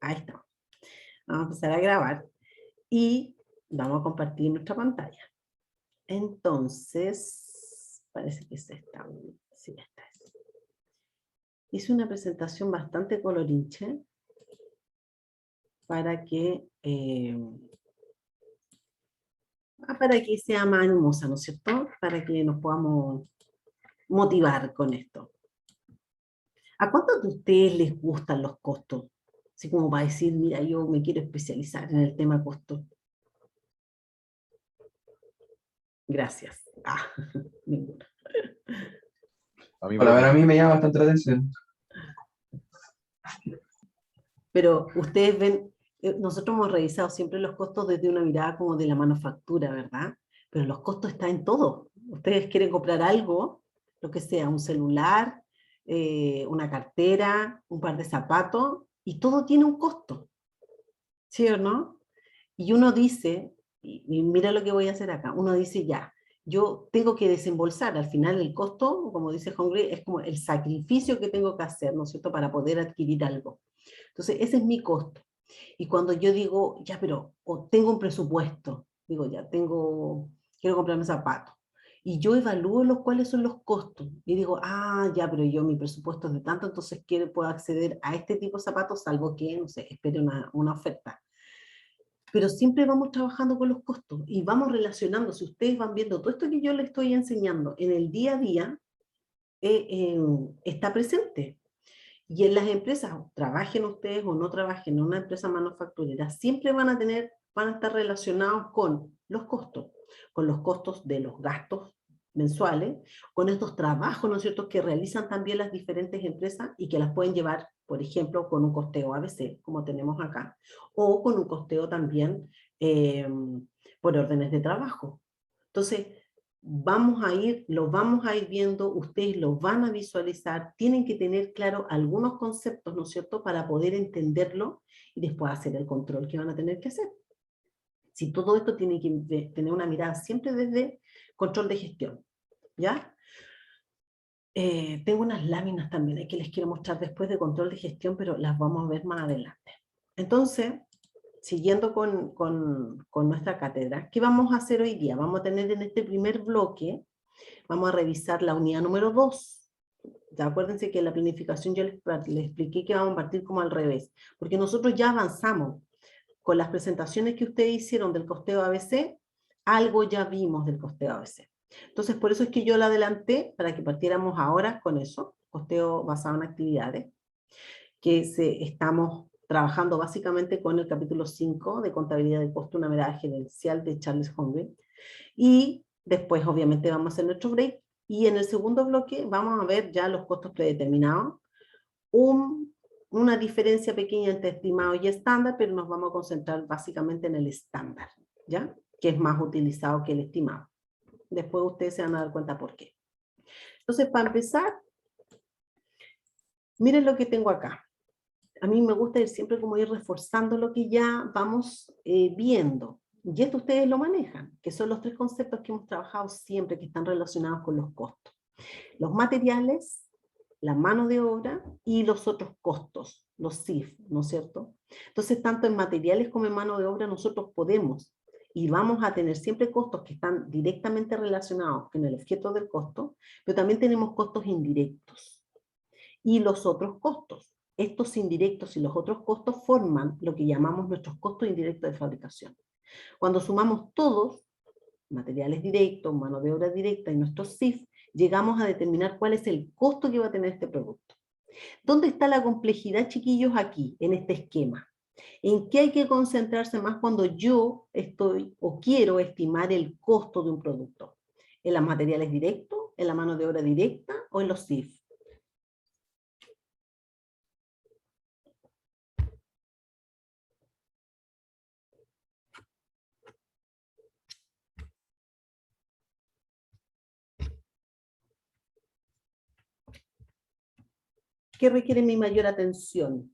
Ahí está. Vamos a empezar a grabar y vamos a compartir nuestra pantalla. Entonces, parece que es esta. Sí, esta es. Hice una presentación bastante colorinche para que sea más hermosa, ¿no es cierto? Para que nos podamos motivar con esto. ¿A cuántos de ustedes les gustan los costos? Así como para decir, mira, yo me quiero especializar en el tema costo. Gracias. Ninguna. A mí me llama bastante la atención. Pero ustedes ven, nosotros hemos revisado siempre los costos desde una mirada como de la manufactura, ¿verdad? Pero los costos están en todo. Ustedes quieren comprar algo, lo que sea, un celular, una cartera, un par de zapatos, y todo tiene un costo, ¿sí o no? Y uno dice, y mira lo que voy a hacer acá, uno dice ya, yo tengo que desembolsar, al final el costo, como dice Hungry, es como el sacrificio que tengo que hacer, ¿no es cierto?, para poder adquirir algo. Entonces, ese es mi costo. Y cuando yo digo, ya, pero o tengo un presupuesto, digo, ya, quiero comprarme zapatos, y yo evalúo cuáles son los costos, y digo, ya, pero yo mi presupuesto es de tanto, entonces puedo acceder a este tipo de zapatos, salvo que, no sé, espere una oferta. Pero siempre vamos trabajando con los costos y vamos relacionando. Si ustedes van viendo todo esto que yo les estoy enseñando en el día a día, está presente. Y en las empresas, trabajen ustedes o no trabajen en una empresa manufacturera, siempre van a estar relacionados con los costos de los gastos mensuales, con estos trabajos, ¿no es cierto?, que realizan también las diferentes empresas y que las pueden llevar, por ejemplo, con un costeo ABC, como tenemos acá, o con un costeo también por órdenes de trabajo. Entonces, lo vamos a ir viendo, ustedes lo van a visualizar, tienen que tener claro algunos conceptos, ¿no es cierto?, para poder entenderlo y después hacer el control que van a tener que hacer. Si todo esto tiene que tener una mirada siempre desde control de gestión, ¿ya? Tengo unas láminas también que les quiero mostrar después de control de gestión, pero las vamos a ver más adelante. Entonces, siguiendo con nuestra cátedra, ¿qué vamos a hacer hoy día? Vamos a tener en este primer bloque, vamos a revisar la unidad número 2. Ya acuérdense que en la planificación yo les expliqué que vamos a partir como al revés, porque nosotros ya avanzamos con las presentaciones que ustedes hicieron del costeo ABC, algo ya vimos del costeo ABC. Entonces, por eso es que yo la adelanté para que partiéramos ahora con eso, costeo basado en actividades, que estamos trabajando básicamente con el capítulo 5 de contabilidad de costo, una mirada gerencial de Charles Hungry. Y después, obviamente, vamos a hacer nuestro break. Y en el segundo bloque vamos a ver ya los costos predeterminados, una diferencia pequeña entre estimado y estándar, pero nos vamos a concentrar básicamente en el estándar, ¿ya? Que es más utilizado que el estimado. Después ustedes se van a dar cuenta por qué. Entonces, para empezar, miren lo que tengo acá. A mí me gusta siempre como ir reforzando lo que ya vamos viendo. Y esto ustedes lo manejan, que son los 3 conceptos que hemos trabajado siempre, que están relacionados con los costos. Los materiales, la mano de obra y los otros costos, los CIF, ¿no es cierto? Entonces, tanto en materiales como en mano de obra nosotros podemos y vamos a tener siempre costos que están directamente relacionados con el objeto del costo, pero también tenemos costos indirectos y los otros costos. Estos indirectos y los otros costos forman lo que llamamos nuestros costos indirectos de fabricación. Cuando sumamos todos, materiales directos, mano de obra directa y nuestros CIF, llegamos a determinar cuál es el costo que va a tener este producto. ¿Dónde está la complejidad, chiquillos, aquí, en este esquema? ¿En qué hay que concentrarse más cuando yo estoy o quiero estimar el costo de un producto? ¿En los materiales directos, en la mano de obra directa o en los CIF? ¿Qué requiere mi mayor atención?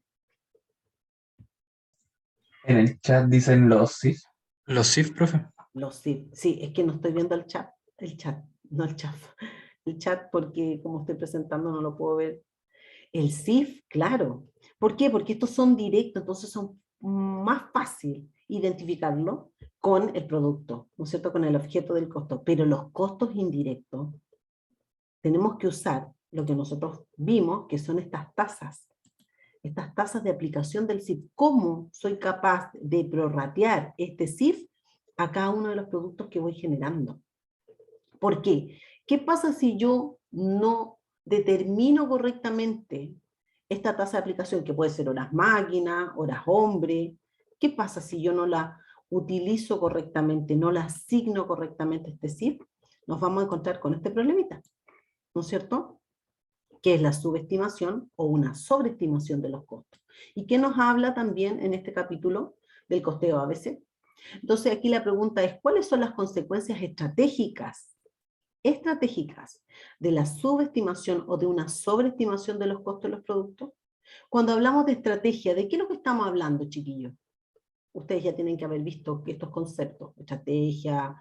En el chat dicen los CIF. Los CIF, profe. Los CIF. Sí, es que no estoy viendo el chat, no el chat. El chat porque como estoy presentando no lo puedo ver. El CIF, claro, ¿Por qué? Porque estos son directos, entonces son más fácil identificarlo con el producto, ¿no es cierto? Con el objeto del costo. Pero los costos indirectos, tenemos que usar lo que nosotros vimos, que son estas tasas de aplicación del CIF. ¿Cómo soy capaz de prorratear este CIF a cada uno de los productos que voy generando? ¿Por qué? ¿Qué pasa si yo no determino correctamente esta tasa de aplicación, que puede ser horas máquina, horas hombre? ¿Qué pasa si yo no la utilizo correctamente, no la asigno correctamente a este CIF? Nos vamos a encontrar con este problemita, ¿no es cierto? Que es la subestimación o una sobreestimación de los costos. ¿Y qué nos habla también en este capítulo del costeo ABC? Entonces aquí la pregunta es, ¿cuáles son las consecuencias estratégicas de la subestimación o de una sobreestimación de los costos de los productos? Cuando hablamos de estrategia, ¿de qué es lo que estamos hablando, chiquillos? Ustedes ya tienen que haber visto estos conceptos, estrategia,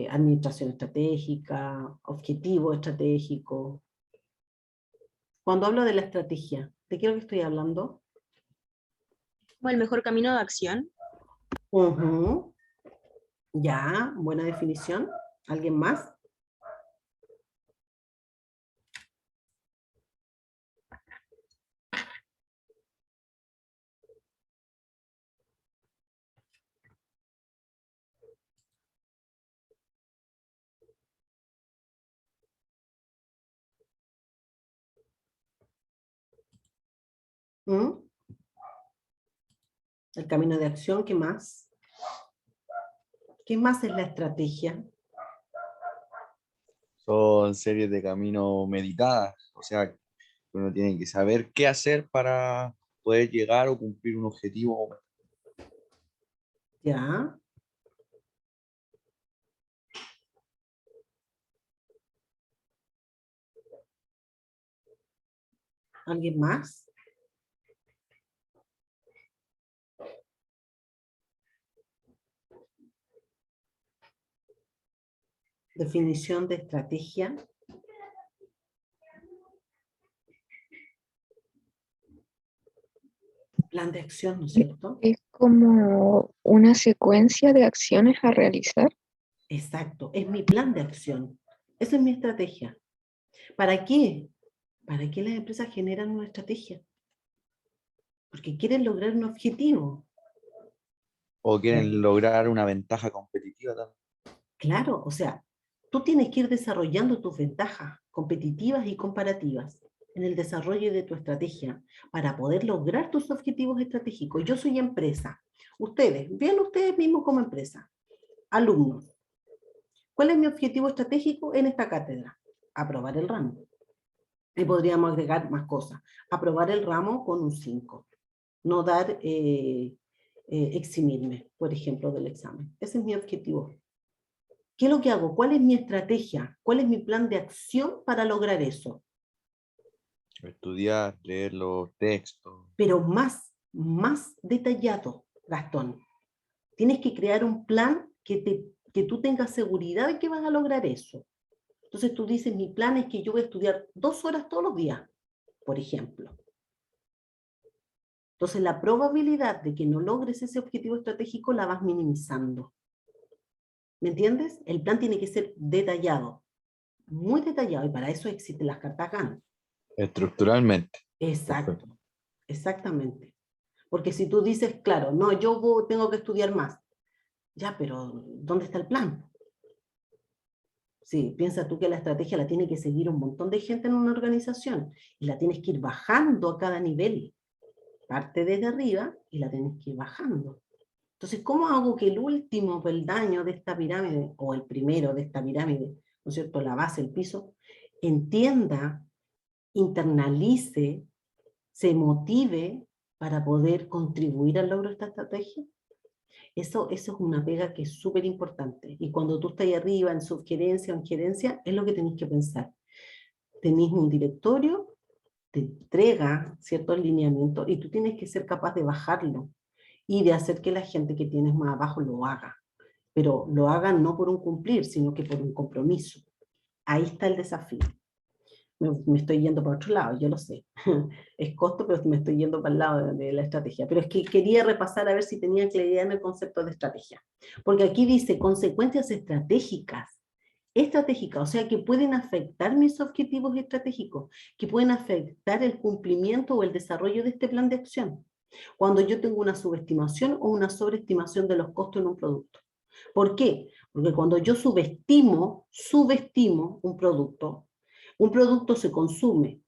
administración estratégica, objetivo estratégico. Cuando hablo de la estrategia, ¿de qué es lo que estoy hablando? Como el mejor camino de acción. Ya, buena definición. ¿Alguien más? ¿Mm? El camino de acción, ¿qué más? ¿Qué más es la estrategia? Son series de caminos meditadas, o sea, uno tiene que saber qué hacer para poder llegar o cumplir un objetivo. Ya. ¿Alguien más? Definición de estrategia. Plan de acción, ¿no es cierto? Es como una secuencia de acciones a realizar. Exacto, es mi plan de acción. Esa es mi estrategia. ¿Para qué? ¿Para qué las empresas generan una estrategia? Porque quieren lograr un objetivo. O quieren lograr una ventaja competitiva también. Claro, o sea, tú tienes que ir desarrollando tus ventajas competitivas y comparativas en el desarrollo de tu estrategia para poder lograr tus objetivos estratégicos. Yo soy empresa. Ustedes, vean ustedes mismos como empresa, alumnos. ¿Cuál es mi objetivo estratégico en esta cátedra? Aprobar el ramo. Y podríamos agregar más cosas. Aprobar el ramo con un 5. No dar, eximirme, por ejemplo, del examen. Ese es mi objetivo. ¿Qué es lo que hago? ¿Cuál es mi estrategia? ¿Cuál es mi plan de acción para lograr eso? Estudiar, leer los textos. Pero más detallado, Gastón. Tienes que crear un plan que tú tengas seguridad de que vas a lograr eso. Entonces tú dices, mi plan es que yo voy a estudiar 2 horas todos los días, por ejemplo. Entonces la probabilidad de que no logres ese objetivo estratégico la vas minimizando. ¿Me entiendes? El plan tiene que ser detallado, muy detallado, y para eso existen las cartas Gantt. Estructuralmente. Exacto, exactamente. Porque si tú dices, claro, no, tengo que estudiar más, ya, pero ¿dónde está el plan? Sí, piensa tú que la estrategia la tiene que seguir un montón de gente en una organización y la tienes que ir bajando a cada nivel. Parte desde arriba y la tienes que ir bajando. Entonces, ¿cómo hago que el último peldaño de esta pirámide, o el primero de esta pirámide, ¿no es cierto?, la base, el piso, entienda, internalice, se motive para poder contribuir al logro de esta estrategia? Eso es una pega que es súper importante. Y cuando tú estás ahí arriba en sugerencia o en gerencia, es lo que tenéis que pensar. Tenéis un directorio, te entrega ciertos lineamientos y tú tienes que ser capaz de bajarlo y de hacer que la gente que tienes más abajo lo haga. Pero lo hagan no por un cumplir, sino que por un compromiso. Ahí está el desafío. Me estoy yendo para otro lado, yo lo sé. Es costo, pero me estoy yendo para el lado de la estrategia. Pero es que quería repasar a ver si tenían claridad en el concepto de estrategia. Porque aquí dice consecuencias estratégicas. Estratégicas, o sea, que pueden afectar mis objetivos estratégicos, que pueden afectar el cumplimiento o el desarrollo de este plan de acción. Cuando yo tengo una subestimación o una sobreestimación de los costos en un producto. ¿Por qué? Porque cuando yo subestimo un producto se consume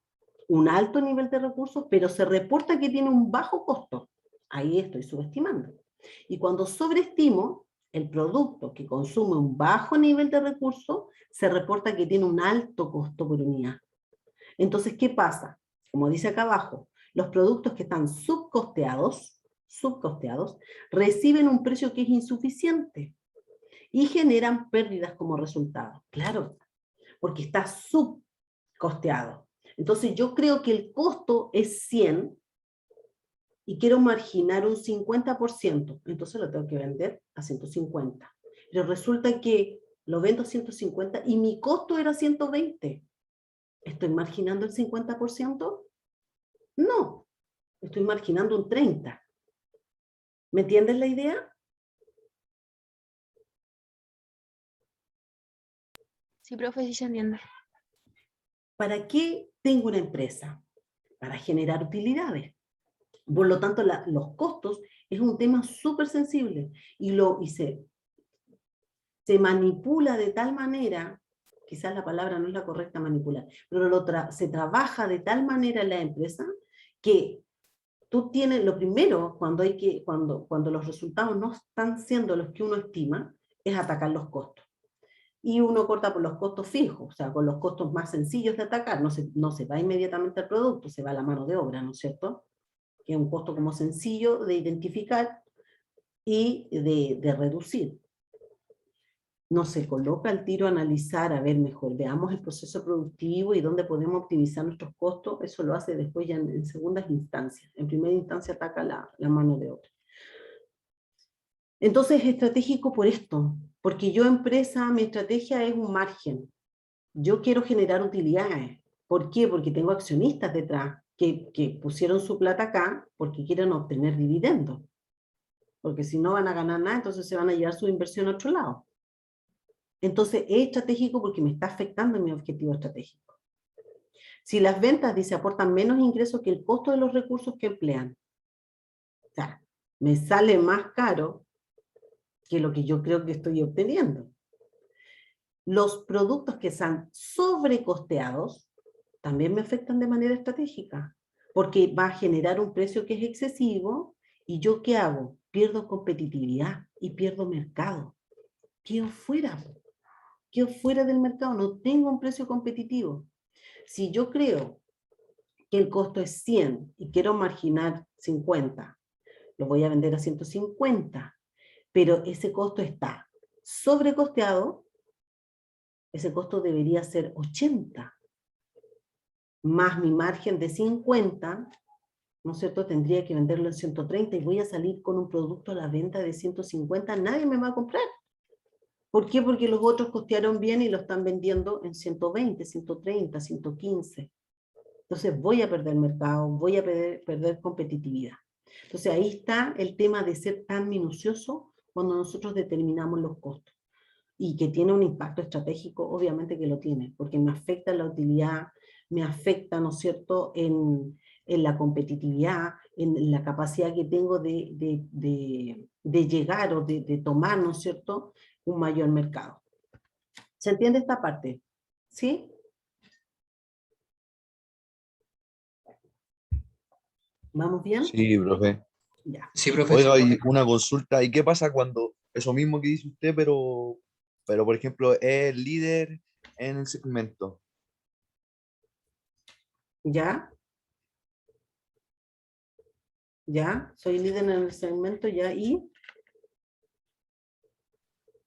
un alto nivel de recursos, pero se reporta que tiene un bajo costo. Ahí estoy subestimando. Y cuando sobreestimo, el producto que consume un bajo nivel de recursos, se reporta que tiene un alto costo por unidad. Entonces, ¿qué pasa? Como dice acá abajo, los productos que están subcosteados, reciben un precio que es insuficiente y generan pérdidas como resultado. Claro, porque está subcosteado. Entonces yo creo que el costo es 100 y quiero marginar un 50%, entonces lo tengo que vender a 150. Pero resulta que lo vendo a 150 y mi costo era 120. ¿Estoy marginando el 50%? No, estoy marginando un 30%. ¿Me entiendes la idea? Sí, profe, sí se entiende. ¿Para qué tengo una empresa? Para generar utilidades. Por lo tanto, los costos es un tema súper sensible y se manipula de tal manera, quizás la palabra no es la correcta manipular, pero se trabaja de tal manera en la empresa que tú tienes, lo primero, cuando los resultados no están siendo los que uno estima, es atacar los costos. Y uno corta por los costos fijos, o sea, con los costos más sencillos de atacar, no se va inmediatamente al producto, se va a la mano de obra, ¿no es cierto? Que es un costo como sencillo de identificar y de reducir. No se coloca al tiro a analizar, a ver mejor, veamos el proceso productivo y dónde podemos optimizar nuestros costos, eso lo hace después ya en segundas instancias. En primera instancia ataca la mano de obra. Entonces es estratégico por esto, porque yo empresa, mi estrategia es un margen. Yo quiero generar utilidades. ¿Por qué? Porque tengo accionistas detrás que pusieron su plata acá porque quieren obtener dividendos. Porque si no van a ganar nada, entonces se van a llevar su inversión a otro lado. Entonces es estratégico porque me está afectando en mi objetivo estratégico. Si las ventas, dice, aportan menos ingresos que el costo de los recursos que emplean, o sea, me sale más caro que lo que yo creo que estoy obteniendo. Los productos que están sobrecosteados también me afectan de manera estratégica, porque va a generar un precio que es excesivo y yo ¿qué hago? Pierdo competitividad y pierdo mercado. Quedo fuera del mercado, no tengo un precio competitivo. Si yo creo que el costo es 100 y quiero marginar 50, lo voy a vender a 150, pero ese costo está sobrecosteado, ese costo debería ser 80, más mi margen de 50, ¿no es cierto? Tendría que venderlo en 130 y voy a salir con un producto a la venta de 150, nadie me va a comprar. ¿Por qué? Porque los otros costearon bien y lo están vendiendo en 120, 130, 115. Entonces voy a perder mercado, voy a perder competitividad. Entonces ahí está el tema de ser tan minucioso cuando nosotros determinamos los costos. Y que tiene un impacto estratégico, obviamente que lo tiene, porque me afecta en la utilidad, me afecta, ¿no es cierto?, en la competitividad, en la capacidad que tengo de llegar o de tomar, ¿no es cierto?, un mayor mercado. ¿Se entiende esta parte? ¿Sí? ¿Vamos bien? Sí, profe. Ya. Sí, profe. Oiga, y una consulta, ¿y qué pasa cuando eso mismo que dice usted, pero por ejemplo, es líder en el segmento? ¿Ya? ¿Ya? Soy líder en el segmento, ¿ya? ¿Y?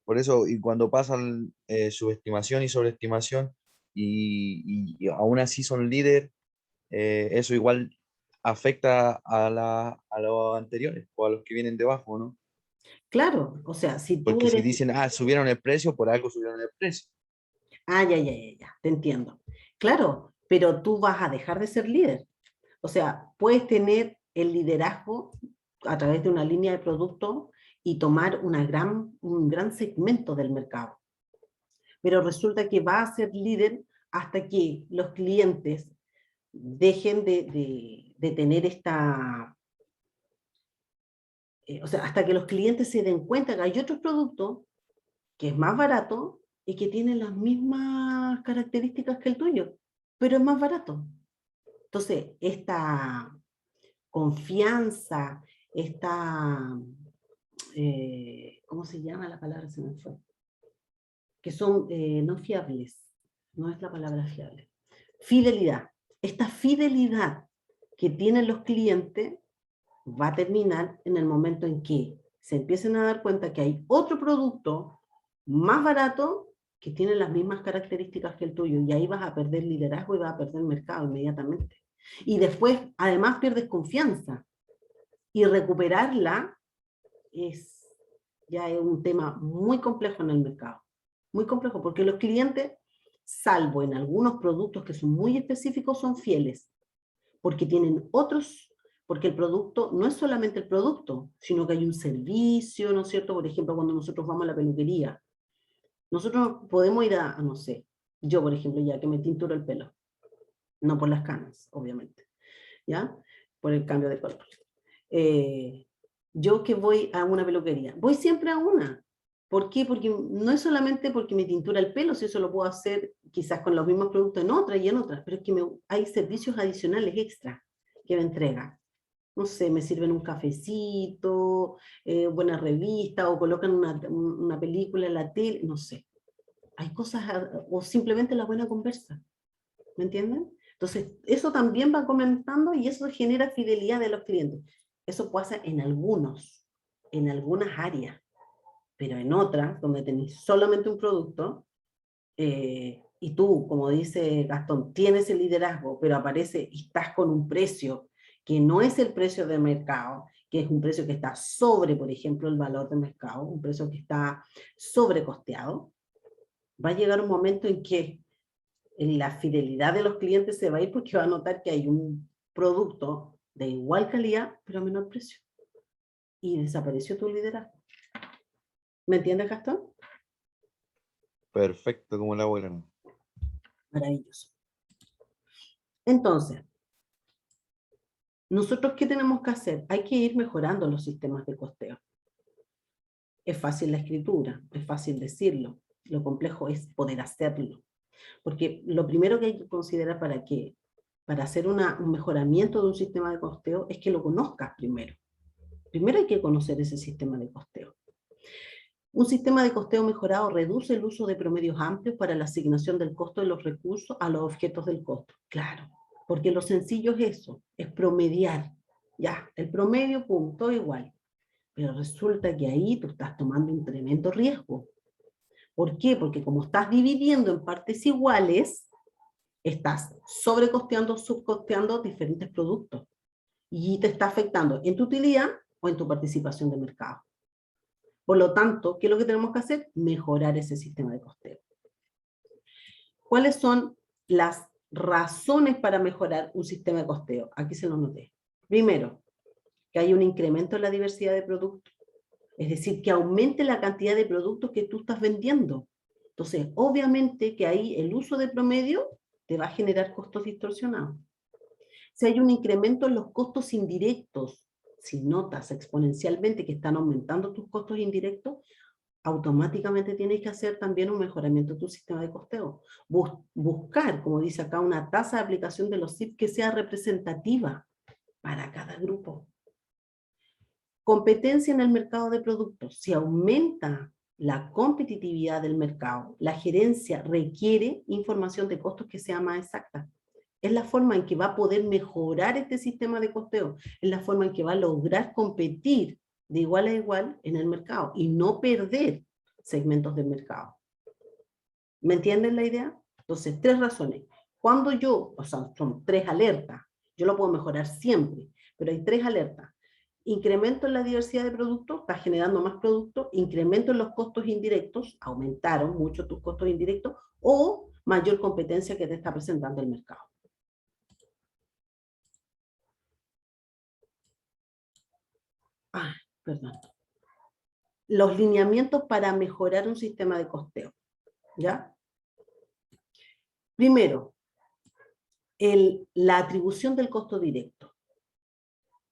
Por eso, y cuando pasan subestimación y sobreestimación y aún así son líder, eso igual afecta a los anteriores o a los que vienen debajo, ¿no? Claro, o sea, si tú Porque si eres... dicen, ah, subieron el precio, por algo subieron el precio. Ah, ya, te entiendo. Claro, pero tú vas a dejar de ser líder. O sea, puedes tener el liderazgo a través de una línea de producto y tomar un gran segmento del mercado. Pero resulta que va a ser líder hasta que los clientes dejen de tener esta... o sea, hasta que los clientes se den cuenta que hay otro producto que es más barato y que tiene las mismas características que el tuyo, pero es más barato. Entonces, esta confianza, esta, ¿cómo se llama la palabra? Se me fue. Que son no fiables, no es la palabra fiable. Fidelidad. Esta fidelidad que tienen los clientes va a terminar en el momento en que se empiecen a dar cuenta que hay otro producto más barato que tiene las mismas características que el tuyo, y ahí vas a perder liderazgo y vas a perder mercado inmediatamente. Y después, además, pierdes confianza. Y recuperarla ya es un tema muy complejo en el mercado. Muy complejo, porque los clientes, salvo en algunos productos que son muy específicos, son fieles. Porque tienen otros, porque el producto no es solamente el producto, sino que hay un servicio, ¿no es cierto? Por ejemplo, cuando nosotros vamos a la peluquería, nosotros podemos ir a no sé, yo por ejemplo, ya que me tinturo el pelo, no por las canas, obviamente, ¿ya? Por el cambio de color. Yo que voy a una peluquería, voy siempre a una. ¿Por qué? Porque no es solamente porque me tintura el pelo, si eso lo puedo hacer quizás con los mismos productos en otras y en otras, pero es que hay servicios adicionales extra que me entregan. No sé, me sirven un cafecito, buena revista, o colocan una película en la tele, no sé. Hay cosas, o simplemente la buena conversa, ¿me entienden? Entonces, eso también va comentando y eso genera fidelidad de los clientes. Eso pasa en algunas áreas, pero en otras, donde tenéis solamente un producto, y tú, como dice Gastón, tienes el liderazgo, pero aparece y estás con un precio que no es el precio de mercado, que es un precio que está sobre, por ejemplo, el valor de mercado, un precio que está sobrecosteado, va a llegar un momento en que la fidelidad de los clientes se va a ir porque va a notar que hay un producto de igual calidad, pero a menor precio. Y desapareció tu liderazgo. ¿Me entiendes, Gastón? Perfecto, como la abuela. Maravilloso. Entonces, ¿nosotros qué tenemos que hacer? Hay que ir mejorando los sistemas de costeo. Es fácil la escritura, es fácil decirlo. Lo complejo es poder hacerlo. Porque lo primero que hay que considerar para hacer un mejoramiento de un sistema de costeo es que lo conozcas primero. Primero hay que conocer ese sistema de costeo. Un sistema de costeo mejorado reduce el uso de promedios amplios para la asignación del costo de los recursos a los objetos del costo. Claro, porque lo sencillo es eso, es promediar. Ya, el promedio, pum, todo igual. Pero resulta que ahí tú estás tomando un tremendo riesgo. ¿Por qué? Porque como estás dividiendo en partes iguales, estás sobrecosteando, subcosteando diferentes productos. Y te está afectando en tu utilidad o en tu participación de mercado. Por lo tanto, ¿qué es lo que tenemos que hacer? Mejorar ese sistema de costeo. ¿Cuáles son las razones para mejorar un sistema de costeo? Aquí se los noté. Primero, que hay un incremento en la diversidad de productos. Es decir, que aumente la cantidad de productos que tú estás vendiendo. Entonces, obviamente que ahí el uso de promedio te va a generar costos distorsionados. Si hay un incremento en los costos indirectos, si notas exponencialmente que están aumentando tus costos indirectos, automáticamente tienes que hacer también un mejoramiento de tu sistema de costeo. Buscar, como dice acá, una tasa de aplicación de los SIP que sea representativa para cada grupo. Competencia en el mercado de productos. Si aumenta la competitividad del mercado, la gerencia requiere información de costos que sea más exacta. Es la forma en que va a poder mejorar este sistema de costeo, es la forma en que va a lograr competir de igual a igual en el mercado y no perder segmentos del mercado. ¿Me entienden la idea? Entonces, 3 razones. Cuando o sea, son 3 alertas, yo lo puedo mejorar siempre, pero hay 3 alertas. Incremento en la diversidad de productos, está generando más productos, incremento en los costos indirectos, aumentaron mucho tus costos indirectos, o mayor competencia que te está presentando el mercado. perdón. Los lineamientos para mejorar un sistema de costeo, ¿ya? Primero, la atribución del costo directo,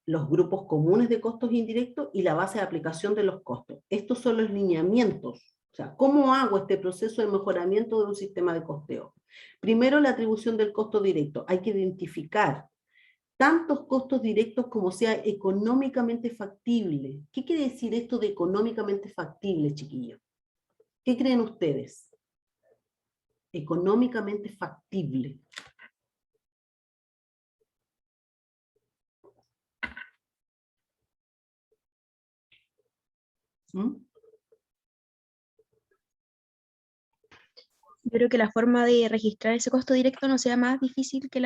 los grupos comunes de costos indirectos y la base de aplicación de los costos. Estos son los lineamientos. O sea, ¿cómo hago este proceso de mejoramiento de un sistema de costeo? Primero, la atribución del costo directo. Hay que identificar tantos costos directos como sea económicamente factible. ¿Qué quiere decir esto de económicamente factible, chiquillos? ¿Qué creen ustedes? Económicamente factible. ¿Mm? Yo creo que la forma de registrar ese costo directo no sea más difícil que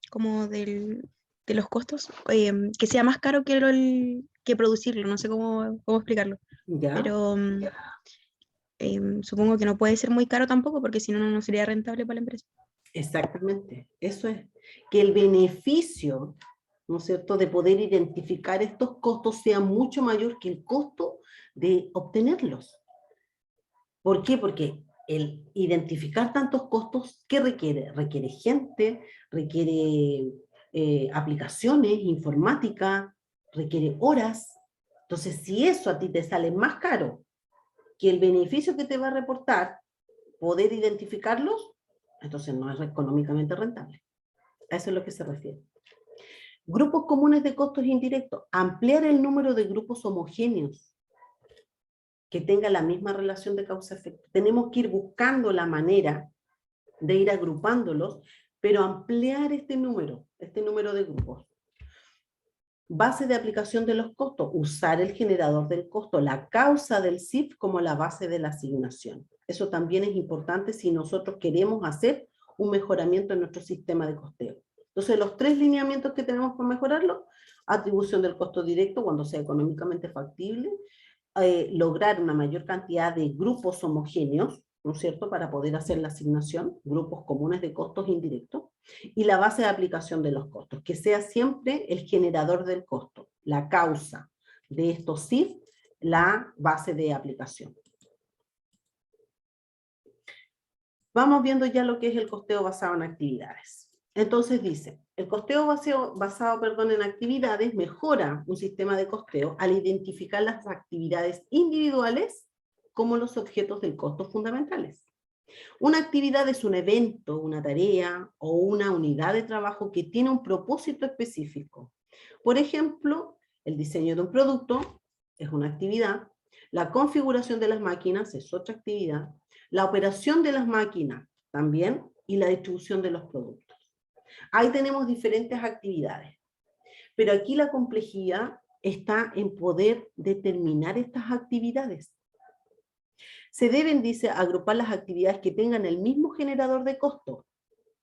como de los costos, que sea más caro que producirlo, no sé cómo explicarlo. ¿Ya? Pero supongo que no puede ser muy caro tampoco, porque si no, no sería rentable para la empresa. Exactamente, eso es. Que el beneficio, ¿no es cierto?, de poder identificar estos costos sea mucho mayor que el costo de obtenerlos. ¿Por qué? Porque el identificar tantos costos, ¿qué requiere? Requiere gente, requiere aplicaciones, informática, requiere horas. Entonces, si eso a ti te sale más caro que el beneficio que te va a reportar, poder identificarlos, entonces no es económicamente rentable. A eso es lo que se refiere. Grupos comunes de costos indirectos. Ampliar el número de grupos homogéneos que tengan la misma relación de causa-efecto. Tenemos que ir buscando la manera de ir agrupándolos, pero ampliar este número de grupos. Base de aplicación de los costos. Usar el generador del costo, la causa del CIF como la base de la asignación. Eso también es importante si nosotros queremos hacer un mejoramiento en nuestro sistema de costeo. Entonces, los 3 lineamientos que tenemos para mejorarlo: atribución del costo directo cuando sea económicamente factible, lograr una mayor cantidad de grupos homogéneos, ¿no es cierto?, para poder hacer la asignación, grupos comunes de costos indirectos, y la base de aplicación de los costos, que sea siempre el generador del costo, la causa de estos CIF, la base de aplicación. Vamos viendo ya lo que es el costeo basado en actividades. Entonces dice, el costeo basado en actividades mejora un sistema de costeo al identificar las actividades individuales como los objetos del costo fundamentales. Una actividad es un evento, una tarea o una unidad de trabajo que tiene un propósito específico. Por ejemplo, el diseño de un producto es una actividad, la configuración de las máquinas es otra actividad, la operación de las máquinas también, y la distribución de los productos. Ahí tenemos diferentes actividades, pero aquí la complejidad está en poder determinar estas actividades. Se deben, dice, agrupar las actividades que tengan el mismo generador de costo.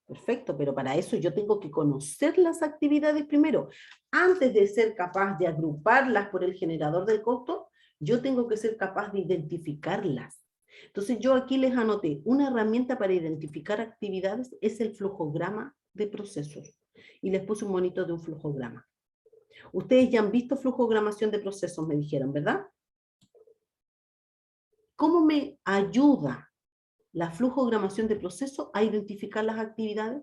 Perfecto, pero para eso yo tengo que conocer las actividades primero. Antes de ser capaz de agruparlas por el generador del costo, yo tengo que ser capaz de identificarlas. Entonces yo aquí les anoté, una herramienta para identificar actividades es el flujograma de procesos. Y les puse un monito de un flujograma. Ustedes ya han visto flujogramación de procesos, me dijeron, ¿verdad? ¿Cómo me ayuda la flujogramación de procesos a identificar las actividades?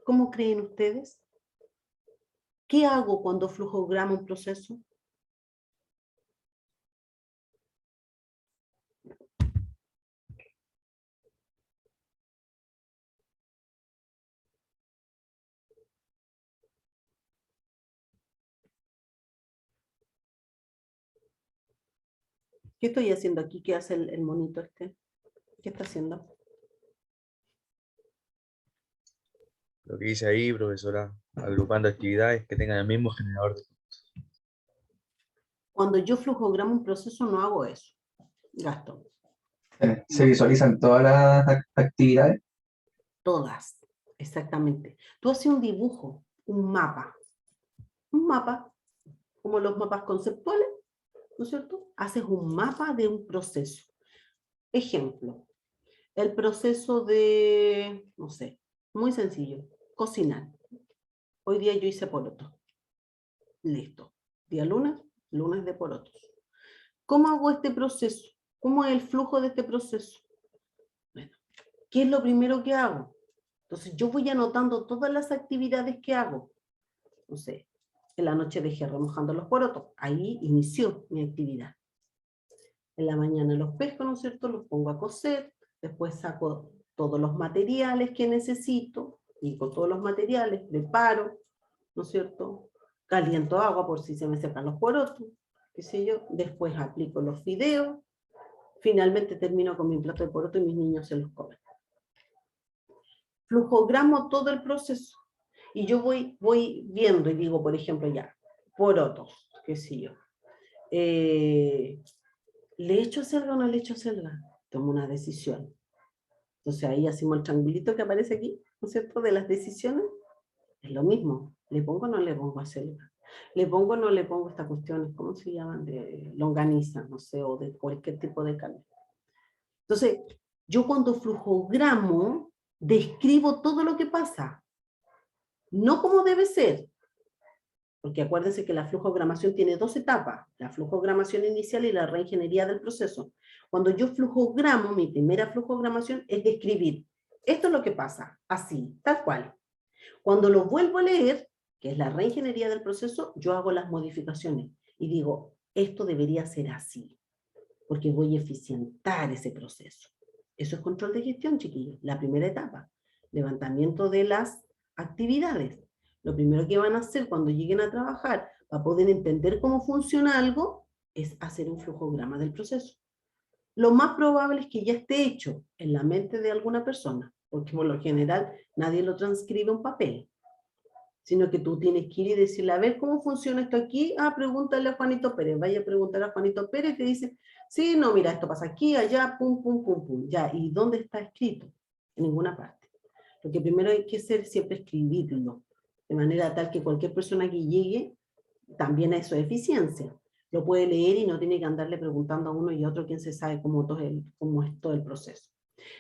¿Cómo creen ustedes? ¿Qué hago cuando flujogramo un proceso? ¿Qué estoy haciendo aquí? ¿Qué hace el monito este? ¿Qué está haciendo? Lo que dice ahí, profesora, agrupando actividades que tengan el mismo generador de costos. Cuando yo flujogramo un proceso no hago eso. Gastón. Se visualizan todas las actividades. Todas, exactamente. Tú haces un dibujo, un mapa, como los mapas conceptuales, ¿no es cierto? Haces un mapa de un proceso. Ejemplo, el proceso de, no sé, muy sencillo, cocinar. Hoy día yo hice poroto. Listo. Día lunes, lunes de porotos. ¿Cómo hago este proceso? ¿Cómo es el flujo de este proceso? Bueno, ¿qué es lo primero que hago? Entonces yo voy anotando todas las actividades que hago. No sé, en la noche dejé remojando los porotos, ahí inició mi actividad. En la mañana los pesco, ¿no es cierto? Los pongo a cocer, después saco todos los materiales que necesito, y con todos los materiales preparo, ¿no es cierto? Caliento agua por si se me secan los porotos, qué sé yo, después aplico los fideos, finalmente termino con mi plato de poroto y mis niños se los comen. Flujogramo todo el proceso, y yo voy viendo y digo, por ejemplo, ya, porotos, qué sé yo. ¿Le echo selga o no le echo selga? Tomo una decisión. Entonces ahí hacemos el triangulito que aparece aquí, ¿no es cierto?, de las decisiones. Es lo mismo, ¿le pongo o no le pongo a selga? ¿Le pongo o no le pongo estas cuestiones, cómo se llaman, de longaniza, no sé, o de cualquier tipo de carne? Entonces, yo cuando flujogramo, describo todo lo que pasa. No como debe ser, porque acuérdense que la flujogramación tiene dos etapas, la flujogramación inicial y la reingeniería del proceso. Cuando yo flujogramo, mi primera flujogramación es describir, esto es lo que pasa, así, tal cual. Cuando lo vuelvo a leer, que es la reingeniería del proceso, yo hago las modificaciones y digo, esto debería ser así, porque voy a eficientar ese proceso. Eso es control de gestión, chiquillos, la primera etapa, levantamiento de las actividades. Lo primero que van a hacer cuando lleguen a trabajar para poder entender cómo funciona algo es hacer un flujograma del proceso. Lo más probable es que ya esté hecho en la mente de alguna persona, porque por lo general nadie lo transcribe en papel, sino que tú tienes que ir y decirle, a ver, ¿cómo funciona esto aquí? Ah, pregúntale a Juanito Pérez. Vaya a preguntar a Juanito Pérez y te dice, sí, no, mira, esto pasa aquí, allá, pum, pum, pum, pum. Ya, ¿y dónde está escrito? En ninguna parte. Lo que primero hay que hacer es siempre escribirlo, de manera tal que cualquier persona que llegue, también a eso es eficiencia. Lo puede leer y no tiene que andarle preguntando a uno y a otro quién se sabe cómo es todo el proceso.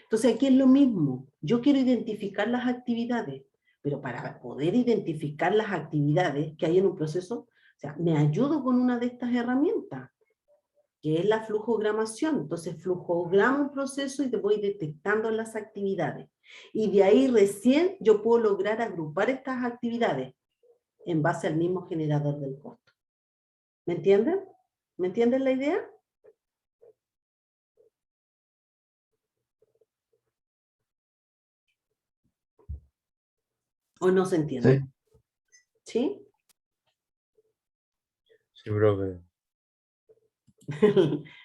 Entonces aquí es lo mismo. Yo quiero identificar las actividades, pero para poder identificar las actividades que hay en un proceso, o sea, me ayudo con una de estas herramientas, que es la flujogramación. Entonces flujogramo un proceso y te voy detectando las actividades. Y de ahí recién yo puedo lograr agrupar estas actividades en base al mismo generador del costo. ¿Me entienden? ¿Me entienden la idea? ¿O no se entiende? Sí. ¿Sí? Sí, profe.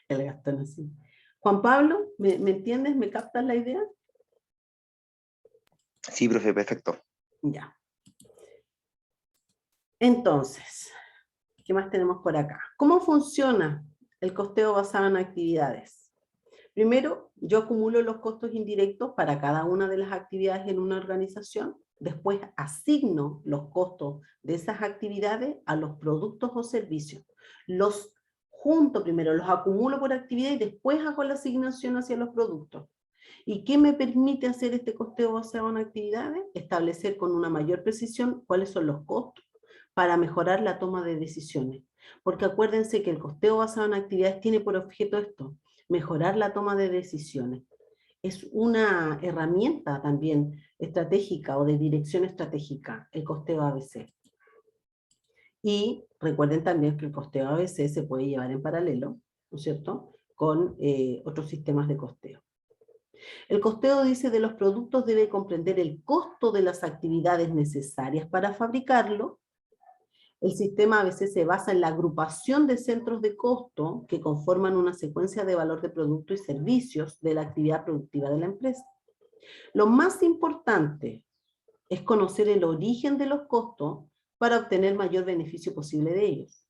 El Gastón así. Juan Pablo, ¿me entiendes? ¿Me captas la idea? Sí, profe, perfecto. Ya. Entonces, ¿qué más tenemos por acá? ¿Cómo funciona el costeo basado en actividades? Primero, yo acumulo los costos indirectos para cada una de las actividades en una organización. Después asigno los costos de esas actividades a los productos o servicios. Los junto primero, los acumulo por actividad y después hago la asignación hacia los productos. ¿Y qué me permite hacer este costeo basado en actividades? Establecer con una mayor precisión cuáles son los costos para mejorar la toma de decisiones. Porque acuérdense que el costeo basado en actividades tiene por objeto esto, mejorar la toma de decisiones. Es una herramienta también estratégica o de dirección estratégica, el costeo ABC. Y recuerden también que el costeo ABC se puede llevar en paralelo, ¿no es cierto?, con otros sistemas de costeo. El costeo, dice, de los productos debe comprender el costo de las actividades necesarias para fabricarlo. El sistema ABC se basa en la agrupación de centros de costo que conforman una secuencia de valor de productos y servicios de la actividad productiva de la empresa. Lo más importante es conocer el origen de los costos para obtener mayor beneficio posible de ellos,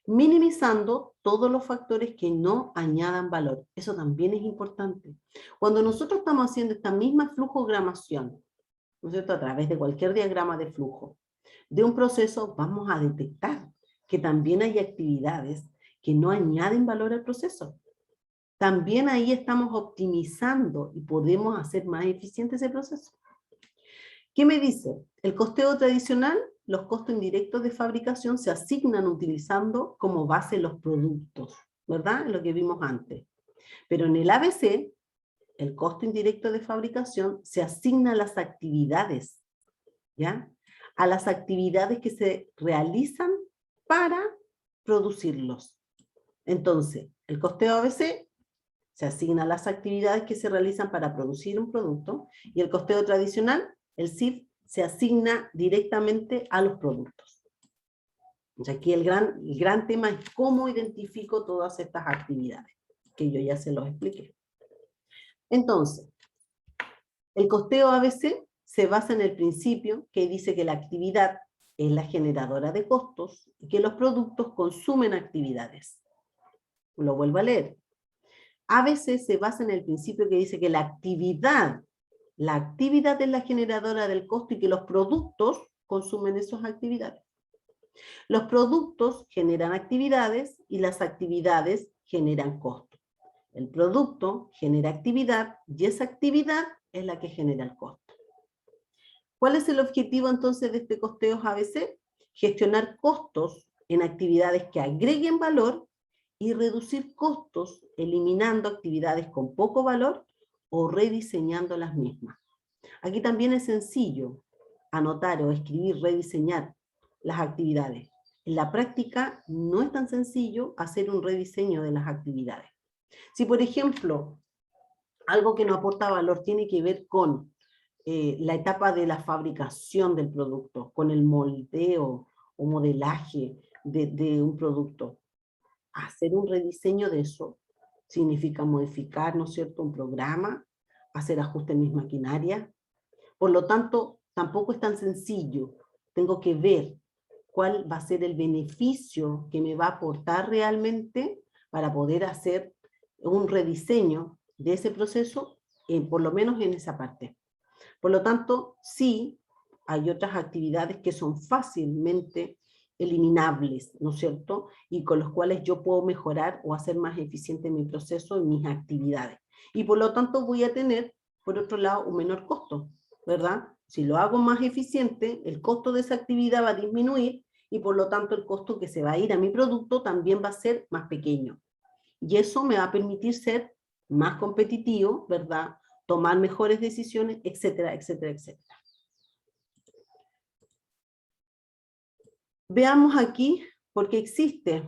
minimizando todos los factores que no añadan valor. Eso también es importante. Cuando nosotros estamos haciendo esta misma flujogramación, ¿no es cierto?, a través de cualquier diagrama de flujo, de un proceso, vamos a detectar que también hay actividades que no añaden valor al proceso. También ahí estamos optimizando y podemos hacer más eficiente ese proceso. ¿Qué me dice? El costeo tradicional los costos indirectos de fabricación se asignan utilizando como base los productos, ¿verdad? Lo que vimos antes. Pero en el ABC, el costo indirecto de fabricación se asigna a las actividades, ¿ya? A las actividades que se realizan para producirlos. Entonces, el costeo ABC se asigna a las actividades que se realizan para producir un producto, y el costeo tradicional, el CIF, se asigna directamente a los productos. Aquí el gran tema es cómo identifico todas estas actividades, que yo ya se los expliqué. Entonces, el costeo ABC se basa en el principio que dice que la actividad es la generadora de costos y que los productos consumen actividades. Lo vuelvo a leer. ABC se basa en el principio que dice que la actividad es la generadora del costo y que los productos consumen esas actividades. Los productos generan actividades y las actividades generan costo. El producto genera actividad y esa actividad es la que genera el costo. ¿Cuál es el objetivo entonces de este costeo ABC? Gestionar costos en actividades que agreguen valor y reducir costos eliminando actividades con poco valor o rediseñando las mismas. Aquí también es sencillo anotar o escribir, rediseñar las actividades. En la práctica no es tan sencillo hacer un rediseño de las actividades. Si, por ejemplo, algo que no aporta valor tiene que ver con la etapa de la fabricación del producto, con el moldeo o modelaje de un producto, hacer un rediseño de eso significa modificar, ¿no es cierto?, un programa, hacer ajustes en mis maquinarias. Por lo tanto, tampoco es tan sencillo. Tengo que ver cuál va a ser el beneficio que me va a aportar realmente para poder hacer un rediseño de ese proceso, por lo menos en esa parte. Por lo tanto, sí, hay otras actividades que son fácilmente eliminables, ¿no es cierto? Y con los cuales yo puedo mejorar o hacer más eficiente mi proceso y mis actividades. Y por lo tanto voy a tener, por otro lado, un menor costo, ¿verdad? Si lo hago más eficiente, el costo de esa actividad va a disminuir y por lo tanto el costo que se va a ir a mi producto también va a ser más pequeño. Y eso me va a permitir ser más competitivo, ¿verdad? Tomar mejores decisiones, etcétera, etcétera, etcétera. Veamos aquí, porque existe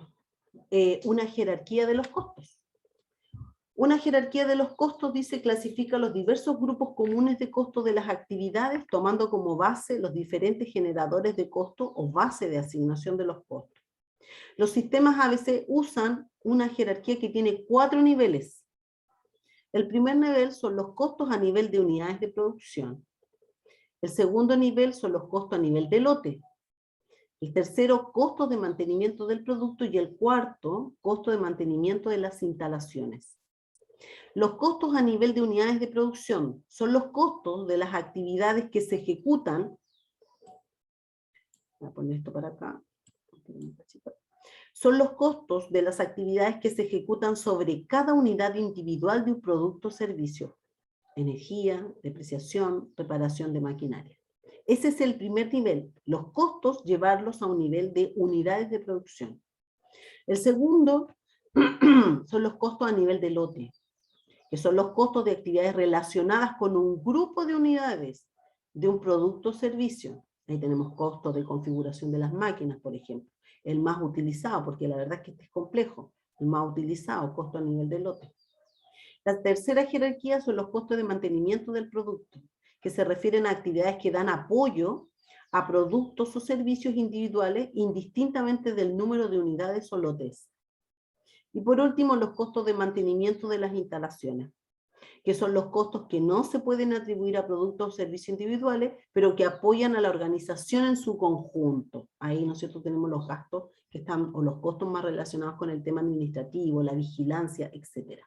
una jerarquía de los costos. Una jerarquía de los costos dice clasifica los diversos grupos comunes de costo de las actividades, tomando como base los diferentes generadores de costo o base de asignación de los costos. Los sistemas ABC usan una jerarquía que tiene 4 niveles. El primer nivel son los costos a nivel de unidades de producción. El segundo nivel son los costos a nivel de lote. El tercero, costos de mantenimiento del producto, y el cuarto, costo de mantenimiento de las instalaciones. Los costos a nivel de unidades de producción son los costos de las actividades que se ejecutan. Voy a poner esto para acá. Son los costos de las actividades que se ejecutan sobre cada unidad individual de un producto o servicio. Energía, depreciación, reparación de maquinaria. Ese es el primer nivel, los costos, llevarlos a un nivel de unidades de producción. El segundo son los costos a nivel de lote, que son los costos de actividades relacionadas con un grupo de unidades de un producto o servicio. Ahí tenemos costos de configuración de las máquinas, por ejemplo. El más utilizado, porque la verdad es que este es complejo. El más utilizado, costo a nivel de lote. La tercera jerarquía son los costos de mantenimiento del producto, que se refieren a actividades que dan apoyo a productos o servicios individuales indistintamente del número de unidades o lotes. Y por último, los costos de mantenimiento de las instalaciones, que son los costos que no se pueden atribuir a productos o servicios individuales, pero que apoyan a la organización en su conjunto. Ahí nosotros tenemos los gastos que están, o los costos más relacionados con el tema administrativo, la vigilancia, etc.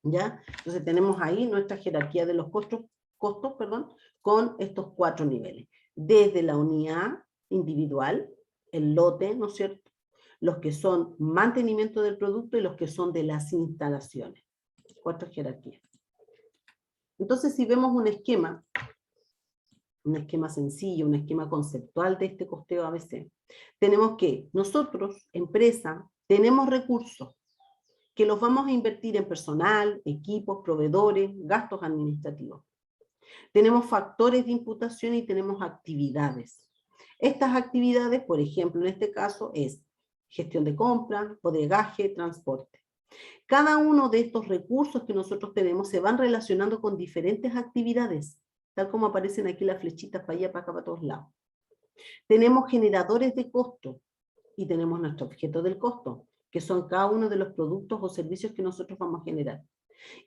¿Ya? Entonces tenemos ahí nuestra jerarquía de los costos, con estos 4 niveles. Desde la unidad individual, el lote, ¿no es cierto?, los que son mantenimiento del producto y los que son de las instalaciones. 4 jerarquías. Entonces, si vemos un esquema un esquema sencillo, un esquema conceptual de este costeo ABC, tenemos que nosotros, empresa, tenemos recursos que los vamos a invertir en personal, equipos, proveedores, gastos administrativos. Tenemos factores de imputación y tenemos actividades. Estas actividades, por ejemplo, en este caso es gestión de compra, bodegaje, transporte. Cada uno de estos recursos que nosotros tenemos se van relacionando con diferentes actividades, tal como aparecen aquí las flechitas para allá, para acá, para todos lados. Tenemos generadores de costo y tenemos nuestro objeto del costo, que son cada uno de los productos o servicios que nosotros vamos a generar.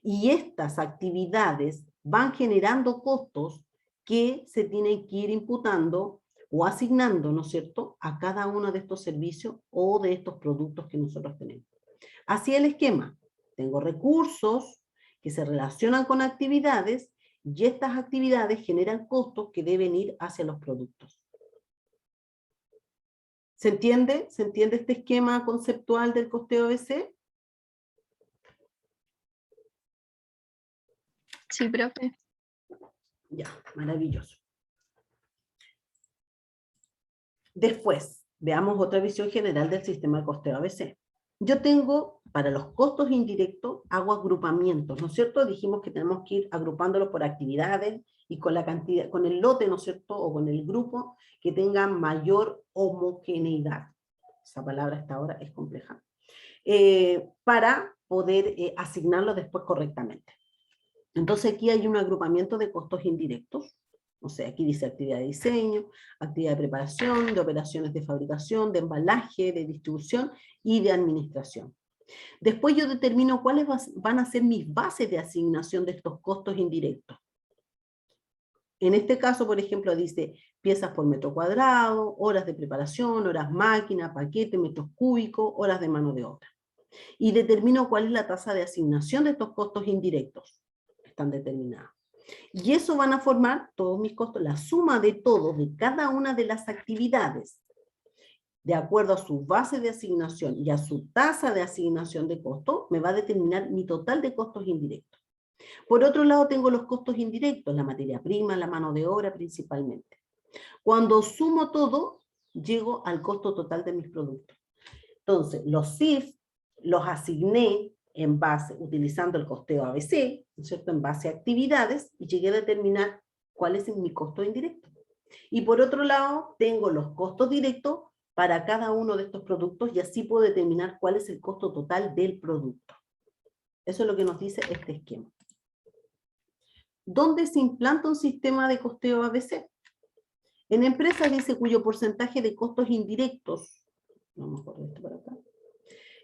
Y estas actividades van generando costos que se tienen que ir imputando o asignando, ¿no es cierto?, a cada uno de estos servicios o de estos productos que nosotros tenemos. Así el esquema. Tengo recursos que se relacionan con actividades y estas actividades generan costos que deben ir hacia los productos. ¿Se entiende? ¿Se entiende este esquema conceptual del costeo ABC? Sí, profe. Ya, maravilloso. Después, veamos otra visión general del sistema de costeo ABC. Yo tengo, para los costos indirectos, hago agrupamientos, ¿no es cierto? Dijimos que tenemos que ir agrupándolos por actividades y con la cantidad, con el lote, ¿no es cierto? O con el grupo que tenga mayor homogeneidad. Esa palabra hasta ahora es compleja. Para poder asignarlo después correctamente. Entonces aquí hay un agrupamiento de costos indirectos. O sea, aquí dice actividad de diseño, actividad de preparación, de operaciones de fabricación, de embalaje, de distribución y de administración. Después yo determino cuáles van a ser mis bases de asignación de estos costos indirectos. En este caso, por ejemplo, dice piezas por metro cuadrado, horas de preparación, horas máquina, paquete, metros cúbicos, horas de mano de obra. Y determino cuál es la tasa de asignación de estos costos indirectos. Están determinados. Y eso van a formar todos mis costos, la suma de todos, de cada una de las actividades, de acuerdo a su base de asignación y a su tasa de asignación de costo, me va a determinar mi total de costos indirectos. Por otro lado, tengo los costos indirectos, la materia prima, la mano de obra principalmente. Cuando sumo todo, llego al costo total de mis productos. Entonces, los CIF los asigné en base, utilizando el costeo ABC, ¿no es cierto?, en base a actividades, y llegué a determinar cuál es mi costo indirecto. Y por otro lado, tengo los costos directos para cada uno de estos productos, y así puedo determinar cuál es el costo total del producto. Eso es lo que nos dice este esquema. ¿Dónde se implanta un sistema de costeo ABC? En empresas dice cuyo porcentaje de costos indirectos, vamos a correr esto para acá,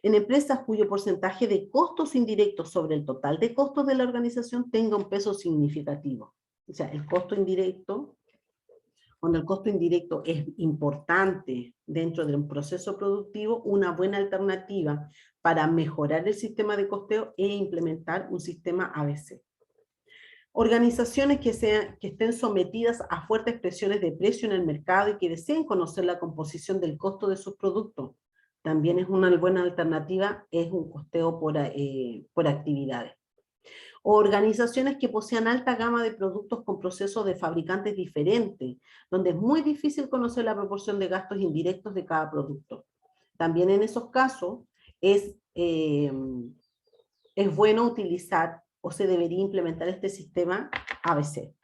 en empresas cuyo porcentaje de costos indirectos sobre el total de costos de la organización tenga un peso significativo. O sea, el costo indirecto, cuando el costo indirecto es importante dentro de un proceso productivo, una buena alternativa para mejorar el sistema de costeo es implementar un sistema ABC. Organizaciones que estén sometidas a fuertes presiones de precio en el mercado y que deseen conocer la composición del costo de sus productos. También es una buena alternativa, es un costeo por actividades. O organizaciones que posean alta gama de productos con procesos de fabricantes diferentes, donde es muy difícil conocer la proporción de gastos indirectos de cada producto. También en esos casos es bueno utilizar o se debería implementar este sistema ABC.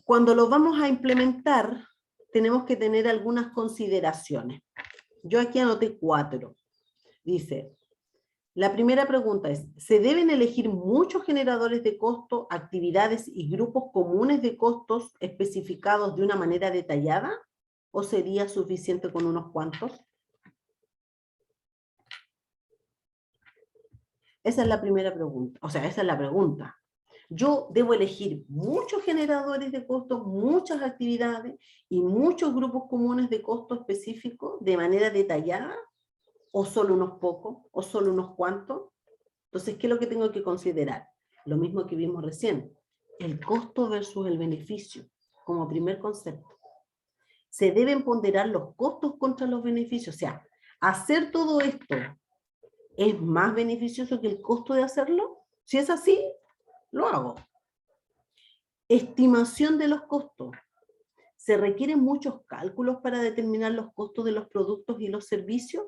Cuando lo vamos a implementar, tenemos que tener algunas consideraciones. Yo aquí anoté 4. Dice, la primera pregunta es, ¿se deben elegir muchos generadores de costo, actividades y grupos comunes de costos especificados de una manera detallada? ¿O sería suficiente con unos cuantos? Esa es la primera pregunta, o sea, esa es la pregunta. Yo debo elegir muchos generadores de costos, muchas actividades y muchos grupos comunes de costo específicos de manera detallada, o solo unos pocos, o solo unos cuantos. Entonces, ¿qué es lo que tengo que considerar? Lo mismo que vimos recién, el costo versus el beneficio, como primer concepto. Se deben ponderar los costos contra los beneficios, o sea, hacer todo esto ¿es más beneficioso que el costo de hacerlo? Si es así, lo hago. Estimación de los costos. ¿Se requieren muchos cálculos para determinar los costos de los productos y los servicios?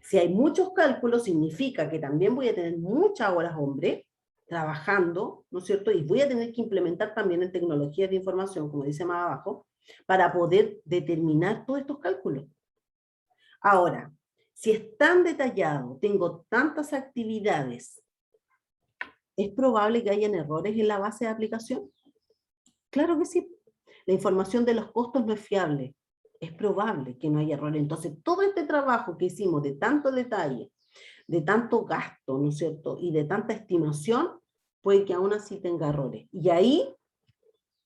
Si hay muchos cálculos, significa que también voy a tener muchas horas hombre trabajando, ¿no es cierto? Y voy a tener que implementar también en tecnologías de información, como dice más abajo, para poder determinar todos estos cálculos. Ahora, si es tan detallado, tengo tantas actividades, ¿es probable que hayan errores en la base de aplicación? Claro que sí. La información de los costos no es fiable. Es probable que no haya errores. Entonces, todo este trabajo que hicimos de tanto detalle, de tanto gasto, ¿no es cierto? Y de tanta estimación, puede que aún así tenga errores. Y ahí,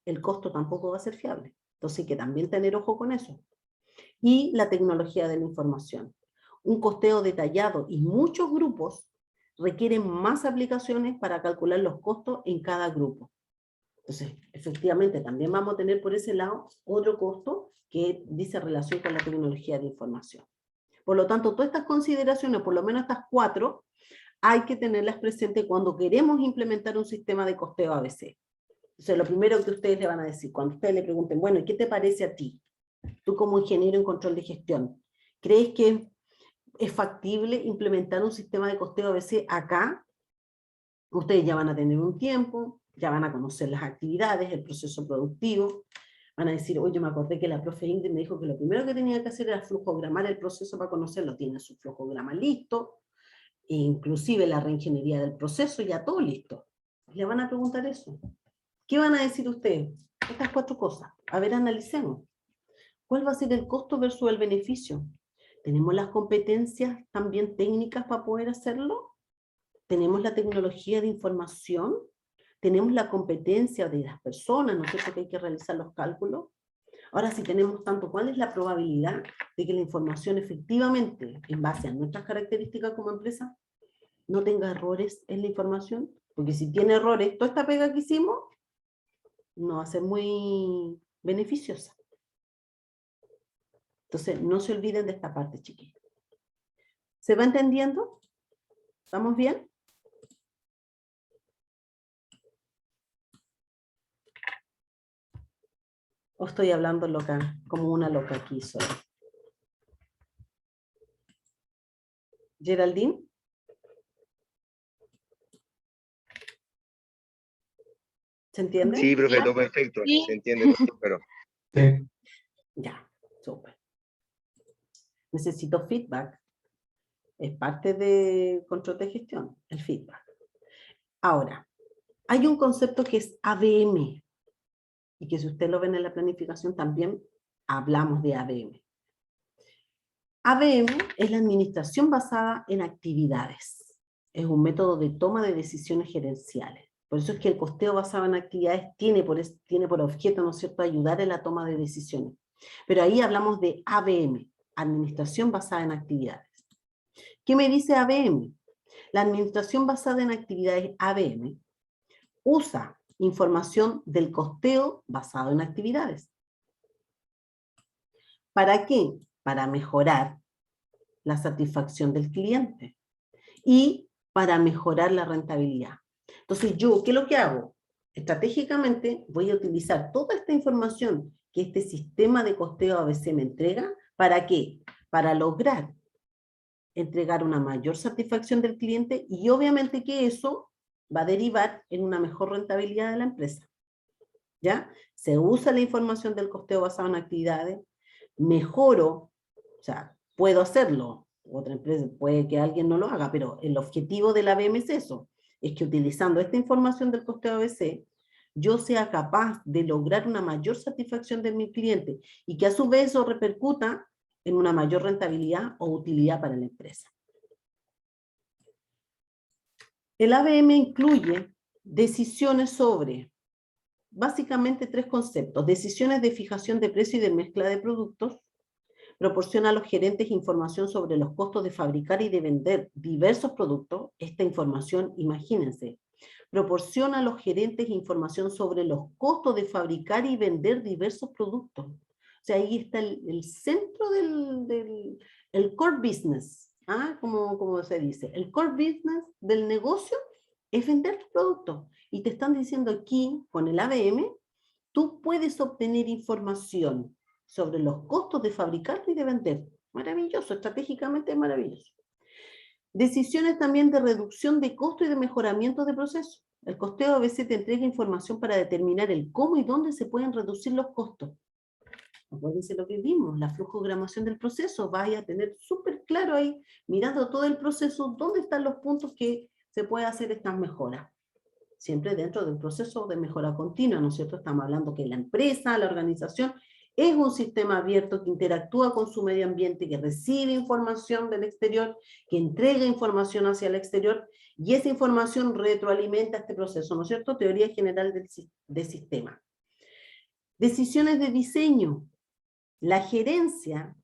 el costo tampoco va a ser fiable. Entonces, hay que también tener ojo con eso. Y la tecnología de la información. Un costeo detallado y muchos grupos requieren más aplicaciones para calcular los costos en cada grupo. Entonces, efectivamente, también vamos a tener por ese lado otro costo que dice relación con la tecnología de información. Por lo tanto, todas estas consideraciones, por lo menos estas 4, hay que tenerlas presentes cuando queremos implementar un sistema de costeo ABC. Entonces, lo primero que ustedes le van a decir, cuando ustedes le pregunten, bueno, ¿y qué te parece a ti? Tú como ingeniero en control de gestión, ¿crees que es factible implementar un sistema de costeo ABC acá? Ustedes ya van a tener un tiempo, ya van a conocer las actividades, el proceso productivo, van a decir, oye, me acordé que la profe Ingrid me dijo que lo primero que tenía que hacer era flujogramar el proceso para conocerlo, tiene su flujograma listo, e inclusive la reingeniería del proceso, ya todo listo. Le van a preguntar eso. ¿Qué van a decir ustedes? Estas 4 cosas. A ver, analicemos. ¿Cuál va a ser el costo versus el beneficio? ¿Tenemos las competencias también técnicas para poder hacerlo? ¿Tenemos la tecnología de información? ¿Tenemos la competencia de las personas, no es cierto, que hay que realizar los cálculos? Ahora, si tenemos tanto, ¿cuál es la probabilidad de que la información efectivamente, en base a nuestras características como empresa, no tenga errores en la información? Porque si tiene errores, toda esta pega que hicimos no va a ser muy beneficiosa. Entonces, no se olviden de esta parte, chiquillos. ¿Se va entendiendo? ¿Estamos bien? ¿O estoy hablando loca, como una loca aquí sola? ¿Geraldine? ¿Se entiende? Sí, profe, todo perfecto. Sí. Se entiende todo, pero Sí. Ya, súper. Necesito feedback. Es parte de control de gestión, el feedback. Ahora, hay un concepto que es ABM, y que si usted lo ven en la planificación también hablamos de ABM. ABM es la administración basada en actividades. Es un método de toma de decisiones gerenciales. Por eso es que el costeo basado en actividades tiene por objeto, ¿no es cierto?, ayudar en la toma de decisiones. Pero ahí hablamos de ABM, administración basada en actividades. ¿Qué me dice ABM? La administración basada en actividades ABM usa información del costeo basado en actividades. ¿Para qué? Para mejorar la satisfacción del cliente y para mejorar la rentabilidad. Entonces yo, ¿qué es lo que hago? Estratégicamente voy a utilizar toda esta información que este sistema de costeo ABC me entrega. ¿Para qué? Para lograr entregar una mayor satisfacción del cliente y obviamente que eso va a derivar en una mejor rentabilidad de la empresa. ¿Ya? Se usa la información del costeo basado en actividades, mejoro, o sea, puedo hacerlo, otra empresa, puede que alguien no lo haga, pero el objetivo de la ABM es eso, es que utilizando esta información del costeo ABC, yo sea capaz de lograr una mayor satisfacción de mi cliente y que a su vez eso repercuta en una mayor rentabilidad o utilidad para la empresa. El ABM incluye decisiones sobre, básicamente 3 conceptos: decisiones de fijación de precio y de mezcla de productos, proporciona a los gerentes información sobre los costos de fabricar y de vender diversos productos. Esta información, imagínense, proporciona a los gerentes información sobre los costos de fabricar y vender diversos productos. O sea, ahí está el centro el core business, ¿ah? Como se dice, el core business del negocio es vender tu producto. Y te están diciendo aquí, con el ABM, tú puedes obtener información sobre los costos de fabricarlo y de vender. Maravilloso, estratégicamente maravilloso. Decisiones también de reducción de costo y de mejoramiento de procesos. El costeo a veces te entrega información para determinar el cómo y dónde se pueden reducir los costos. Acuérdense lo que vimos, la flujogramación del proceso. Vaya a tener súper claro ahí, mirando todo el proceso, dónde están los puntos que se puede hacer estas mejoras. Siempre dentro del proceso de mejora continua, ¿no es cierto? Estamos hablando que la empresa, la organización, es un sistema abierto que interactúa con su medio ambiente, que recibe información del exterior, que entrega información hacia el exterior, y esa información retroalimenta este proceso, ¿no es cierto? Teoría general del sistema. Decisiones de diseño. La gerencia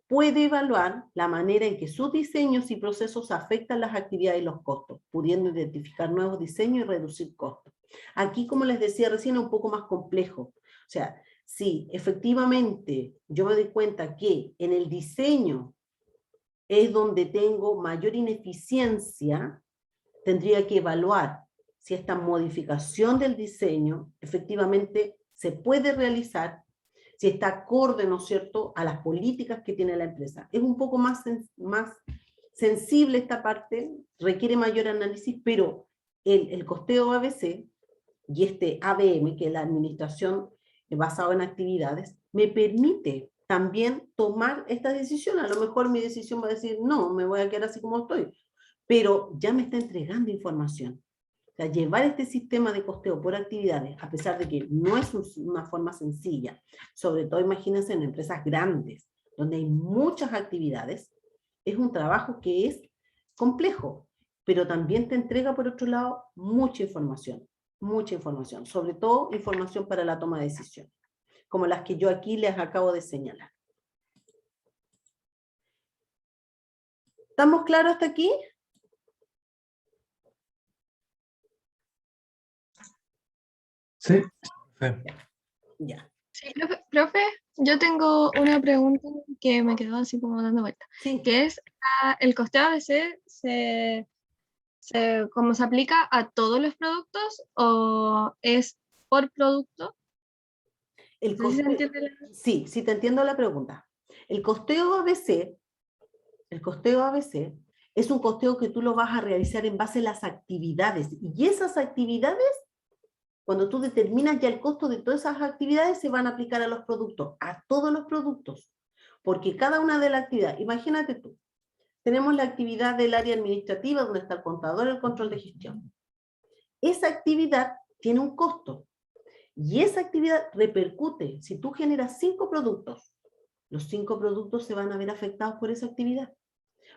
puede evaluar la manera en que sus diseños y procesos afectan las actividades y los costos, pudiendo identificar nuevos diseños y reducir costos. Aquí, como les decía recién, es un poco más complejo. O sea, si efectivamente yo me doy cuenta que en el diseño es donde tengo mayor ineficiencia, tendría que evaluar si esta modificación del diseño efectivamente se puede realizar, si está acorde, ¿no es cierto?, a las políticas que tiene la empresa. Es un poco más sensible esta parte, requiere mayor análisis, pero el costeo ABC y este ABM, que es la administración basada en actividades, me permite también tomar esta decisión. A lo mejor mi decisión va a decir, no, me voy a quedar así como estoy, pero ya me está entregando información. O sea, llevar este sistema de costeo por actividades, a pesar de que no es una forma sencilla, sobre todo imagínense en empresas grandes, donde hay muchas actividades, es un trabajo que es complejo, pero también te entrega por otro lado mucha información, sobre todo información para la toma de decisiones, como las que yo aquí les acabo de señalar. ¿Estamos claros hasta aquí? Sí. Ya. Sí, profe, yo tengo una pregunta que me quedó así como dando vuelta, Sí. que es, ¿el costeo ABC cómo se aplica a todos los productos o es por producto? El No sé si se costeo, entiende la- sí te entiendo la pregunta. El costeo ABC es un costeo que tú lo vas a realizar en base a las actividades. Y esas actividades, cuando tú determinas ya el costo de todas esas actividades, se van a aplicar a los productos, a todos los productos. Porque cada una de las actividades, imagínate tú, tenemos la actividad del área administrativa, donde está el contador, el control de gestión. Esa actividad tiene un costo. Y esa actividad repercute. Si tú generas 5 productos, los 5 productos se van a ver afectados por esa actividad.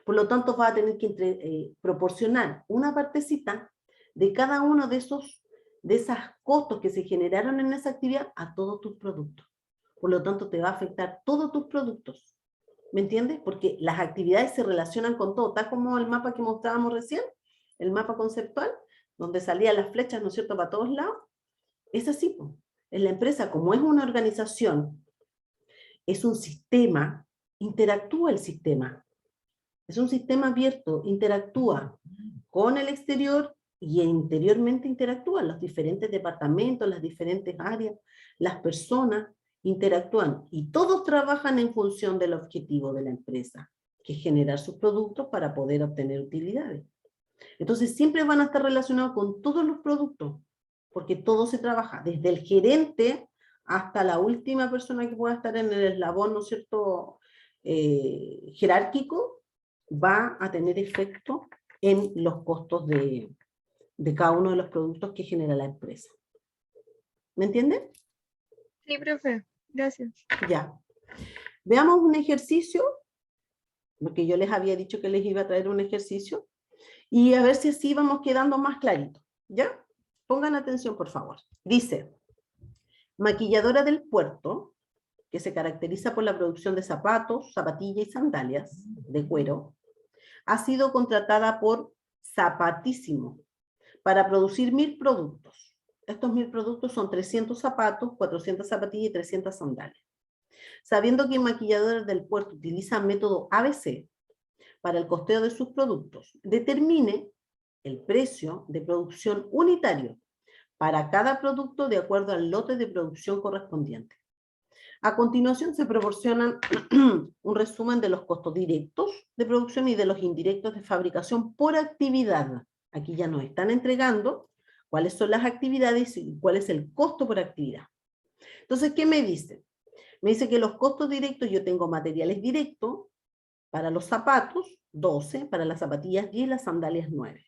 Por lo tanto, vas a tener que proporcionar una partecita de cada uno de esos costos que se generaron en esa actividad a todos tus productos. Por lo tanto, te va a afectar todos tus productos. ¿Me entiendes? Porque las actividades se relacionan con todo, tal como el mapa que mostrábamos recién, el mapa conceptual, donde salían las flechas, ¿no es cierto?, para todos lados. Es así, pues. En la empresa, como es una organización, es un sistema, interactúa el sistema. Es un sistema abierto, interactúa con el exterior y interiormente interactúan los diferentes departamentos, las diferentes áreas, las personas interactúan y todos trabajan en función del objetivo de la empresa, que es generar sus productos para poder obtener utilidades. Entonces siempre van a estar relacionados con todos los productos, porque todo se trabaja, desde el gerente hasta la última persona que pueda estar en el eslabón, ¿no es cierto?, jerárquico, va a tener efecto en los costos de cada uno de los productos que genera la empresa. ¿Me entienden? Sí, profe, gracias. Ya. Veamos un ejercicio, porque yo les había dicho que les iba a traer un ejercicio, y a ver si así vamos quedando más claritos. ¿Ya? Pongan atención, por favor. Dice, maquilladora del puerto, que se caracteriza por la producción de zapatos, zapatillas y sandalias de cuero, ha sido contratada por Zapatísimo para producir 1000 productos. Estos 1000 productos son 300 zapatos, 400 zapatillas y 300 sandalias. Sabiendo que maquilladores del puerto utilizan método ABC para el costeo de sus productos, determine el precio de producción unitario para cada producto de acuerdo al lote de producción correspondiente. A continuación se proporcionan un resumen de los costos directos de producción y de los indirectos de fabricación por actividad. Aquí ya nos están entregando cuáles son las actividades y cuál es el costo por actividad. Entonces, ¿qué me dice? Me dice que los costos directos, yo tengo materiales directos para los zapatos, 12, para las zapatillas 10 y las sandalias 9.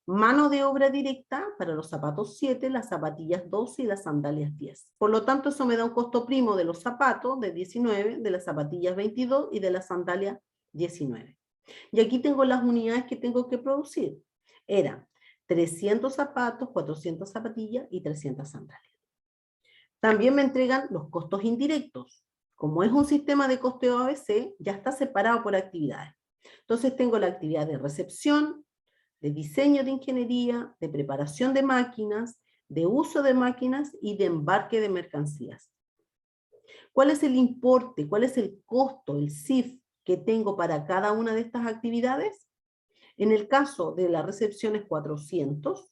Mano de obra directa para los zapatos 7, las zapatillas 12 y las sandalias 10. Por lo tanto, eso me da un costo primo de los zapatos de 19, de las zapatillas 22 y de las sandalias 19. Y aquí tengo las unidades que tengo que producir. Eran 300 zapatos, 400 zapatillas y 300 sandalias. También me entregan los costos indirectos. Como es un sistema de costeo ABC, ya está separado por actividades. Entonces tengo la actividad de recepción, de diseño de ingeniería, de preparación de máquinas, de uso de máquinas y de embarque de mercancías. ¿Cuál es el importe? ¿Cuál es el costo, el CIF que tengo para cada una de estas actividades? En el caso de la recepción es 400,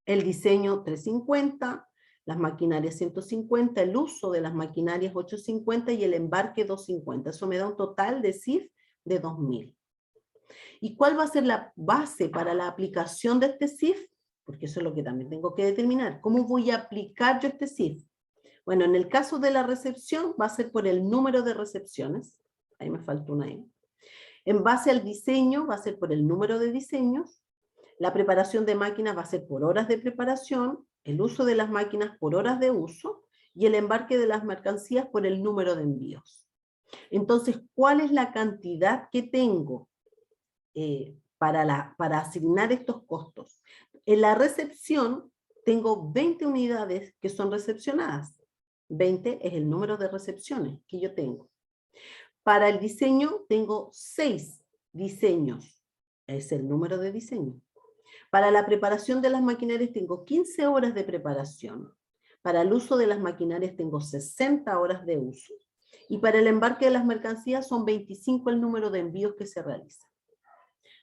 el diseño 350, las maquinarias 150, el uso de las maquinarias 850 y el embarque 250. Eso me da un total de CIF de 2000. ¿Y cuál va a ser la base para la aplicación de este CIF? Porque eso es lo que también tengo que determinar. ¿Cómo voy a aplicar yo este CIF? Bueno, en el caso de la recepción va a ser por el número de recepciones. Ahí me falta una E. En base al diseño va a ser por el número de diseños. La preparación de máquinas va a ser por horas de preparación, el uso de las máquinas por horas de uso y el embarque de las mercancías por el número de envíos. Entonces, ¿cuál es la cantidad que tengo para asignar estos costos? En la recepción tengo 20 unidades que son recepcionadas. 20 es el número de recepciones que yo tengo. Para el diseño tengo 6 diseños. Es el número de diseño. Para la preparación de las maquinarias tengo 15 horas de preparación. Para el uso de las maquinarias tengo 60 horas de uso. Y para el embarque de las mercancías son 25 el número de envíos que se realizan.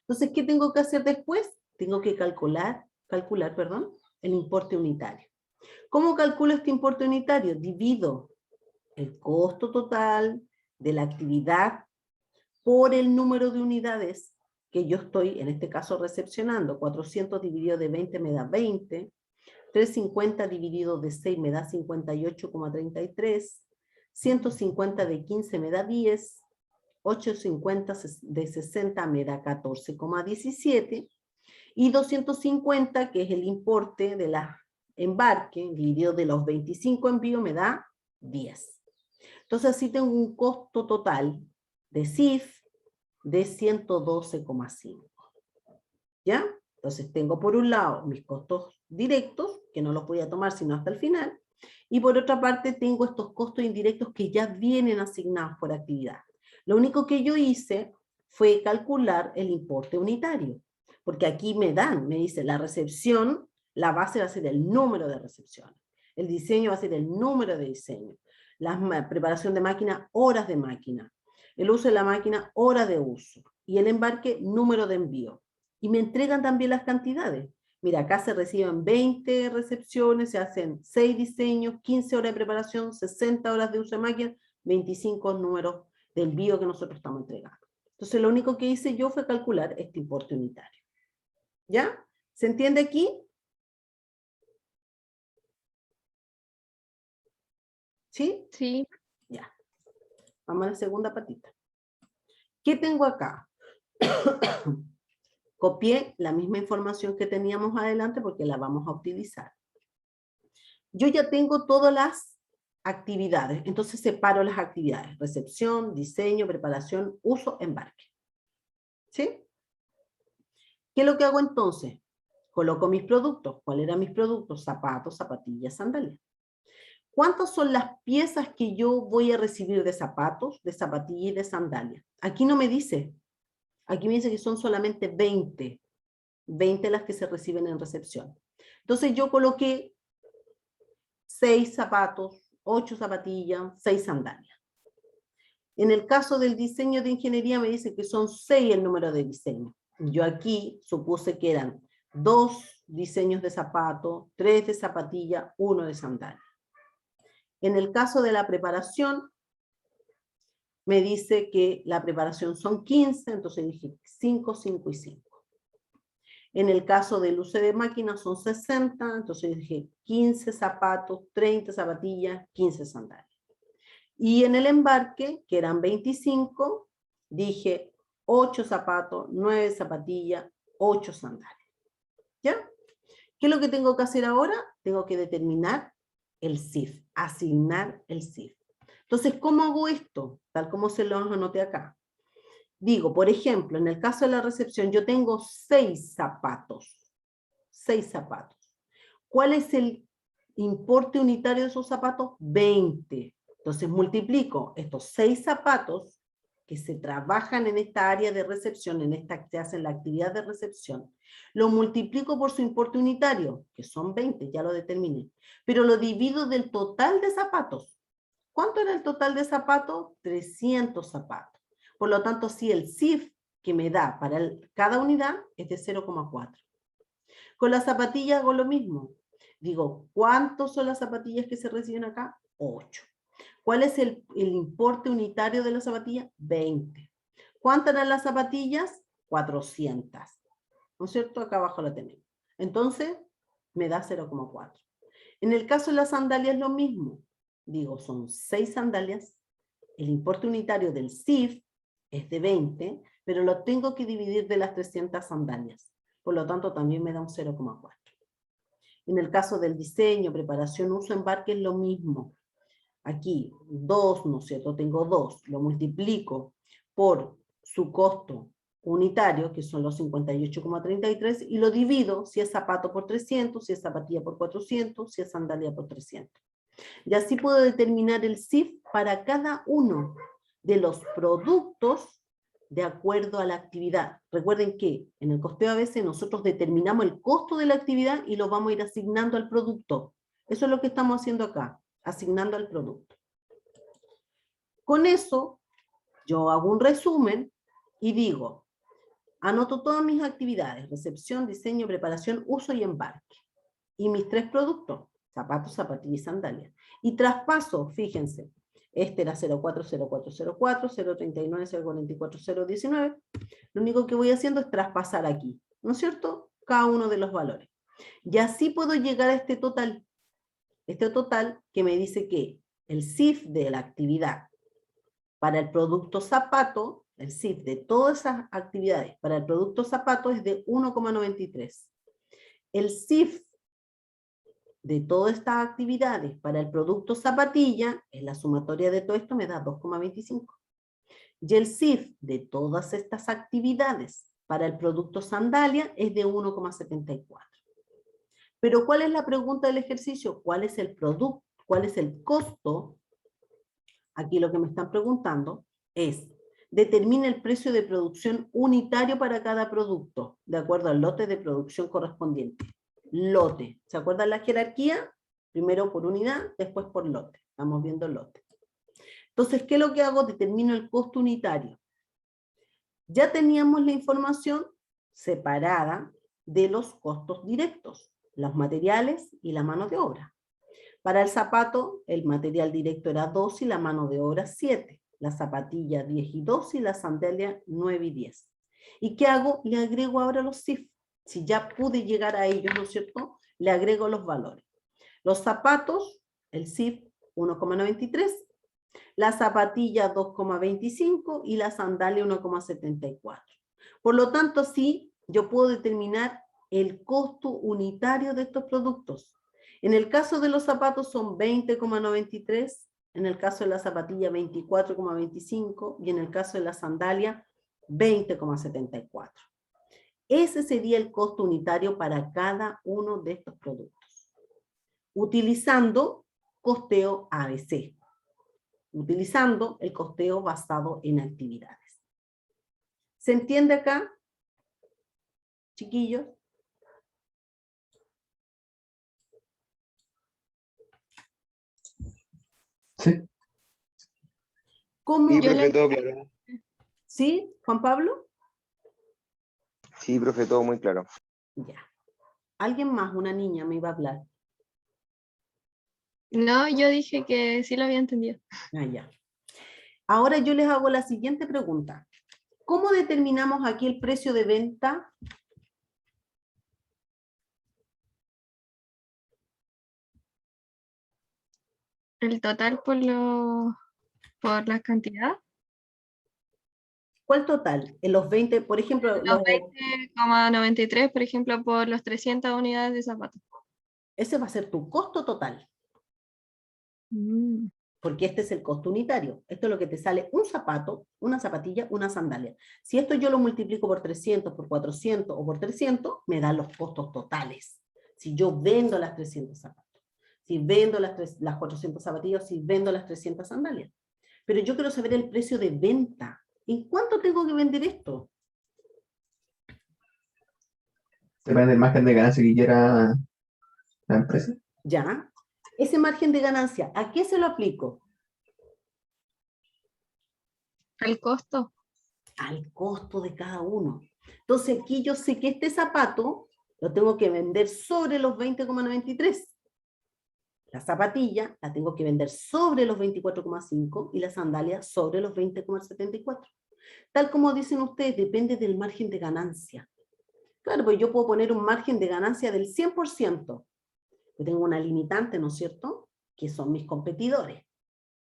Entonces, ¿qué tengo que hacer después? Tengo que calcular, el importe unitario. ¿Cómo calculo este importe unitario? Divido el costo total de la actividad por el número de unidades que yo estoy, en este caso, recepcionando. 400 dividido de 20 me da 20. 350 dividido de 6 me da 58,33. 150 de 15 me da 10. 850 de 60 me da 14,17. Y 250, que es el importe de la embarque, dividido de los 25 envíos, me da 10. Entonces así tengo un costo total de CIF de 112,5. ¿Ya? Entonces tengo por un lado mis costos directos, que no los voy a tomar sino hasta el final, y por otra parte tengo estos costos indirectos que ya vienen asignados por actividad. Lo único que yo hice fue calcular el importe unitario, porque aquí me dice la recepción, la base va a ser el número de recepciones, el diseño va a ser el número de diseño, la preparación de máquina, horas de máquina, el uso de la máquina, horas de uso, y el embarque, número de envío. Y me entregan también las cantidades. Mira, acá se reciben 20 recepciones, se hacen 6 diseños, 15 horas de preparación, 60 horas de uso de máquina, 25 números de envío que nosotros estamos entregando. Entonces lo único que hice yo fue calcular este importe unitario. ¿Ya? ¿Se entiende aquí? ¿Sí? Sí. Ya. Vamos a la segunda patita. ¿Qué tengo acá? Copié la misma información que teníamos adelante porque la vamos a utilizar. Yo ya tengo todas las actividades, entonces separo las actividades: recepción, diseño, preparación, uso, embarque. ¿Sí? ¿Qué es lo que hago entonces? Coloco mis productos. ¿Cuáles eran mis productos? Zapatos, zapatillas, sandalias. ¿Cuántas son las piezas que yo voy a recibir de zapatos, de zapatillas y de sandalias? Aquí no me dice. Aquí me dice que son solamente 20. 20 las que se reciben en recepción. Entonces yo coloqué 6 zapatos, 8 zapatillas, 6 sandalias. En el caso del diseño de ingeniería me dice que son 6 el número de diseño. yo aquí supuse que eran 2 diseños de zapato, 3 de zapatilla, 1 de sandalia. En el caso de la preparación, me dice que la preparación son 15, entonces dije 5, 5 y 5. En el caso del uso de máquinas son 60, entonces dije 15 zapatos, 30 zapatillas, 15 sandalias. Y en el embarque, que eran 25, dije 8 zapatos, 9 zapatillas, 8 sandalias. ¿Ya? ¿Qué es lo que tengo que hacer ahora? Tengo que determinar el CIF, asignar el CIF. Entonces, ¿cómo hago esto? Tal como se lo anoté acá. Digo, por ejemplo, en el caso de la recepción, yo tengo 6 zapatos. 6 zapatos. ¿Cuál es el importe unitario de esos zapatos? 20. Entonces multiplico estos 6 zapatos que se trabajan en esta área de recepción, en esta que hacen la actividad de recepción, lo multiplico por su importe unitario, que son 20, ya lo determiné, pero lo divido del total de zapatos. ¿Cuánto era el total de zapatos? 300 zapatos. Por lo tanto, si el CIF que me da para cada unidad es de 0,4. Con las zapatillas hago lo mismo. Digo, ¿cuántos son las zapatillas que se reciben acá? 8. ¿Cuál es el importe unitario de las zapatillas? 20. ¿Cuántas eran las zapatillas? 400. ¿No es cierto? Acá abajo la tenemos. Entonces, me da 0,4. En el caso de las sandalias lo mismo. Digo, son 6 sandalias. El importe unitario del CIF es de 20, pero lo tengo que dividir de las 300 sandalias. Por lo tanto, también me da un 0,4. En el caso del diseño, preparación, uso, embarque, es lo mismo. Aquí, 2, ¿no es cierto? Tengo 2, lo multiplico por su costo unitario, que son los 58,33, y lo divido si es zapato por 300, si es zapatilla por 400, si es sandalia por 300. Y así puedo determinar el CIF para cada uno de los productos de acuerdo a la actividad. Recuerden que en el costeo a veces nosotros determinamos el costo de la actividad y lo vamos a ir asignando al producto. Eso es lo que estamos haciendo acá, asignando al producto. Con eso, yo hago un resumen y digo, anoto todas mis actividades, recepción, diseño, preparación, uso y embarque. Y mis 3 productos, zapatos, zapatillas y sandalias. Y traspaso, fíjense, este era 040404, 039, 044, 019. Lo único que voy haciendo es traspasar aquí, ¿no es cierto? Cada uno de los valores. Y así puedo llegar a este total que me dice que el CIF de la actividad para el producto zapato, el CIF de todas esas actividades para el producto zapato es de 1,93. El CIF de todas estas actividades para el producto zapatilla, en la sumatoria de todo esto me da 2,25. Y el CIF de todas estas actividades para el producto sandalia es de 1,74. Pero ¿cuál es la pregunta del ejercicio? ¿Cuál es el producto? ¿Cuál es el costo? Aquí lo que me están preguntando es, determina el precio de producción unitario para cada producto, de acuerdo al lote de producción correspondiente. Lote. ¿Se acuerdan la jerarquía? Primero por unidad, después por lote. Estamos viendo lote. Entonces, ¿qué es lo que hago? Determino el costo unitario. Ya teníamos la información separada de los costos directos, los materiales y la mano de obra. Para el zapato, el material directo era 2 y la mano de obra 7. La zapatilla 10 y 2 y la sandalia 9 y 10. ¿Y qué hago? Le agrego ahora los CIF. Si ya pude llegar a ellos, ¿no es cierto? Le agrego los valores. Los zapatos, el CIF 1,93. La zapatilla 2,25 y la sandalia 1,74. Por lo tanto, sí, yo puedo determinar el costo unitario de estos productos. En el caso de los zapatos son 20,93, en el caso de la zapatilla 24,25 y en el caso de la sandalia 20,74. Ese sería el costo unitario para cada uno de estos productos, utilizando costeo ABC, utilizando el costeo basado en actividades. ¿Se entiende acá, chiquillos? Sí. ¿Cómo? Y Yo profe, todo claro. ¿Sí, Juan Pablo? Sí, profe, todo muy claro. Ya. ¿Alguien más, una niña, me iba a hablar? No, yo dije que sí lo había entendido. Ah, ya. Ahora yo les hago la siguiente pregunta. ¿Cómo determinamos aquí el precio de venta? El total por la cantidad. ¿Cuál total? En los 20, por ejemplo, Los 20,93, por ejemplo, por los 300 unidades de zapatos. ese va a ser tu costo total, Mm. porque este es el costo unitario. Esto es lo que te sale un zapato, una zapatilla, una sandalia. Si esto yo lo multiplico por 300, por 400 o por 300, me dan los costos totales. Si yo vendo las 300 zapatos, si vendo las 400 zapatillas, si vendo las 300 sandalias. Pero yo quiero saber el precio de venta. ¿En cuánto tengo que vender esto? Depende del margen de ganancia que quiera la empresa. ¿Ya? Ese margen de ganancia, ¿a qué se lo aplico? El costo. Al costo de cada uno. Entonces aquí yo sé que este zapato lo tengo que vender sobre los 20,93. La zapatilla la tengo que vender sobre los 24,5 y la sandalia sobre los 20,74. Tal como dicen ustedes, depende del margen de ganancia. Claro, pues yo puedo poner un margen de ganancia del 100%. Yo tengo una limitante, ¿no es cierto? Que son mis competidores.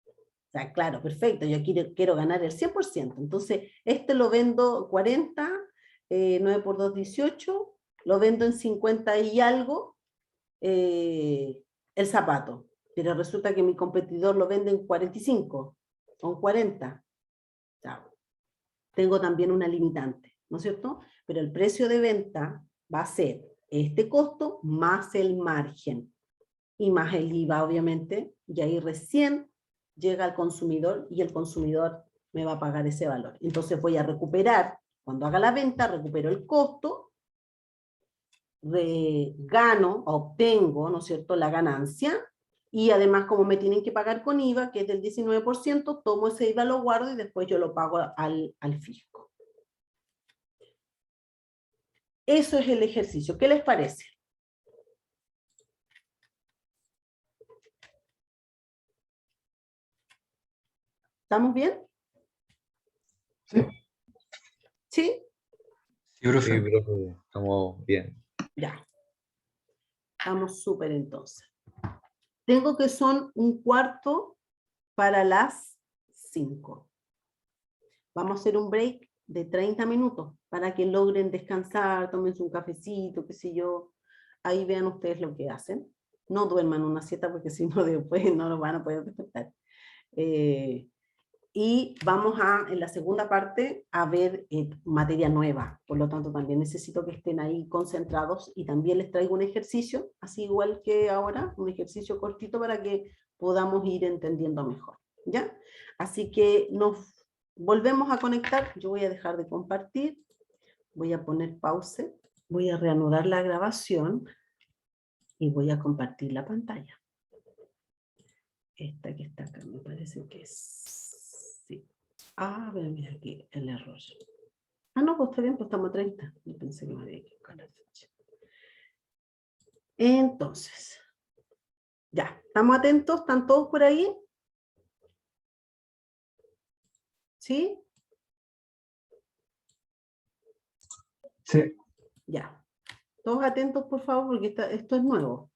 O sea, claro, perfecto, yo quiero ganar el 100%. Entonces, este lo vendo 40, 9 por 2, 18, lo vendo en 50 y algo, el zapato. Pero resulta que mi competidor lo vende en 45 o en 40. O sea, tengo también una limitante, ¿no es cierto? Pero el precio de venta va a ser este costo más el margen y más el IVA, obviamente, y ahí recién llega al consumidor y el consumidor me va a pagar ese valor. Entonces voy a recuperar, cuando haga la venta, recupero el costo, gano, obtengo, ¿no es cierto?, la ganancia, y además como me tienen que pagar con IVA, que es del 19%, tomo ese IVA, lo guardo y después yo lo pago al fisco. Eso es el ejercicio. ¿Qué les parece? ¿Estamos bien? Sí. ¿Sí? Sí, profe. Sí, profe, estamos bien. Ya. Estamos súper entonces. Tengo que son 1/4 para las 5. Vamos a hacer un break de 30 minutos para que logren descansar, tómense un cafecito, qué sé yo. Ahí vean ustedes lo que hacen. No duerman una siesta porque si no después no lo van a poder despertar. Y vamos en la segunda parte a ver materia nueva. Por lo tanto, también necesito que estén ahí concentrados y también les traigo un ejercicio, así igual que ahora, un ejercicio cortito para que podamos ir entendiendo mejor. ¿Ya? Así que nos volvemos a conectar. Yo voy a dejar de compartir. Voy a poner pause. Voy a reanudar la grabación y voy a compartir la pantalla. Esta que está acá, me parece que es... Sí. Ah, pero mira aquí el error. Ah, no, pues está bien, pues estamos a 30. Yo pensé que me había equivocado la fecha. Entonces, ya, ¿estamos atentos? ¿Están todos por ahí? ¿Sí? Sí. Ya. Todos atentos, por favor, porque esto es nuevo.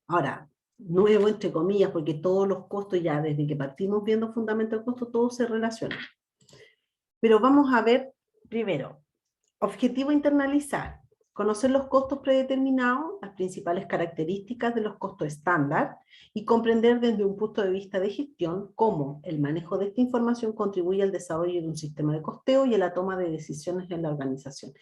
Ahora, nuevo entre comillas, porque todos los costos ya, desde que partimos viendo fundamentos del costo, todos se relacionan. Pero vamos a ver primero, objetivo internalizar, conocer los costos predeterminados, las principales características de los costos estándar y comprender desde un punto de vista de gestión cómo el manejo de esta información contribuye al desarrollo de un sistema de costeo y a la toma de decisiones en la organización.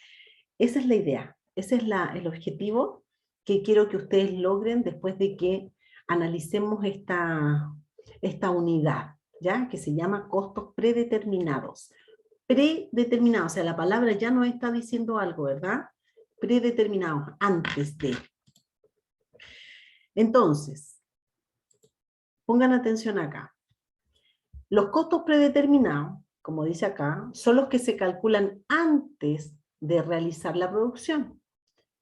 Esa es la idea, ese es el objetivo que quiero que ustedes logren después de que analicemos esta unidad, ¿ya? Que se llama costos predeterminados. Predeterminado, o sea, la palabra ya nos está diciendo algo, ¿verdad? Predeterminados, antes de. Entonces, pongan atención acá. Los costos predeterminados, como dice acá, son los que se calculan antes de realizar la producción.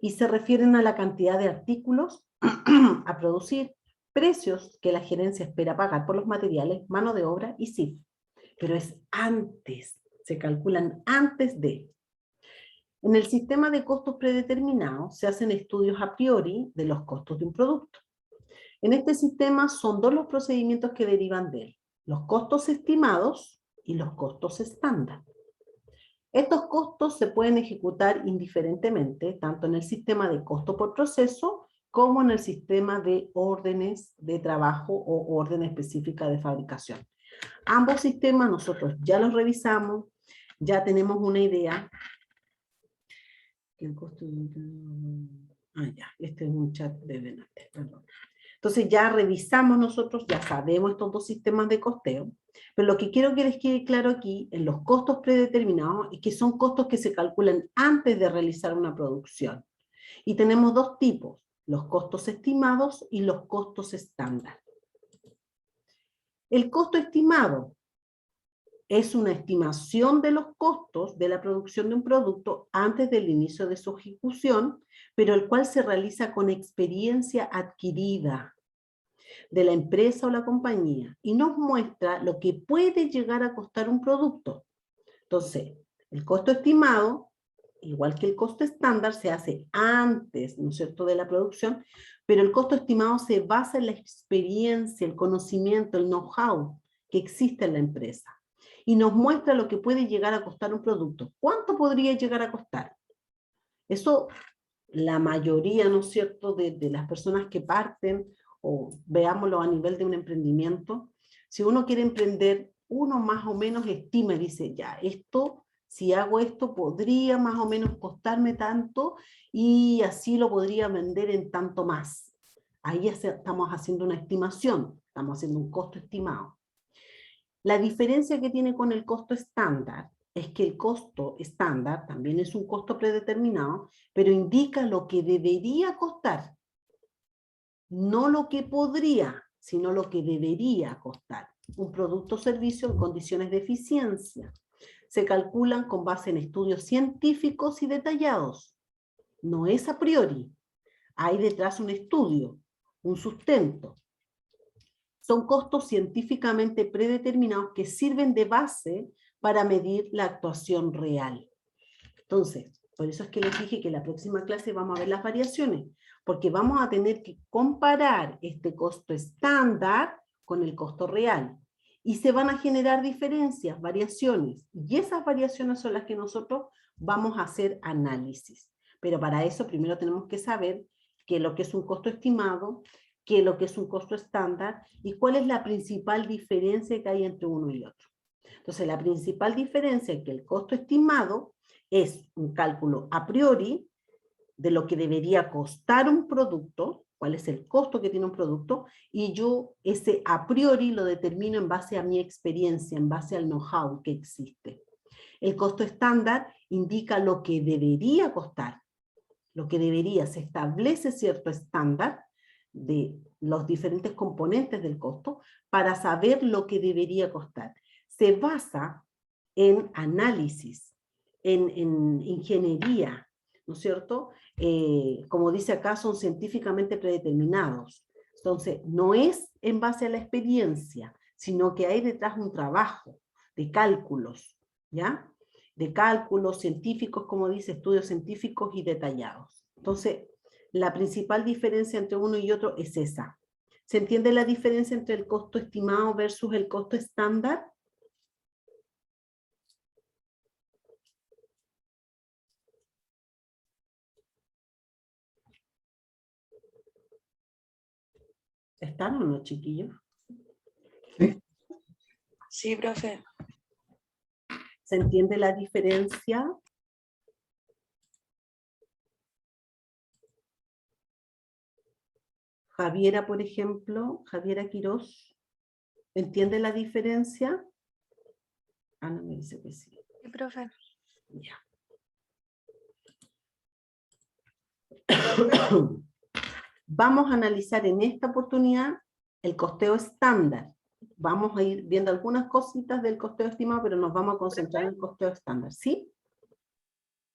Y se refieren a la cantidad de artículos a producir, precios que la gerencia espera pagar por los materiales, mano de obra y CIF. Pero es antes, se calculan antes de. En el sistema de costos predeterminados se hacen estudios a priori de los costos de un producto. En este sistema son dos los procedimientos que derivan de él: los costos estimados y los costos estándar. Estos costos se pueden ejecutar indiferentemente, tanto en el sistema de costo por proceso, como en el sistema de órdenes de trabajo o orden específica de fabricación. Ambos sistemas nosotros ya los revisamos, ya tenemos una idea. El costo ya, este es un chat de Benate, perdón. Entonces ya revisamos nosotros, ya sabemos estos dos sistemas de costeo, pero lo que quiero que les quede claro aquí, en los costos predeterminados, es que son costos que se calculan antes de realizar una producción. Y tenemos dos tipos: los costos estimados y los costos estándar. El costo estimado es una estimación de los costos de la producción de un producto antes del inicio de su ejecución, pero el cual se realiza con experiencia adquirida de la empresa o la compañía y nos muestra lo que puede llegar a costar un producto. Entonces, el costo estimado, igual que el costo estándar, se hace antes, ¿no es cierto?, de la producción, pero el costo estimado se basa en la experiencia, el conocimiento, el know-how que existe en la empresa. Y nos muestra lo que puede llegar a costar un producto. ¿Cuánto podría llegar a costar? Eso, la mayoría, ¿no es cierto?, de las personas que parten, o veámoslo a nivel de un emprendimiento, si uno quiere emprender, uno más o menos estima y dice, ya, esto, si hago esto, podría más o menos costarme tanto, y así lo podría vender en tanto más. Ahí estamos haciendo una estimación, estamos haciendo un costo estimado. La diferencia que tiene con el costo estándar es que el costo estándar también es un costo predeterminado, pero indica lo que debería costar. No lo que podría, sino lo que debería costar. Un producto o servicio en condiciones de eficiencia. Se calculan con base en estudios científicos y detallados. No es a priori. Hay detrás un estudio, un sustento. Son costos científicamente predeterminados que sirven de base para medir la actuación real. Entonces, por eso es que les dije que en la próxima clase vamos a ver las variaciones, porque vamos a tener que comparar este costo estándar con el costo real. Y se van a generar diferencias, variaciones, y esas variaciones son las que nosotros vamos a hacer análisis. Pero para eso primero tenemos que saber qué es lo que es un costo estimado, qué es lo que es un costo estándar, y cuál es la principal diferencia que hay entre uno y otro. Entonces, la principal diferencia es que el costo estimado es un cálculo a priori de lo que debería costar un producto, cuál es el costo que tiene un producto, y yo ese a priori lo determino en base a mi experiencia, en base al know-how que existe. El costo estándar indica lo que debería costar, lo que debería, se establece cierto estándar de los diferentes componentes del costo para saber lo que debería costar. Se basa en análisis, en ingeniería, ¿no es cierto? Como dice acá, son científicamente predeterminados. Entonces, no es en base a la experiencia, sino que hay detrás un trabajo de cálculos, ¿ya? De cálculos científicos, como dice, estudios científicos y detallados. Entonces, la principal diferencia entre uno y otro es esa. ¿Se entiende la diferencia entre el costo estimado versus el costo estándar? ¿Están o no, chiquillos? Sí, profe. ¿Se entiende la diferencia? Javiera, por ejemplo, Javiera Quirós, ¿entiende la diferencia? Ana me dice que sí. Sí, profe. Ya. Vamos a analizar en esta oportunidad el costeo estándar. Vamos a ir viendo algunas cositas del costeo estimado, pero nos vamos a concentrar en el costeo estándar, ¿sí?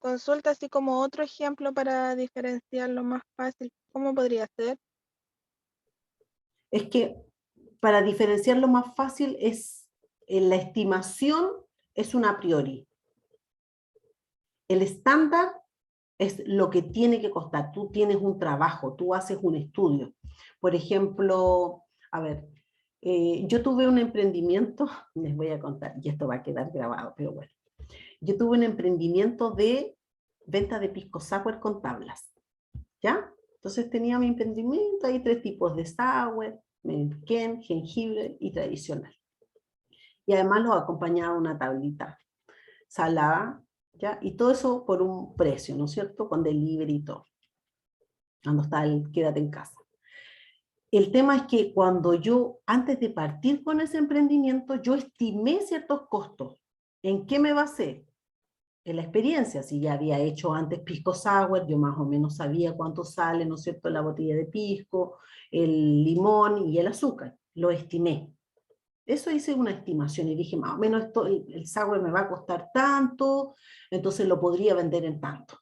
consulta así como otro ejemplo para diferenciarlo más fácil. ¿Cómo podría ser? Es que para diferenciarlo más fácil es, la estimación es una a priori. El estándar es lo que tiene que costar. Tú tienes un trabajo, tú haces un estudio. Por ejemplo, a ver, yo tuve un emprendimiento, les voy a contar, y esto va a quedar grabado, pero bueno. Yo tuve un emprendimiento de venta de pisco sour con tablas, ¿ya? Entonces tenía mi emprendimiento, hay 3 tipos de sour, Ken, jengibre y tradicional. Y además lo acompañaba una tablita salada, ¿ya? Y todo eso por un precio, ¿no es cierto? Con delivery y todo. Cuando está el quédate en casa. El tema es que cuando yo, antes de partir con ese emprendimiento, yo estimé ciertos costos. ¿En qué me basé? En la experiencia. Si ya había hecho antes pisco sour, yo más o menos sabía cuánto sale, ¿no es cierto?, la botella de pisco, el limón y el azúcar. Lo estimé. Eso hice una estimación y dije, más o menos esto, el sour me va a costar tanto, entonces lo podría vender en tanto.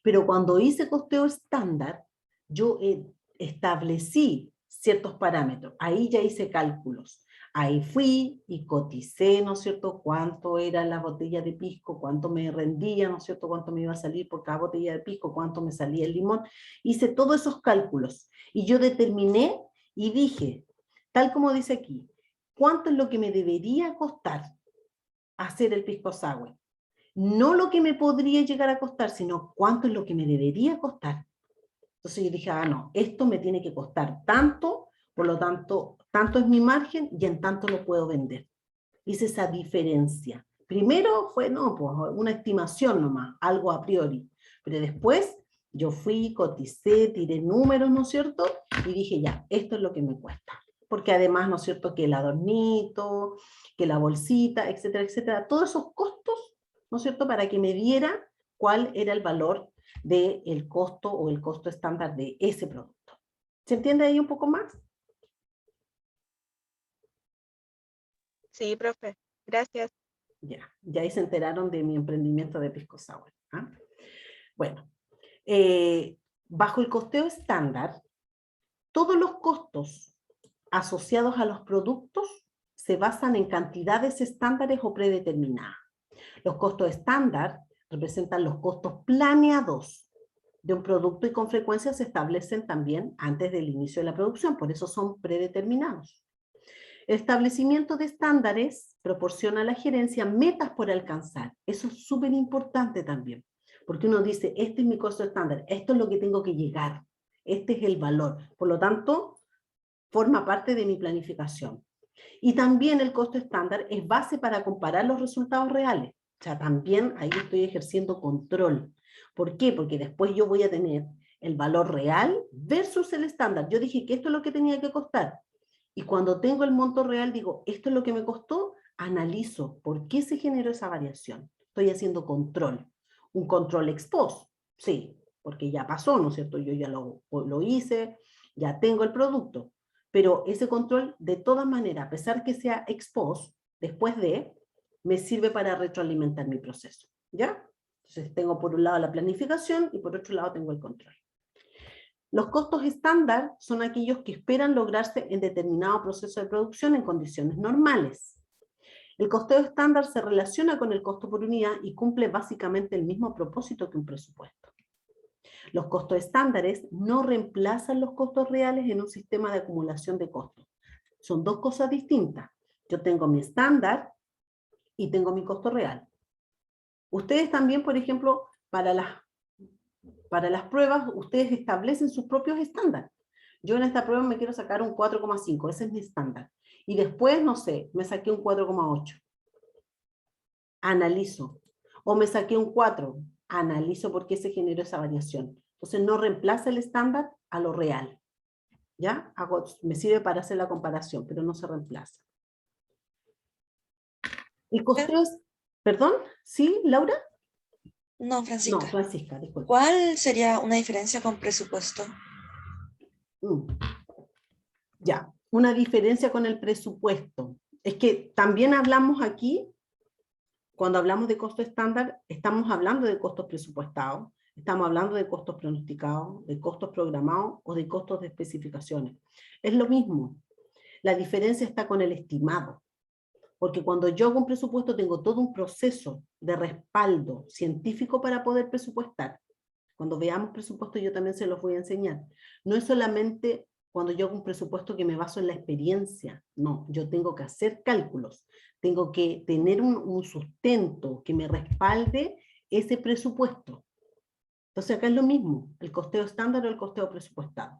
Pero cuando hice costeo estándar, yo establecí ciertos parámetros. Ahí ya hice cálculos. Ahí fui y coticé, ¿no es cierto?, cuánto era la botella de pisco, cuánto me rendía, ¿no es cierto?, cuánto me iba a salir por cada botella de pisco, cuánto me salía el limón. Hice todos esos cálculos y yo determiné y dije, tal como dice aquí, ¿cuánto es lo que me debería costar hacer el pisco sour? No lo que me podría llegar a costar, sino cuánto es lo que me debería costar. Entonces yo dije, ah, no, esto me tiene que costar tanto, por lo tanto, tanto es mi margen y en tanto lo puedo vender. Hice esa diferencia. Primero fue, no, pues una estimación nomás, algo a priori. Pero después yo fui, coticé, tiré números, ¿no es cierto? Y dije, ya, esto es lo que me cuesta. Porque además, ¿no es cierto?, que el adornito, que la bolsita, etcétera, etcétera, todos esos costos, ¿no es cierto?, para que me diera cuál era el valor del costo o el costo estándar de ese producto. ¿Se entiende ahí un poco más? Sí, profe. Gracias. Ya ahí se enteraron de mi emprendimiento de pisco sour. ¿Ah? Bueno, bajo el costeo estándar, todos los costos asociados a los productos se basan en cantidades estándares o predeterminadas. Los costos estándar representan los costos planeados de un producto y con frecuencia se establecen también antes del inicio de la producción, por eso son predeterminados. El establecimiento de estándares proporciona a la gerencia metas por alcanzar. Eso es súper importante también, porque uno dice, este es mi costo estándar, esto es lo que tengo que llegar, este es el valor. Por lo tanto, forma parte de mi planificación. Y también el costo estándar es base para comparar los resultados reales. O sea, también ahí estoy ejerciendo control. ¿Por qué? Porque después yo voy a tener el valor real versus el estándar. Yo dije que esto es lo que tenía que costar. Y cuando tengo el monto real, digo, esto es lo que me costó, analizo por qué se generó esa variación. Estoy haciendo control. Un control ex post, sí, porque ya pasó, ¿no es cierto? Yo ya lo hice, ya tengo el producto. Pero ese control, de todas maneras, a pesar que sea ex post, después de, me sirve para retroalimentar mi proceso, ¿ya? Entonces tengo por un lado la planificación y por otro lado tengo el control. Los costos estándar son aquellos que esperan lograrse en determinado proceso de producción en condiciones normales. El costeo estándar se relaciona con el costo por unidad y cumple básicamente el mismo propósito que un presupuesto. Los costos estándares no reemplazan los costos reales en un sistema de acumulación de costos. Son dos cosas distintas. Yo tengo mi estándar y tengo mi costo real. Ustedes también, por ejemplo, para las pruebas, ustedes establecen sus propios estándares. Yo en esta prueba me quiero sacar un 4,5, ese es mi estándar. Y después, no sé, me saqué un 4,8. Analizo. O me saqué un 4. Analizo por qué se generó esa variación. Entonces no reemplaza el estándar a lo real. ¿Ya? Me sirve para hacer la comparación, pero no se reemplaza. El costeo es... ¿Perdón? ¿Sí, Laura? No, No, Francisca. Francisca, disculpa. ¿Cuál sería una diferencia con presupuesto? Ya, una diferencia con el presupuesto. Es que también hablamos aquí Cuando hablamos de costo estándar, estamos hablando de costos presupuestados, estamos hablando de costos pronosticados, de costos programados o de costos de especificaciones. Es lo mismo. La diferencia está con el estimado. Porque cuando yo hago un presupuesto tengo todo un proceso de respaldo científico para poder presupuestar. Cuando veamos presupuesto yo también se los voy a enseñar. No es solamente cuando yo hago un presupuesto que me baso en la experiencia. No, yo tengo que hacer cálculos. Tengo que tener un sustento que me respalde ese presupuesto. Entonces acá es lo mismo, el costeo estándar o el costeo presupuestado.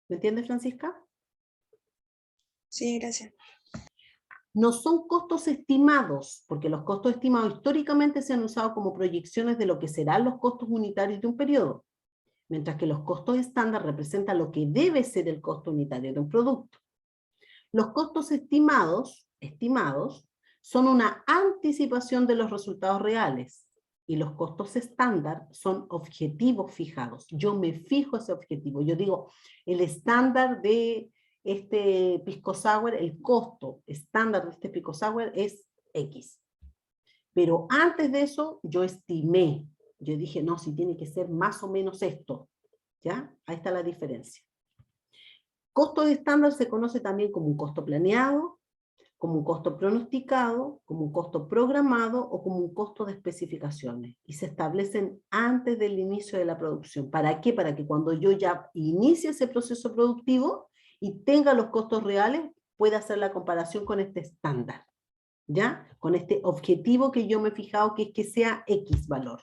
¿Me entiendes, Francisca? Sí, gracias. No son costos estimados, porque los costos estimados históricamente se han usado como proyecciones de lo que serán los costos unitarios de un periodo, mientras que los costos estándar representan lo que debe ser el costo unitario de un producto. Los costos estimados son una anticipación de los resultados reales, y los costos estándar son objetivos fijados. Yo me fijo ese objetivo. Yo digo, el estándar de este pisco sour, el costo estándar de este pisco sour es X. Pero antes de eso, yo estimé. Yo dije, no, si tiene que ser más o menos esto. ¿Ya? Ahí está la diferencia. Costo estándar se conoce también como un costo planeado, como un costo pronosticado, como un costo programado o como un costo de especificaciones. Y se establecen antes del inicio de la producción. ¿Para qué? Para que cuando yo ya inicie ese proceso productivo y tenga los costos reales, pueda hacer la comparación con este estándar. ¿Ya? Con este objetivo que yo me he fijado que es que sea X valor.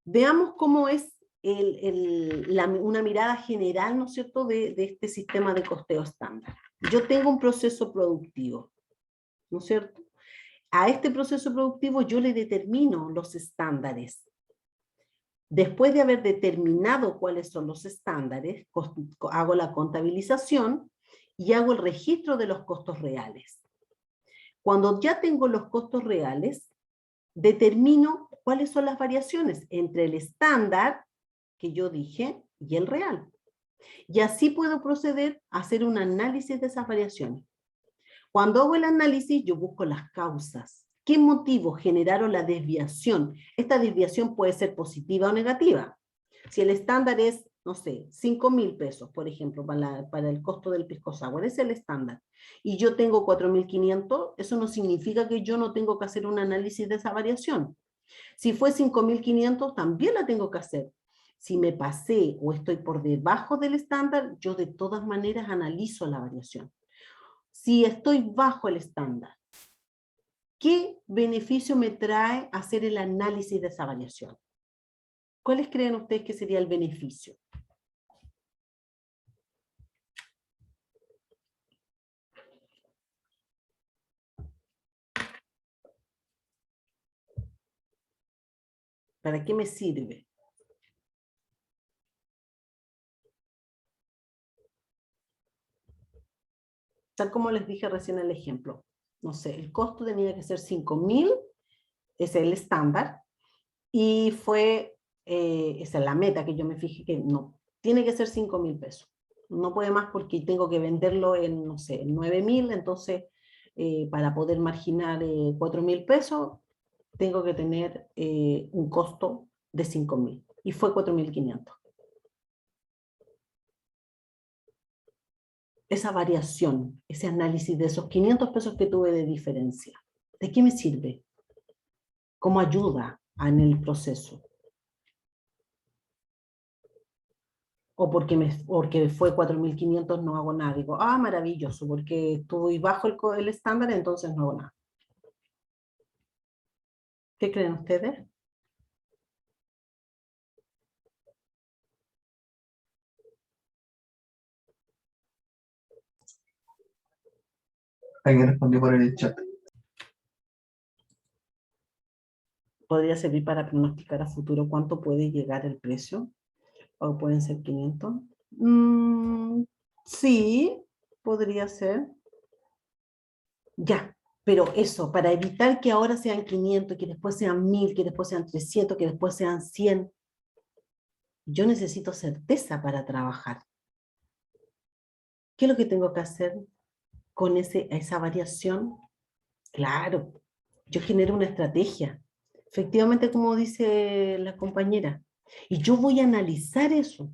Veamos cómo es una mirada general, ¿no es cierto?, de este sistema de costeo estándar. Yo tengo un proceso productivo, ¿no es cierto? A este proceso productivo yo le determino los estándares. Después de haber determinado cuáles son los estándares, hago la contabilización y hago el registro de los costos reales. Cuando ya tengo los costos reales, determino cuáles son las variaciones entre el estándar que yo dije y el real. Y así puedo proceder a hacer un análisis de esas variaciones. Cuando hago el análisis, yo busco las causas. ¿Qué motivos generaron la desviación? Esta desviación puede ser positiva o negativa. Si el estándar es, no sé, 5.000 pesos, por ejemplo, para el costo del pisco sour, es el estándar, y yo tengo 4.500, eso no significa que yo no tengo que hacer un análisis de esa variación. Si fue 5.500, también la tengo que hacer. Si me pasé o estoy por debajo del estándar, yo de todas maneras analizo la variación. Si estoy bajo el estándar, ¿qué beneficio me trae hacer el análisis de esa variación? ¿Cuáles creen ustedes que sería el beneficio? ¿Para qué me sirve? Tal como les dije recién el ejemplo. No sé, el costo tenía que ser 5.000, es el estándar, y fue, esa es la meta que yo me fijé que no, tiene que ser 5.000 pesos. No puede más porque tengo que venderlo en, no sé, en 9.000, entonces para poder marginar 4.000 pesos, tengo que tener un costo de 5.000, y fue 4.500. Esa variación, ese análisis de esos 500 pesos que tuve de diferencia, ¿de qué me sirve? ¿Cómo ayuda en el proceso? O porque fue 4.500 no hago nada. Digo, ah, maravilloso, porque estoy bajo el estándar, entonces no hago nada. ¿Qué creen ustedes? Alguien respondió por el chat. ¿Podría servir para pronosticar a futuro cuánto puede llegar el precio? ¿O pueden ser 500? Sí, podría ser. Ya, pero eso, para evitar que ahora sean 500, que después sean 1.000, que después sean 300, que después sean 100, yo necesito certeza para trabajar. ¿Qué es lo que tengo que hacer? con esa variación, claro, yo genero una estrategia. Efectivamente, como dice la compañera. Y yo voy a analizar eso.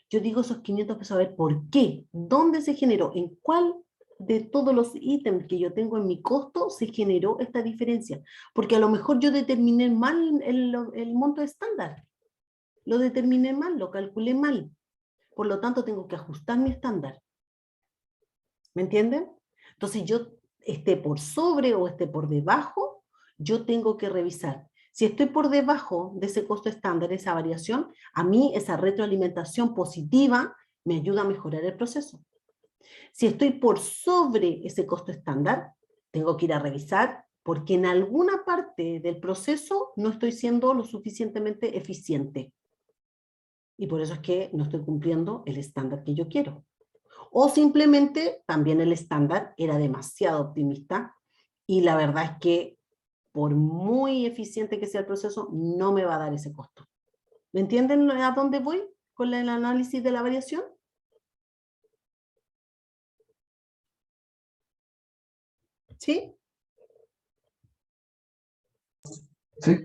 Yo digo esos 500 pesos, a ver, ¿por qué? ¿Dónde se generó? ¿En cuál de todos los ítems que yo tengo en mi costo se generó esta diferencia? Porque a lo mejor yo determiné mal el monto estándar. Lo determiné mal, lo calculé mal. Por lo tanto, tengo que ajustar mi estándar. ¿Me entienden? Entonces, yo esté por sobre o esté por debajo, yo tengo que revisar. Si estoy por debajo de ese costo estándar, esa variación, a mí esa retroalimentación positiva me ayuda a mejorar el proceso. Si estoy por sobre ese costo estándar, tengo que ir a revisar porque en alguna parte del proceso no estoy siendo lo suficientemente eficiente. Y por eso es que no estoy cumpliendo el estándar que yo quiero. O simplemente también el estándar era demasiado optimista y la verdad es que por muy eficiente que sea el proceso, no me va a dar ese costo. ¿Me entienden a dónde voy con el análisis de la variación? ¿Sí? Sí.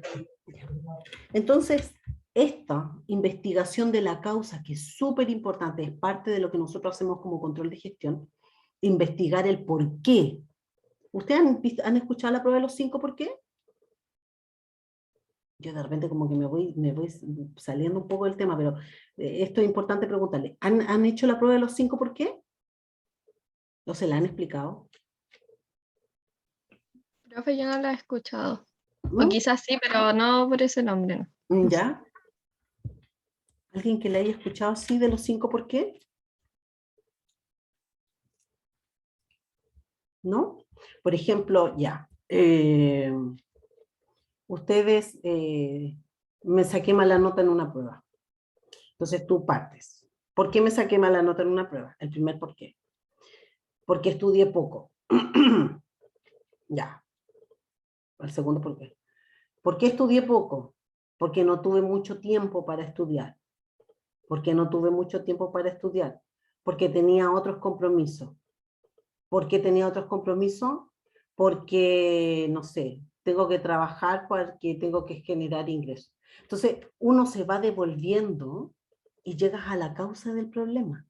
Entonces, esta investigación de la causa, que es súper importante, es parte de lo que nosotros hacemos como control de gestión, investigar el por qué. ¿Ustedes han escuchado la prueba de los 5 por qué? Yo de repente como que me voy saliendo un poco del tema, pero esto es importante preguntarle. ¿Han hecho la prueba de los 5 por qué? ¿O se la han explicado? Profe, yo no la he escuchado. O ¿Mm? quizás sí, pero no por ese nombre, no. ¿Ya? ¿Alguien que le haya escuchado así de los 5 por qué? ¿No? Por ejemplo, ya. Ustedes, me saqué mala nota en una prueba. Entonces tú partes. ¿Por qué me saqué mala nota en una prueba? El primer por qué. Porque estudié poco. Ya. El segundo por qué. ¿Por qué estudié poco? Porque no tuve mucho tiempo para estudiar. ¿Por qué no tuve mucho tiempo para estudiar? Porque tenía otros compromisos. ¿Por qué tenía otros compromisos? Porque, no sé, tengo que trabajar porque tengo que generar ingresos. Entonces, uno se va devolviendo y llegas a la causa del problema.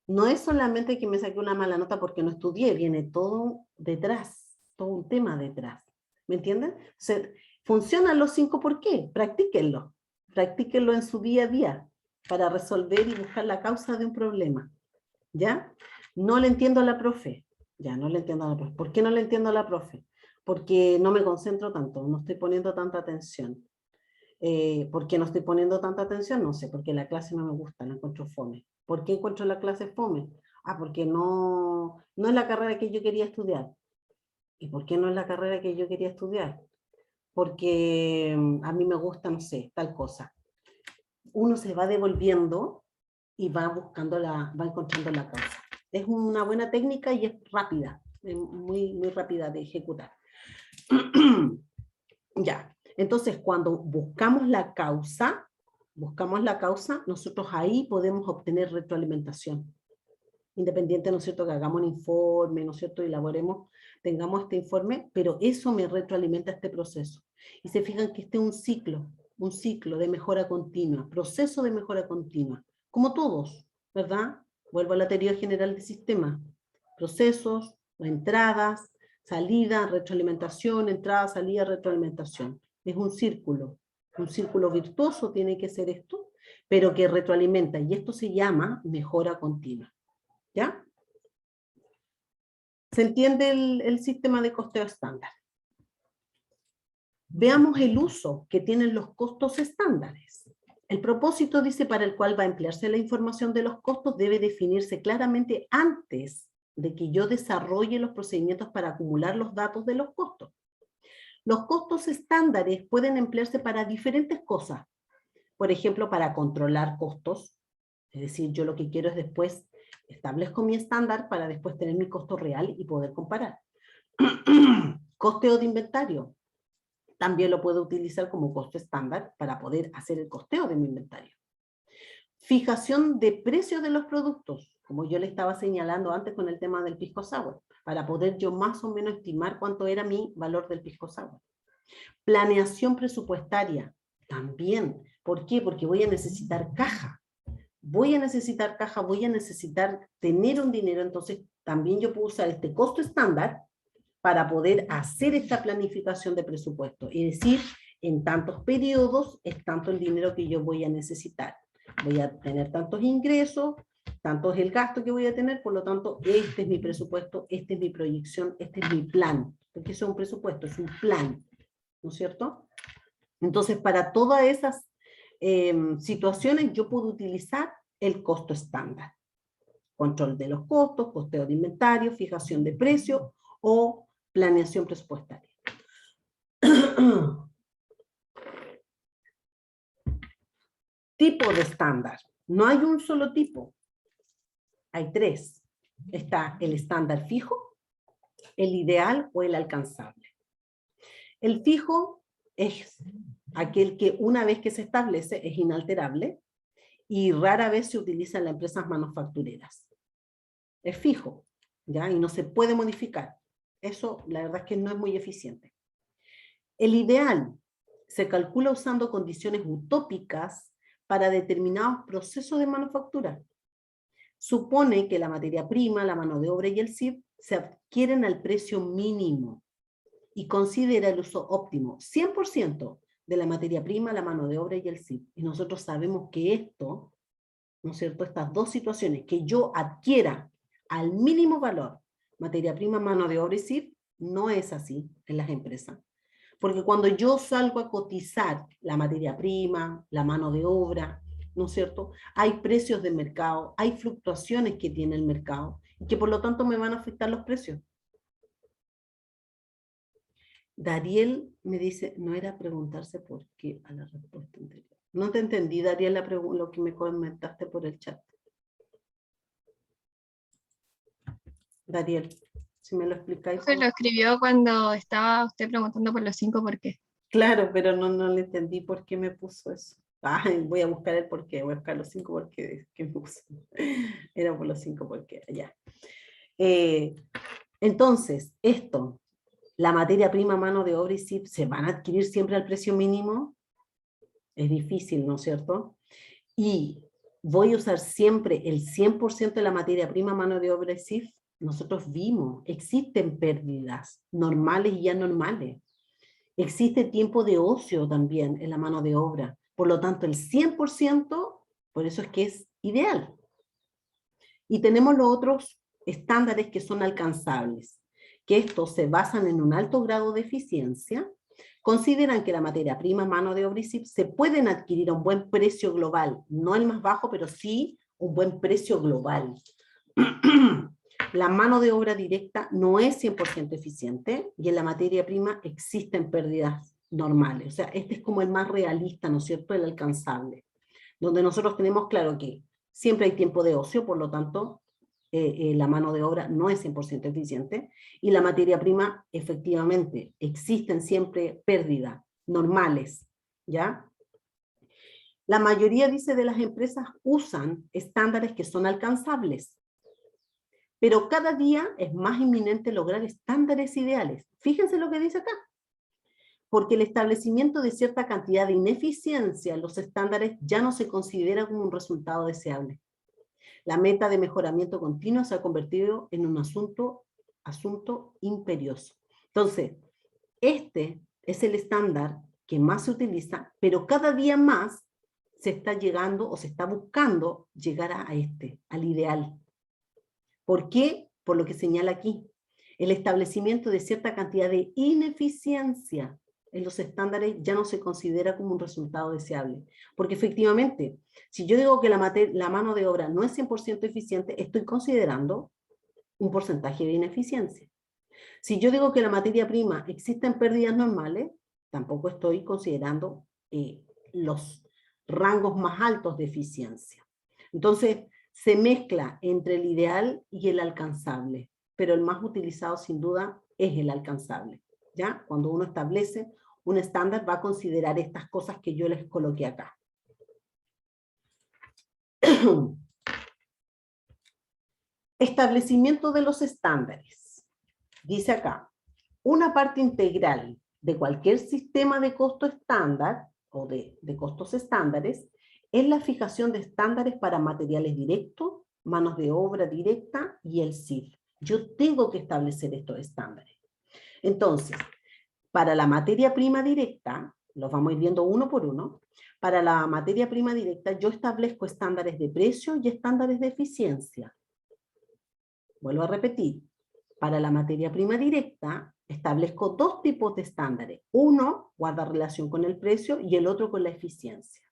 No es solamente que me saqué una mala nota porque no estudié, viene todo detrás, todo un tema detrás. ¿Me entienden? O sea, funcionan los 5 por qué, practíquenlo. Practíquenlo en su día a día para resolver y buscar la causa de un problema. ¿Ya? No le entiendo a la profe. Ya, no le entiendo a la profe. ¿Por qué no le entiendo a la profe? Porque no me concentro tanto, no estoy poniendo tanta atención. ¿Por qué no estoy poniendo tanta atención? No sé, porque la clase no me gusta, la encuentro fome. ¿Por qué encuentro la clase fome? Ah, porque no es la carrera que yo quería estudiar. ¿Y por qué no es la carrera que yo quería estudiar? Porque a mí me gusta, no sé, tal cosa. Uno se va devolviendo y va buscando va encontrando la causa. Es una buena técnica y es rápida, es muy, muy rápida de ejecutar. Ya, entonces cuando buscamos la causa, nosotros ahí podemos obtener retroalimentación. Independiente, ¿no es cierto?, que hagamos un informe, ¿no es cierto?, y elaboremos, tengamos este informe, pero eso me retroalimenta este proceso. Y se fijan que este es un ciclo de mejora continua, proceso de mejora continua, como todos, ¿verdad? Vuelvo a la teoría general del sistema. Procesos, entradas, salida, retroalimentación, entrada, salida, retroalimentación. Es un círculo virtuoso tiene que ser esto, pero que retroalimenta, y esto se llama mejora continua. ¿Ya? ¿Se entiende el sistema de costeo estándar? Veamos el uso que tienen los costos estándares. El propósito dice para el cual va a emplearse la información de los costos debe definirse claramente antes de que yo desarrolle los procedimientos para acumular los datos de los costos. Los costos estándares pueden emplearse para diferentes cosas. Por ejemplo, para controlar costos. Es decir, yo lo que quiero es después establezco mi estándar para después tener mi costo real y poder comparar. Costeo de inventario. También lo puedo utilizar como costo estándar para poder hacer el costeo de mi inventario. Fijación de precios de los productos, como yo le estaba señalando antes con el tema del pisco sour, para poder yo más o menos estimar cuánto era mi valor del pisco sour. Planeación presupuestaria, también. ¿Por qué? Porque voy a necesitar caja. Voy a necesitar caja, voy a necesitar tener un dinero, entonces también yo puedo usar este costo estándar para poder hacer esta planificación de presupuesto. Es decir, en tantos periodos es tanto el dinero que yo voy a necesitar. Voy a tener tantos ingresos, tanto es el gasto que voy a tener, por lo tanto, este es mi presupuesto, esta es mi proyección, este es mi plan. Porque eso es un presupuesto, es un plan, ¿no es cierto? Entonces, para todas esas situaciones yo puedo utilizar el costo estándar. Control de los costos, costeo de inventario, fijación de precio o planeación presupuestaria. Tipo de estándar. No hay un solo tipo. Hay tres. Está el estándar fijo, el ideal o el alcanzable. El fijo es aquel que una vez que se establece es inalterable y rara vez se utiliza en las empresas manufactureras. Es fijo, ¿ya? Y no se puede modificar. Eso, la verdad es que no es muy eficiente. El ideal se calcula usando condiciones utópicas para determinados procesos de manufactura. Supone que la materia prima, la mano de obra y el CIF se adquieren al precio mínimo y considera el uso óptimo, 100% de la materia prima, la mano de obra y el CIF. Y nosotros sabemos que esto, ¿no es cierto?, estas dos situaciones, que yo adquiera al mínimo valor materia prima, mano de obra y CIF, no es así en las empresas. Porque cuando yo salgo a cotizar la materia prima, la mano de obra, ¿no es cierto?, hay precios de mercado, hay fluctuaciones que tiene el mercado, y que por lo tanto me van a afectar los precios. Dariel me dice, no era preguntarse por qué a la respuesta anterior. No te entendí, Dariel, lo que me comentaste por el chat. Dariel, si me lo explicáis. Se lo escribió cuando estaba usted preguntando por los 5 por qué. Claro, pero no le entendí por qué me puso eso. Voy a buscar el por qué, voy a buscar los 5 por qué que me puso. Era por los 5 por qué, ya. Entonces, esto, la materia prima, mano de obra y CIF, ¿se van a adquirir siempre al precio mínimo? Es difícil, ¿no es cierto? Y voy a usar siempre el 100% de la materia prima, mano de obra y CIF. Nosotros vimos, existen pérdidas normales y anormales. Existe tiempo de ocio también en la mano de obra. Por lo tanto, el 100%, por eso es que es ideal. Y tenemos los otros estándares que son alcanzables, que estos se basan en un alto grado de eficiencia, consideran que la materia prima, mano de obra y CIF se pueden adquirir a un buen precio global, no el más bajo, pero sí un buen precio global. La mano de obra directa no es 100% eficiente y en la materia prima existen pérdidas normales. O sea, este es como el más realista, ¿no es cierto?, el alcanzable. Donde nosotros tenemos claro que siempre hay tiempo de ocio, por lo tanto, la mano de obra no es 100% eficiente y la materia prima, efectivamente, existen siempre pérdidas normales, ¿ya? La mayoría, dice, de las empresas usan estándares que son alcanzables. Pero cada día es más inminente lograr estándares ideales. Fíjense lo que dice acá. Porque el establecimiento de cierta cantidad de ineficiencia en los estándares ya no se considera como un resultado deseable. La meta de mejoramiento continuo se ha convertido en un asunto imperioso. Entonces, este es el estándar que más se utiliza, pero cada día más se está llegando o se está buscando llegar a este, al ideal. ¿Por qué? Por lo que señala aquí. El establecimiento de cierta cantidad de ineficiencia en los estándares ya no se considera como un resultado deseable. Porque efectivamente, si yo digo que la mano de obra no es 100% eficiente, estoy considerando un porcentaje de ineficiencia. Si yo digo que la materia prima existen pérdidas normales, tampoco estoy considerando los rangos más altos de eficiencia. Entonces, se mezcla entre el ideal y el alcanzable, pero el más utilizado sin duda es el alcanzable, ¿ya? Cuando uno establece un estándar va a considerar estas cosas que yo les coloqué acá. Establecimiento de los estándares. Dice acá, una parte integral de cualquier sistema de costo estándar o de costos estándares es la fijación de estándares para materiales directos, manos de obra directa y el CIF. Yo tengo que establecer estos estándares. Entonces, para la materia prima directa, los vamos a ir viendo uno por uno, para la materia prima directa yo establezco estándares de precio y estándares de eficiencia. Vuelvo a repetir, para la materia prima directa establezco dos tipos de estándares. Uno guarda relación con el precio y el otro con la eficiencia.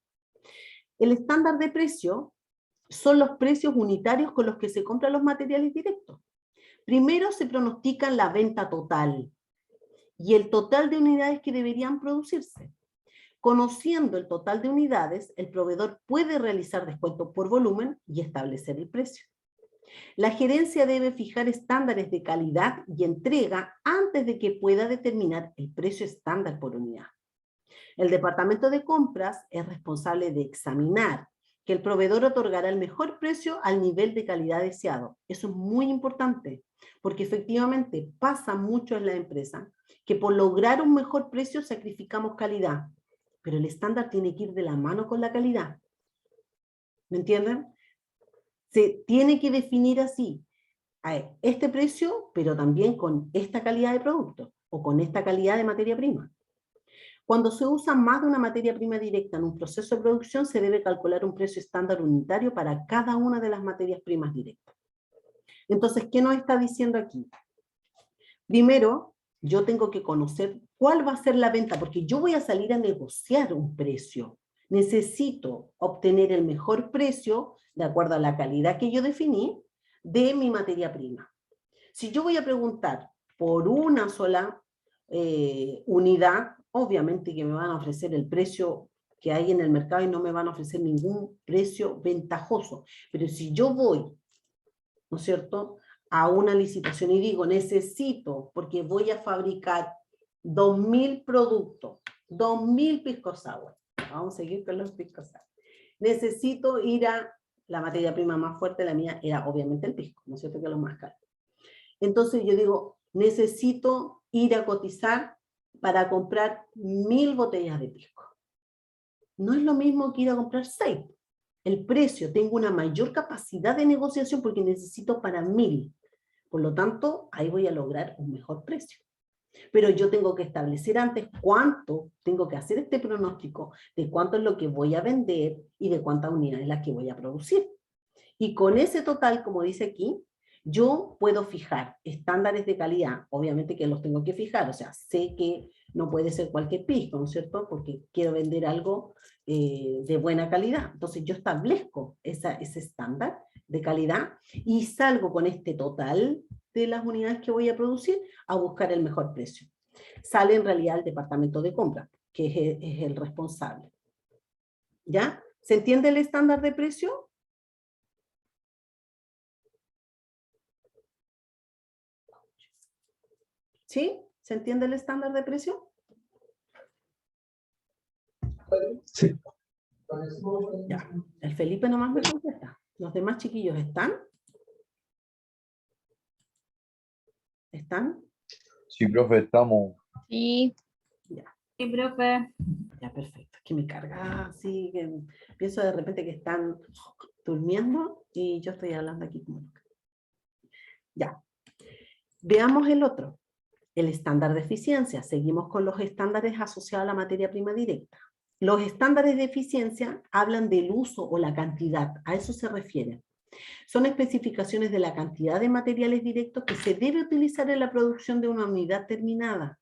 El estándar de precio son los precios unitarios con los que se compran los materiales directos. Primero se pronostican la venta total y el total de unidades que deberían producirse. Conociendo el total de unidades, el proveedor puede realizar descuentos por volumen y establecer el precio. La gerencia debe fijar estándares de calidad y entrega antes de que pueda determinar el precio estándar por unidad. El departamento de compras es responsable de examinar que el proveedor otorgará el mejor precio al nivel de calidad deseado. Eso es muy importante, porque efectivamente pasa mucho en la empresa que por lograr un mejor precio sacrificamos calidad, pero el estándar tiene que ir de la mano con la calidad. ¿Me entienden? Se tiene que definir así, este precio, pero también con esta calidad de producto, o con esta calidad de materia prima. Cuando se usa más de una materia prima directa en un proceso de producción, se debe calcular un precio estándar unitario para cada una de las materias primas directas. Entonces, ¿qué nos está diciendo aquí? Primero, yo tengo que conocer cuál va a ser la venta, porque yo voy a salir a negociar un precio. Necesito obtener el mejor precio, de acuerdo a la calidad que yo definí, de mi materia prima. Si yo voy a preguntar por una sola unidad, obviamente que me van a ofrecer el precio que hay en el mercado y no me van a ofrecer ningún precio ventajoso. Pero si yo voy, ¿no es cierto?, a una licitación y digo, necesito, porque voy a fabricar 2000 productos, 2000 pisco sour. Vamos a seguir con los pisco sour. Necesito ir a la materia prima más fuerte, la mía era obviamente el pisco, ¿no es cierto?, que es lo más caro. Entonces yo digo, necesito ir a cotizar para comprar 1000 botellas de pisco. No es lo mismo que ir a comprar 6. El precio, tengo una mayor capacidad de negociación porque necesito para 1000. Por lo tanto, ahí voy a lograr un mejor precio. Pero yo tengo que establecer antes cuánto, tengo que hacer este pronóstico de cuánto es lo que voy a vender y de cuántas unidades las que voy a producir. Y con ese total, como dice aquí, yo puedo fijar estándares de calidad, obviamente que los tengo que fijar, o sea, sé que no puede ser cualquier pisco, ¿no es cierto? Porque quiero vender algo de buena calidad. Entonces yo establezco ese estándar de calidad y salgo con este total de las unidades que voy a producir a buscar el mejor precio. Sale en realidad el departamento de compra, que es el responsable. ¿Ya? ¿Se entiende el estándar de precio? ¿Sí? ¿Se entiende el estándar de precio? Sí. Ya. El Felipe nomás me contesta. ¿Los demás chiquillos están? ¿Están? Sí, profe, estamos. Sí, Ya. Sí, profe. Ya, perfecto. Es que me carga así, que pienso de repente que están durmiendo y yo estoy hablando aquí como loca. Ya. Veamos el otro. El estándar de eficiencia. Seguimos con los estándares asociados a la materia prima directa. Los estándares de eficiencia hablan del uso o la cantidad, a eso se refieren. Son especificaciones de la cantidad de materiales directos que se debe utilizar en la producción de una unidad terminada.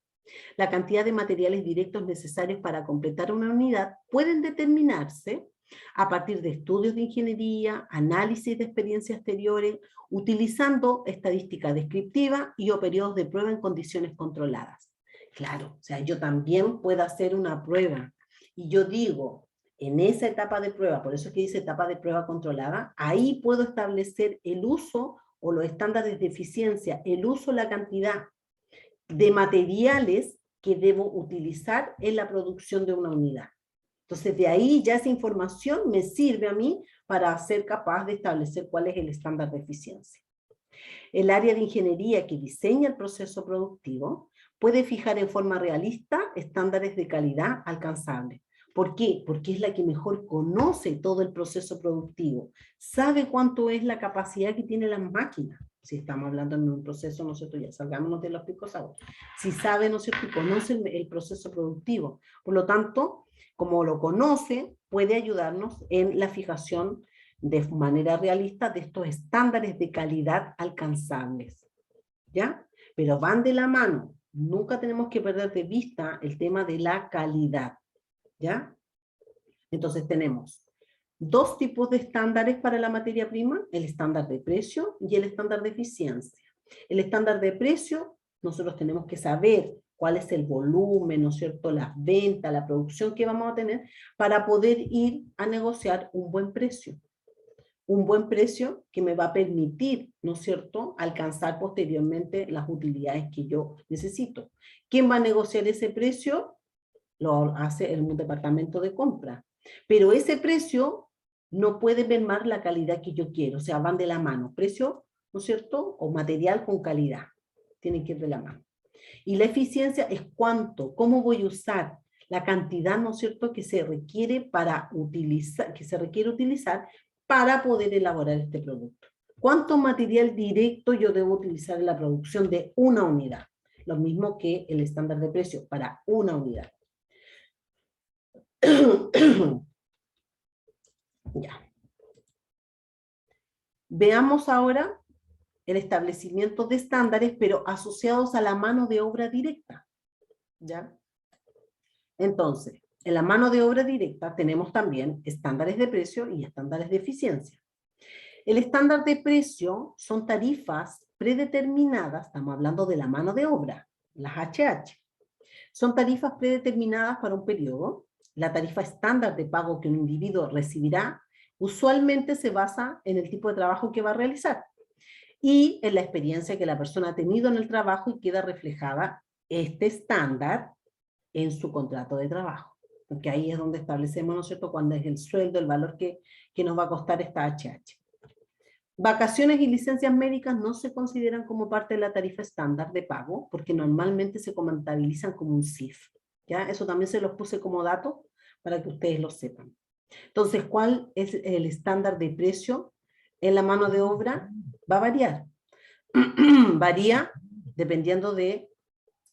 La cantidad de materiales directos necesarios para completar una unidad pueden determinarse a partir de estudios de ingeniería, análisis de experiencias exteriores, utilizando estadística descriptiva y o periodos de prueba en condiciones controladas. Claro, o sea, yo también puedo hacer una prueba y yo digo, en esa etapa de prueba, por eso es que dice etapa de prueba controlada, ahí puedo establecer el uso o los estándares de eficiencia, el uso, la cantidad de materiales que debo utilizar en la producción de una unidad. Entonces, de ahí ya esa información me sirve a mí para ser capaz de establecer cuál es el estándar de eficiencia. El área de ingeniería que diseña el proceso productivo puede fijar en forma realista estándares de calidad alcanzables. ¿Por qué? Porque es la que mejor conoce todo el proceso productivo, sabe cuánto es la capacidad que tienen las máquinas. Si estamos hablando de un proceso, ¿no es cierto? Ya salgámonos de los picos ahora. Si sabe, ¿no es cierto? Y conoce el proceso productivo. Por lo tanto, como lo conoce, puede ayudarnos en la fijación de manera realista de estos estándares de calidad alcanzables, ¿ya? Pero van de la mano. Nunca tenemos que perder de vista el tema de la calidad, ¿ya? Entonces tenemos dos tipos de estándares para la materia prima, el estándar de precio y el estándar de eficiencia. El estándar de precio, nosotros tenemos que saber cuál es el volumen, ¿no es cierto?, las ventas, la producción que vamos a tener para poder ir a negociar un buen precio. Un buen precio que me va a permitir, ¿no es cierto?, alcanzar posteriormente las utilidades que yo necesito. ¿Quién va a negociar ese precio? Lo hace el departamento de compra. Pero ese precio no puede mermar la calidad que yo quiero, o sea, van de la mano. Precio, ¿no es cierto?, o material con calidad. Tienen que ir de la mano. Y la eficiencia es cuánto, cómo voy a usar la cantidad, ¿no es cierto?, que se requiere para utilizar, para poder elaborar este producto. ¿Cuánto material directo yo debo utilizar en la producción de una unidad? Lo mismo que el estándar de precio para una unidad. Ya. Veamos ahora el establecimiento de estándares, pero asociados a la mano de obra directa. ¿Ya? Entonces, en la mano de obra directa tenemos también estándares de precio y estándares de eficiencia. El estándar de precio son tarifas predeterminadas, estamos hablando de la mano de obra, las HH. Son tarifas predeterminadas para un periodo. La tarifa estándar de pago que un individuo recibirá usualmente se basa en el tipo de trabajo que va a realizar y en la experiencia que la persona ha tenido en el trabajo y queda reflejada este estándar en su contrato de trabajo. Porque ahí es donde establecemos, ¿no es cierto?, cuándo es el sueldo, el valor que nos va a costar esta HH. Vacaciones y licencias médicas no se consideran como parte de la tarifa estándar de pago porque normalmente se contabilizan como un CIF. ¿Ya? Eso también se los puse como dato para que ustedes lo sepan. Entonces, ¿cuál es el estándar de precio en la mano de obra? Va a variar. Varía dependiendo de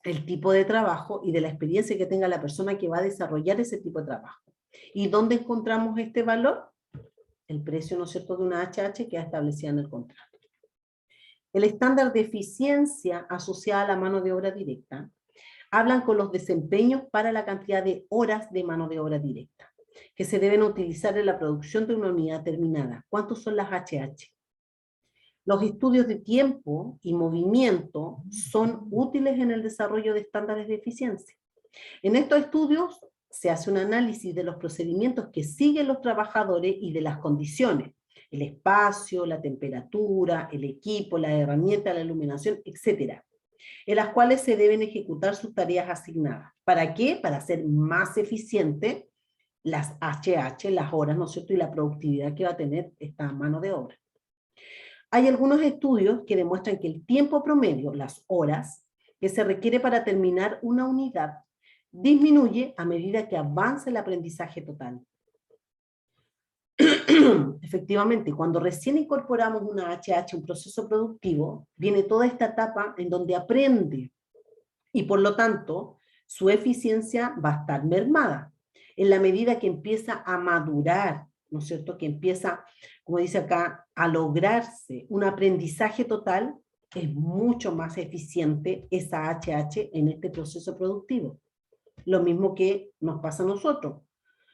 el tipo de trabajo y de la experiencia que tenga la persona que va a desarrollar ese tipo de trabajo. ¿Y dónde encontramos este valor? El precio, ¿no es cierto?, de una HH que ha establecida en el contrato. El estándar de eficiencia asociada a la mano de obra directa hablan con los desempeños para la cantidad de horas de mano de obra directa que se deben utilizar en la producción de una unidad terminada. ¿Cuántos son las HH? Los estudios de tiempo y movimiento son útiles en el desarrollo de estándares de eficiencia. En estos estudios se hace un análisis de los procedimientos que siguen los trabajadores y de las condiciones, el espacio, la temperatura, el equipo, la herramienta, la iluminación, etc., en las cuales se deben ejecutar sus tareas asignadas. ¿Para qué? Para hacer más eficiente las HH, las horas, ¿no es cierto?, y la productividad que va a tener esta mano de obra. Hay algunos estudios que demuestran que el tiempo promedio, las horas, que se requiere para terminar una unidad, disminuye a medida que avanza el aprendizaje total. Efectivamente, cuando recién incorporamos una HH, un proceso productivo, viene toda esta etapa en donde aprende, y por lo tanto, su eficiencia va a estar mermada. En la medida que empieza a madurar, ¿no es cierto?, que empieza, como dice acá, a lograrse un aprendizaje total, es mucho más eficiente esa HH en este proceso productivo. Lo mismo que nos pasa a nosotros.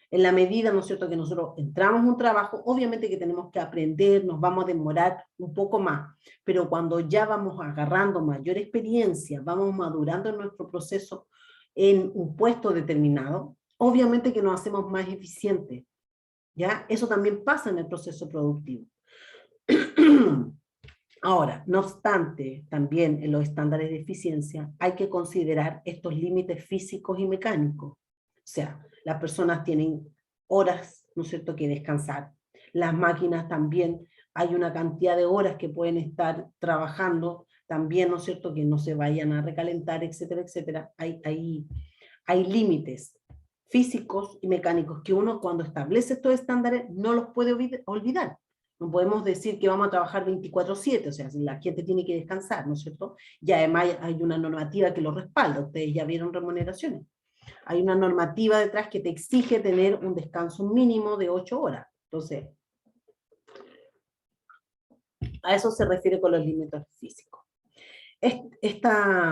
En la medida, ¿no es cierto?, que nosotros entramos en un trabajo, obviamente que tenemos que aprender, nos vamos a demorar un poco más, pero cuando ya vamos agarrando mayor experiencia, vamos madurando en nuestro proceso en un puesto determinado, obviamente que nos hacemos más eficientes, ¿ya? Eso también pasa en el proceso productivo. Ahora, no obstante, también en los estándares de eficiencia hay que considerar estos límites físicos y mecánicos. sea, las personas tienen horas, ¿no es cierto?, que descansar. Las máquinas también, hay una cantidad de horas que pueden estar trabajando, también, ¿no es cierto?, que no se vayan a recalentar, etcétera, etcétera. Hay límites físicos y mecánicos que uno cuando establece estos estándares no los puede olvidar. No podemos decir que vamos a trabajar 24/7, o sea, la gente tiene que descansar, ¿no es cierto? Y además hay una normativa que lo respalda, ustedes ya vieron remuneraciones. Hay una normativa detrás que te exige tener un descanso mínimo de 8 horas. Entonces, a eso se refiere con los límites físicos. Esta,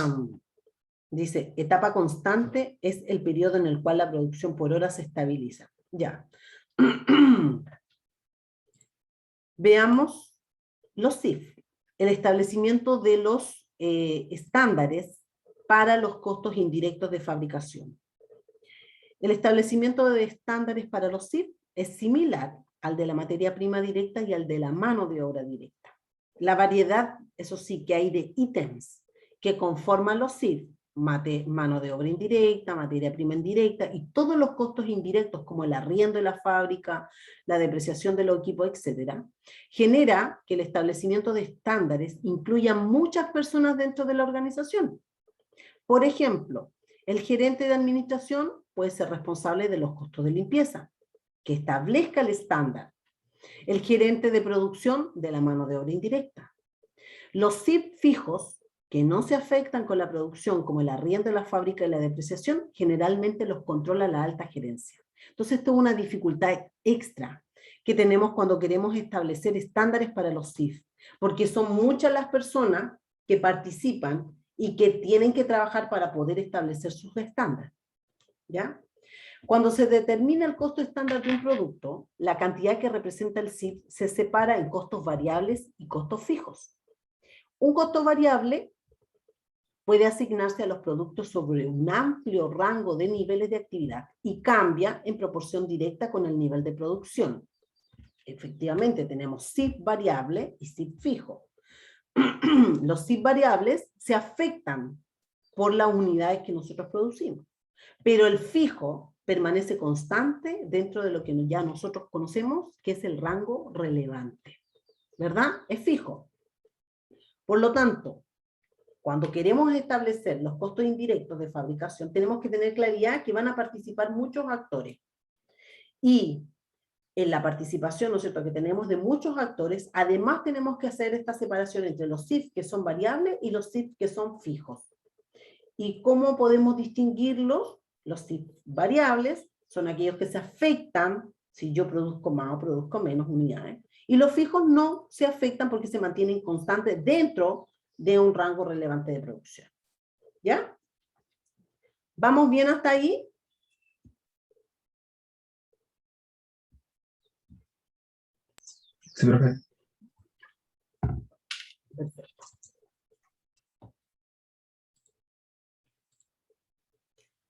dice, etapa constante es el periodo en el cual la producción por hora se estabiliza. Ya. Veamos los CIF, el establecimiento de los estándares para los costos indirectos de fabricación. El establecimiento de estándares para los CIF es similar al de la materia prima directa y al de la mano de obra directa. La variedad, eso sí, que hay de ítems que conforman los CIF, mano de obra indirecta, materia prima indirecta, y todos los costos indirectos como el arriendo de la fábrica, la depreciación de los equipos, etc., genera que el establecimiento de estándares incluya muchas personas dentro de la organización. Por ejemplo, el gerente de administración puede ser responsable de los costos de limpieza, que establezca el estándar. El gerente de producción de la mano de obra indirecta. Los CIF fijos que no se afectan con la producción, como el arriendo de la fábrica y la depreciación, generalmente los controla la alta gerencia. Entonces, esto es una dificultad extra que tenemos cuando queremos establecer estándares para los CIF, porque son muchas las personas que participan y que tienen que trabajar para poder establecer sus estándares. ¿Ya? Cuando se determina el costo estándar de un producto, la cantidad que representa el CIF se separa en costos variables y costos fijos. Un costo variable puede asignarse a los productos sobre un amplio rango de niveles de actividad y cambia en proporción directa con el nivel de producción. Efectivamente, tenemos CIF variable y CIF fijo. Los CIF variables se afectan por las unidades que nosotros producimos, pero el fijo permanece constante dentro de lo que ya nosotros conocemos, que es el rango relevante. ¿Verdad? Es fijo. Por lo tanto, cuando queremos establecer los costos indirectos de fabricación, tenemos que tener claridad que van a participar muchos actores. Y en la participación, ¿no es cierto?, que tenemos de muchos actores, además tenemos que hacer esta separación entre los CIF que son variables y los CIF que son fijos. ¿Y cómo podemos distinguirlos? Los CIF variables son aquellos que se afectan si yo produzco más o produzco menos unidades. Y los fijos no se afectan porque se mantienen constantes dentro de un rango relevante de producción. ¿Ya? ¿Vamos bien hasta ahí? Sí, profe. Perfecto.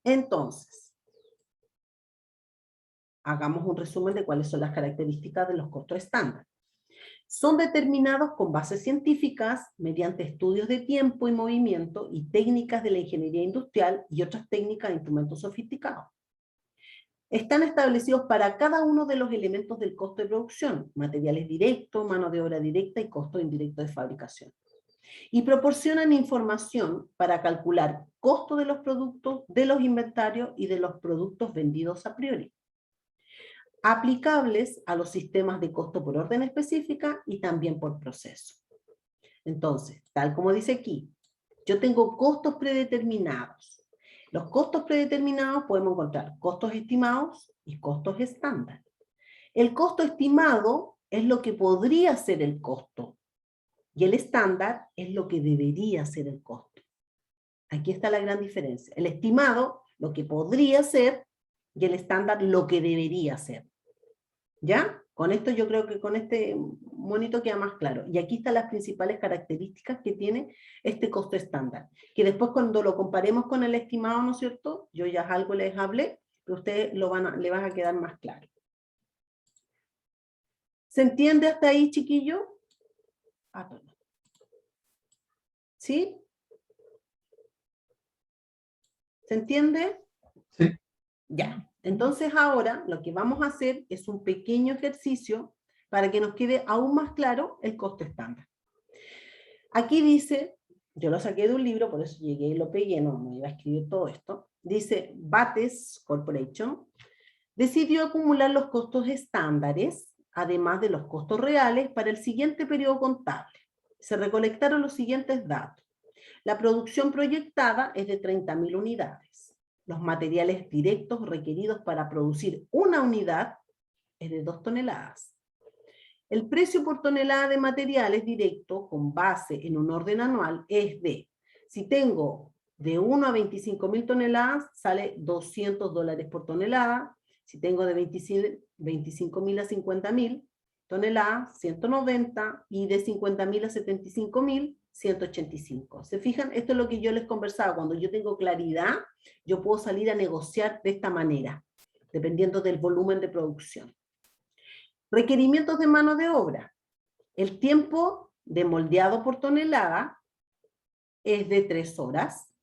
Entonces, hagamos un resumen de cuáles son las características de los costos estándar. Son determinados con bases científicas mediante estudios de tiempo y movimiento y técnicas de la ingeniería industrial y otras técnicas de instrumentos sofisticados. Están establecidos para cada uno de los elementos del costo de producción, materiales directos, mano de obra directa y costo indirecto de fabricación. Y proporcionan información para calcular costo de los productos, de los inventarios y de los productos vendidos a priori, aplicables a los sistemas de costo por orden específica y también por proceso. Entonces, tal como dice aquí, yo tengo costos predeterminados. Los costos predeterminados podemos encontrar costos estimados y costos estándar. El costo estimado es lo que podría ser el costo y el estándar es lo que debería ser el costo. Aquí está la gran diferencia. El estimado, lo que podría ser, y el estándar, lo que debería ser. ¿Ya? Con esto yo creo que con este monito queda más claro. Y aquí están las principales características que tiene este costo estándar. Que después cuando lo comparemos con el estimado, ¿no es cierto? Yo ya algo les hablé, pero ustedes le van a quedar más claro. ¿Se entiende hasta ahí, chiquillo? ¿Sí? ¿Se entiende? Sí. Ya, entonces ahora lo que vamos a hacer es un pequeño ejercicio para que nos quede aún más claro el costo estándar. Aquí dice, yo lo saqué de un libro, por eso llegué y lo pegué, no iba a escribir todo esto. Dice, Bates Corporation decidió acumular los costos estándares, además de los costos reales, para el siguiente periodo contable. Se recolectaron los siguientes datos. La producción proyectada es de 30.000 unidades. Los materiales directos requeridos para producir una unidad es de 2 toneladas. El precio por tonelada de materiales directos con base en un orden anual es de, si tengo de 1 a 25.000 toneladas, sale $200 por tonelada. Si tengo de 25.000 a 50.000 toneladas, 190, y de 50.000 a 75.000, 185. ¿Se fijan? Esto es lo que yo les conversaba. Cuando yo tengo claridad, yo puedo salir a negociar de esta manera, dependiendo del volumen de producción. Requerimientos de mano de obra. El tiempo de moldeado por tonelada es de 3 horas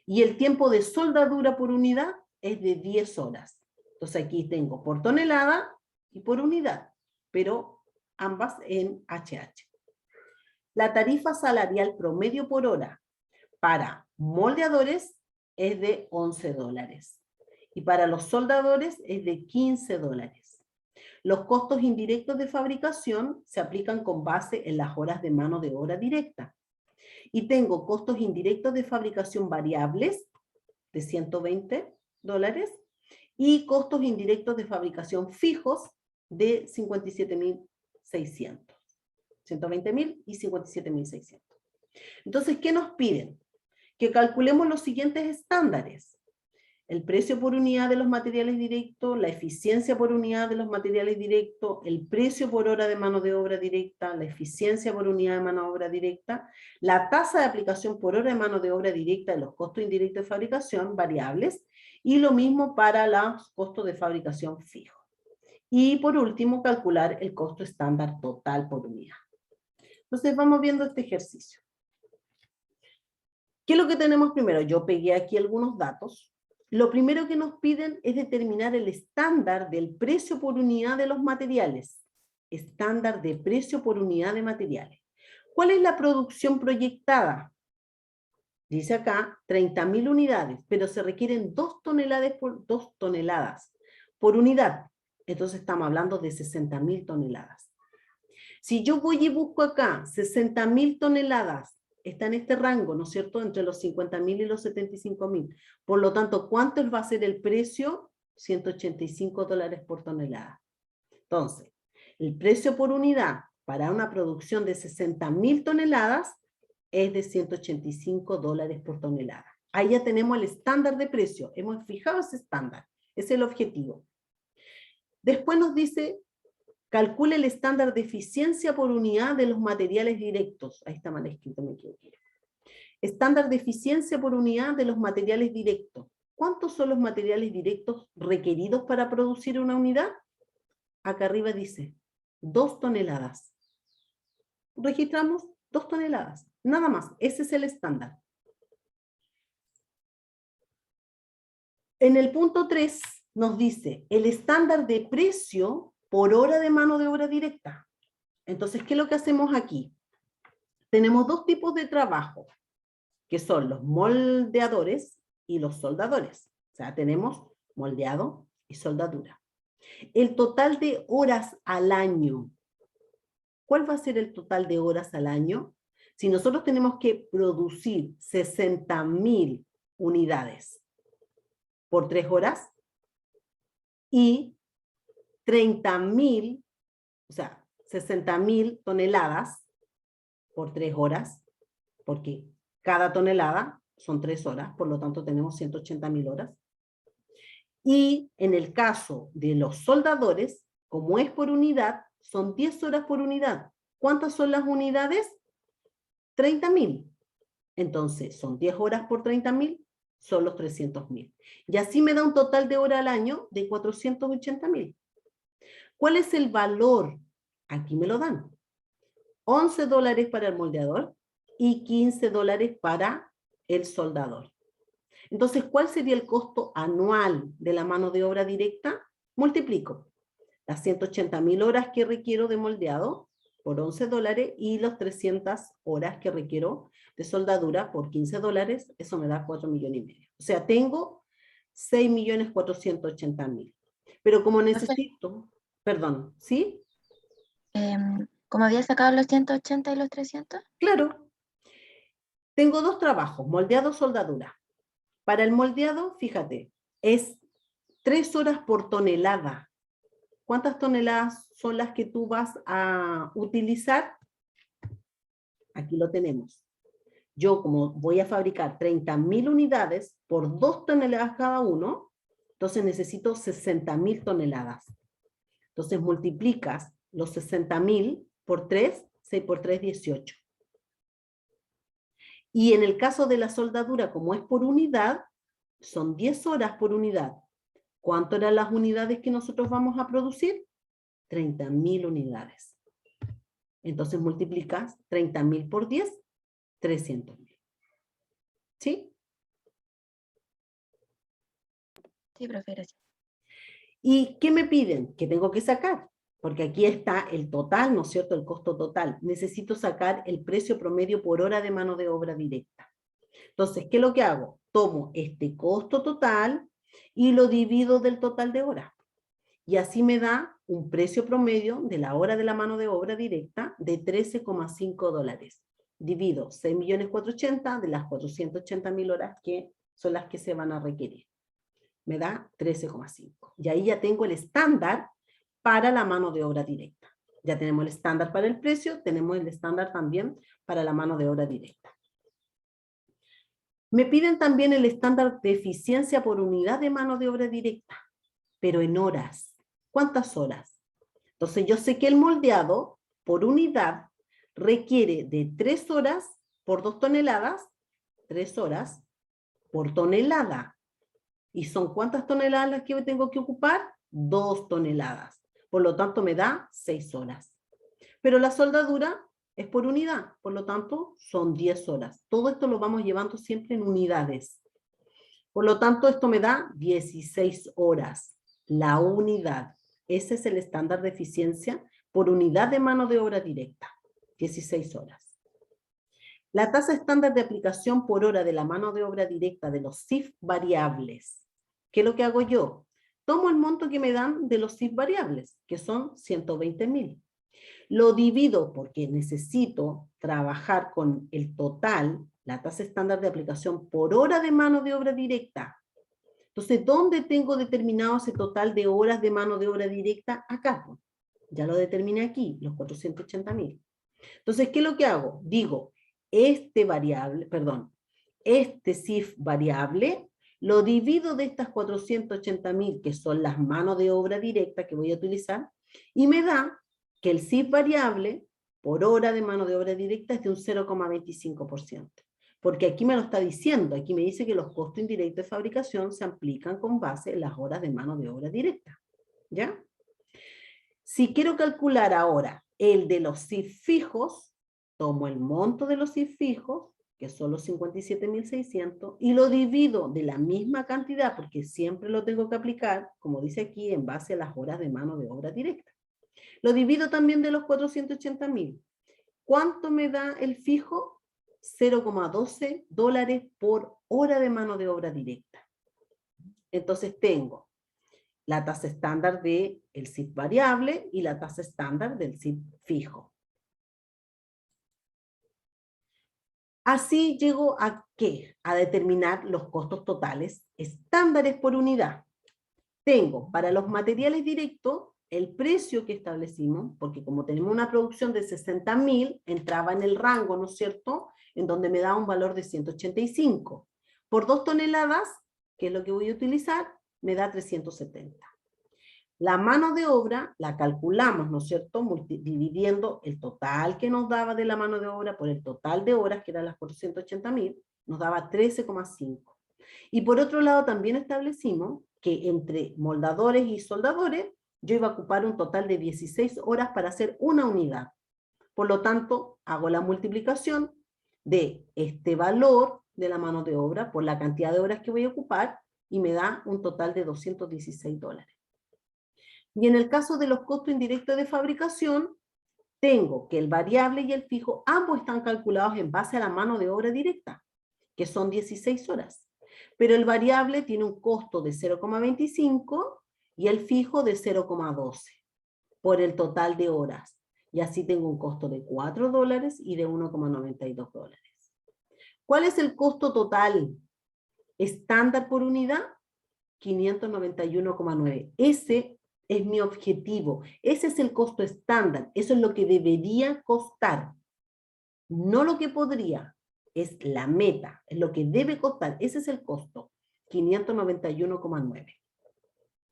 y el tiempo de soldadura por unidad es de 10 horas. Entonces aquí tengo por tonelada y por unidad, pero ambas en HH. La tarifa salarial promedio por hora para moldeadores es de $11 y para los soldadores es de $15. Los costos indirectos de fabricación se aplican con base en las horas de mano de obra directa. Y tengo costos indirectos de fabricación variables de $120 y costos indirectos de fabricación fijos de 57.600. 120.000 y 57.600. Entonces, ¿qué nos piden? Que calculemos los siguientes estándares. El precio por unidad de los materiales directos, la eficiencia por unidad de los materiales directos, el precio por hora de mano de obra directa, la eficiencia por unidad de mano de obra directa, la tasa de aplicación por hora de mano de obra directa de los costos indirectos de fabricación variables, y lo mismo para los costos de fabricación fijos. Y por último, calcular el costo estándar total por unidad. Entonces vamos viendo este ejercicio. ¿Qué es lo que tenemos primero? Yo pegué aquí algunos datos. Lo primero que nos piden es determinar el estándar del precio por unidad de los materiales. Estándar de precio por unidad de materiales. ¿Cuál es la producción proyectada? Dice acá 30.000 unidades, pero se requieren 2 toneladas por unidad. Entonces estamos hablando de 60.000 toneladas. Si yo voy y busco acá 60.000 toneladas, está en este rango, ¿no es cierto?, entre los 50.000 y los 75.000. Por lo tanto, ¿cuánto va a ser el precio? $185 por tonelada. Entonces, el precio por unidad para una producción de 60.000 toneladas es de $185 por tonelada. Ahí ya tenemos el estándar de precio. Hemos fijado ese estándar. Ese es el objetivo. Después nos dice, calcule el estándar de eficiencia por unidad de los materiales directos. Ahí está mal escrito, me equivoqué. Estándar de eficiencia por unidad de los materiales directos. ¿Cuántos son los materiales directos requeridos para producir una unidad? Acá arriba dice 2 toneladas. Registramos 2 toneladas. Nada más, ese es el estándar. En el punto 3 nos dice el estándar de precio por hora de mano de obra directa. Entonces, ¿qué es lo que hacemos aquí? Tenemos 2 tipos de trabajo, que son los moldeadores y los soldadores. O sea, tenemos moldeado y soldadura. El total de horas al año. ¿Cuál va a ser el total de horas al año? Si nosotros tenemos que producir 60.000 unidades por 3 horas y 30.000, o sea, 60.000 toneladas por 3 horas, porque cada tonelada son 3 horas, por lo tanto tenemos 180.000 horas. Y en el caso de los soldadores, como es por unidad, son 10 horas por unidad. ¿Cuántas son las unidades? 30.000. Entonces, son 10 horas por 30.000, son los 300.000. Y así me da un total de hora al año de 480.000. ¿Cuál es el valor? Aquí me lo dan. $11 para el moldeador y $15 para el soldador. Entonces, ¿cuál sería el costo anual de la mano de obra directa? Multiplico las 180.000 horas que requiero de moldeado por $11 y las 300 horas que requiero de soldadura por $15, eso me da 4,5 millones. O sea, tengo 6.480.000. Pero como necesito, perdón, ¿sí? ¿Cómo había sacado los 180 y los 300? Claro. Tengo dos trabajos, moldeado, soldadura. Para el moldeado, fíjate, es 3 horas por tonelada. ¿Cuántas toneladas son las que tú vas a utilizar? Aquí lo tenemos. Yo, como voy a fabricar 30.000 unidades por 2 toneladas cada uno, entonces necesito 60.000 toneladas. Entonces multiplicas los 60.000 por 3, 6 por 3, 18. Y en el caso de la soldadura, como es por unidad, son 10 horas por unidad. ¿Cuánto eran las unidades que nosotros vamos a producir? 30.000 unidades. Entonces multiplicas 30.000 por 10, 300.000. ¿Sí? Sí, profe, gracias. ¿Y qué me piden? ¿Qué tengo que sacar? Porque aquí está el total, ¿no es cierto? El costo total. Necesito sacar el precio promedio por hora de mano de obra directa. Entonces, ¿qué es lo que hago? Tomo este costo total y lo divido del total de horas. Y así me da un precio promedio de la hora de la mano de obra directa de $13,5. Divido 6.480.000 de las 480.000 horas que son las que se van a requerir. Me da 13,5. Y ahí ya tengo el estándar para la mano de obra directa. Ya tenemos el estándar para el precio, tenemos el estándar también para la mano de obra directa. Me piden también el estándar de eficiencia por unidad de mano de obra directa, pero en horas. ¿Cuántas horas? Entonces yo sé que el moldeado por unidad requiere de 3 horas por 2 toneladas, 3 horas por tonelada. ¿Y son cuántas toneladas las que tengo que ocupar? 2 toneladas. Por lo tanto me da 6 horas. Pero la soldadura es por unidad, por lo tanto son 10 horas. Todo esto lo vamos llevando siempre en unidades. Por lo tanto esto me da 16 horas. La unidad. Ese es el estándar de eficiencia por unidad de mano de obra directa. 16 horas. La tasa estándar de aplicación por hora de la mano de obra directa de los CIF variables. ¿Qué es lo que hago yo? Tomo el monto que me dan de los CIF variables, que son 120.000. Lo divido porque necesito trabajar con el total, la tasa estándar de aplicación por hora de mano de obra directa. Entonces, ¿dónde tengo determinado ese total de horas de mano de obra directa? Acá. Ya lo determiné aquí, los 480.000. Entonces, ¿qué es lo que hago? Digo, este CIF variable, lo divido de estas 480.000, que son las manos de obra directa que voy a utilizar, y me da que el CIF variable por hora de mano de obra directa es de un 0,25%. Porque aquí me lo está diciendo, aquí me dice que los costos indirectos de fabricación se aplican con base en las horas de mano de obra directa. ¿Ya? Si quiero calcular ahora el de los CIF fijos, tomo el monto de los CIF fijos, que son los 57.600, y lo divido de la misma cantidad, porque siempre lo tengo que aplicar, como dice aquí, en base a las horas de mano de obra directa. Lo divido también de los 480.000. ¿Cuánto me da el fijo? $0,12 por hora de mano de obra directa. Entonces tengo la tasa estándar del CIF variable y la tasa estándar del CIF fijo. Así llego a ¿qué? A determinar los costos totales estándares por unidad. Tengo para los materiales directos el precio que establecimos, porque como tenemos una producción de 60.000, entraba en el rango, ¿no es cierto?, en donde me da un valor de 185. Por 2 toneladas, que es lo que voy a utilizar, me da 370. La mano de obra la calculamos, ¿no es cierto?, dividiendo el total que nos daba de la mano de obra por el total de horas, que eran las 480.000, nos daba 13,5. Y por otro lado también establecimos que entre moldadores y soldadores, yo iba a ocupar un total de 16 horas para hacer una unidad. Por lo tanto, hago la multiplicación de este valor de la mano de obra por la cantidad de horas que voy a ocupar y me da un total de $216. Y en el caso de los costos indirectos de fabricación, tengo que el variable y el fijo ambos están calculados en base a la mano de obra directa, que son 16 horas. Pero el variable tiene un costo de 0,25 y el fijo de 0,12 por el total de horas. Y así tengo un costo de $4 y de $1,92. ¿Cuál es el costo total estándar por unidad? 591,9. Ese es mi objetivo. Ese es el costo estándar. Eso es lo que debería costar. No lo que podría. Es la meta. Es lo que debe costar. Ese es el costo. 591,9.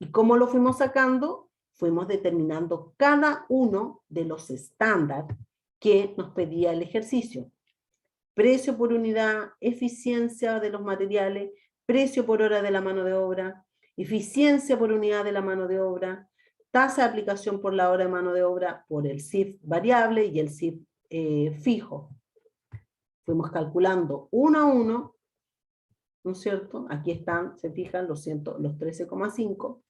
¿Y cómo lo fuimos sacando? Fuimos determinando cada uno de los estándares que nos pedía el ejercicio. Precio por unidad, eficiencia de los materiales, precio por hora de la mano de obra, eficiencia por unidad de la mano de obra, tasa de aplicación por la hora de mano de obra, por el CIF variable y el CIF fijo. Fuimos calculando uno a uno, ¿no es cierto? Aquí están, se fijan, los 13,5.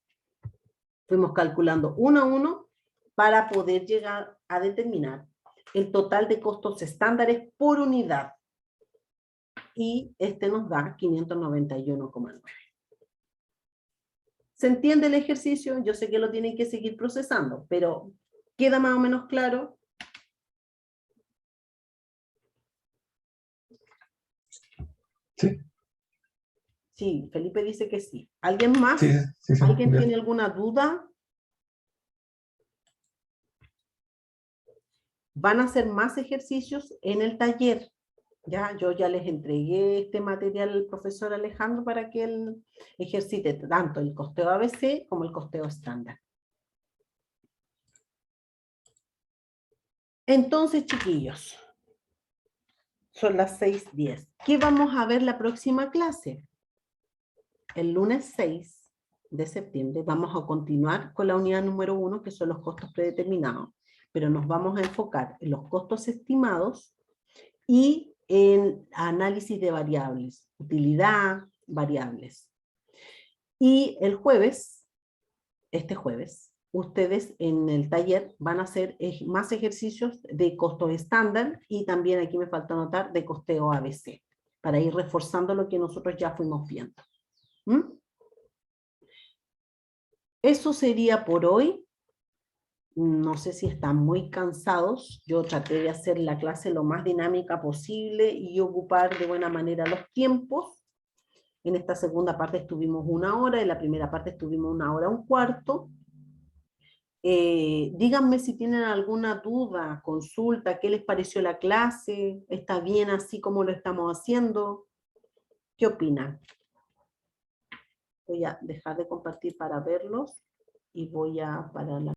Fuimos calculando uno a uno para poder llegar a determinar el total de costos estándares por unidad. Y este nos da 591,9. ¿Se entiende el ejercicio? Yo sé que lo tienen que seguir procesando, pero ¿queda más o menos claro? Sí. Sí, Felipe dice que sí. ¿Alguien más? Sí, sí, sí, ¿Alguien ya. tiene alguna duda? Van a hacer más ejercicios en el taller. Ya, yo ya les entregué este material al profesor Alejandro para que él ejercite tanto el costeo ABC como el costeo estándar. Entonces, chiquillos, son las 6:10. ¿Qué vamos a ver la próxima clase? El lunes 6 de septiembre vamos a continuar con la unidad número 1, que son los costos predeterminados, pero nos vamos a enfocar en los costos estimados y en análisis de variables, utilidad, variables. Y el jueves, este jueves, ustedes en el taller van a hacer más ejercicios de costo estándar y también aquí me falta anotar de costeo ABC, para ir reforzando lo que nosotros ya fuimos viendo. ¿Mm? Eso sería por hoy. No sé si están muy cansados. Yo traté de hacer la clase lo más dinámica posible y ocupar de buena manera los tiempos. En esta segunda parte estuvimos 1 hora, en la primera parte estuvimos 1 hora, 1/4. Díganme si tienen alguna duda, consulta, ¿qué les pareció la clase? ¿Está bien así como lo estamos haciendo? ¿Qué opinan? Voy a dejar de compartir para verlos y voy a parar la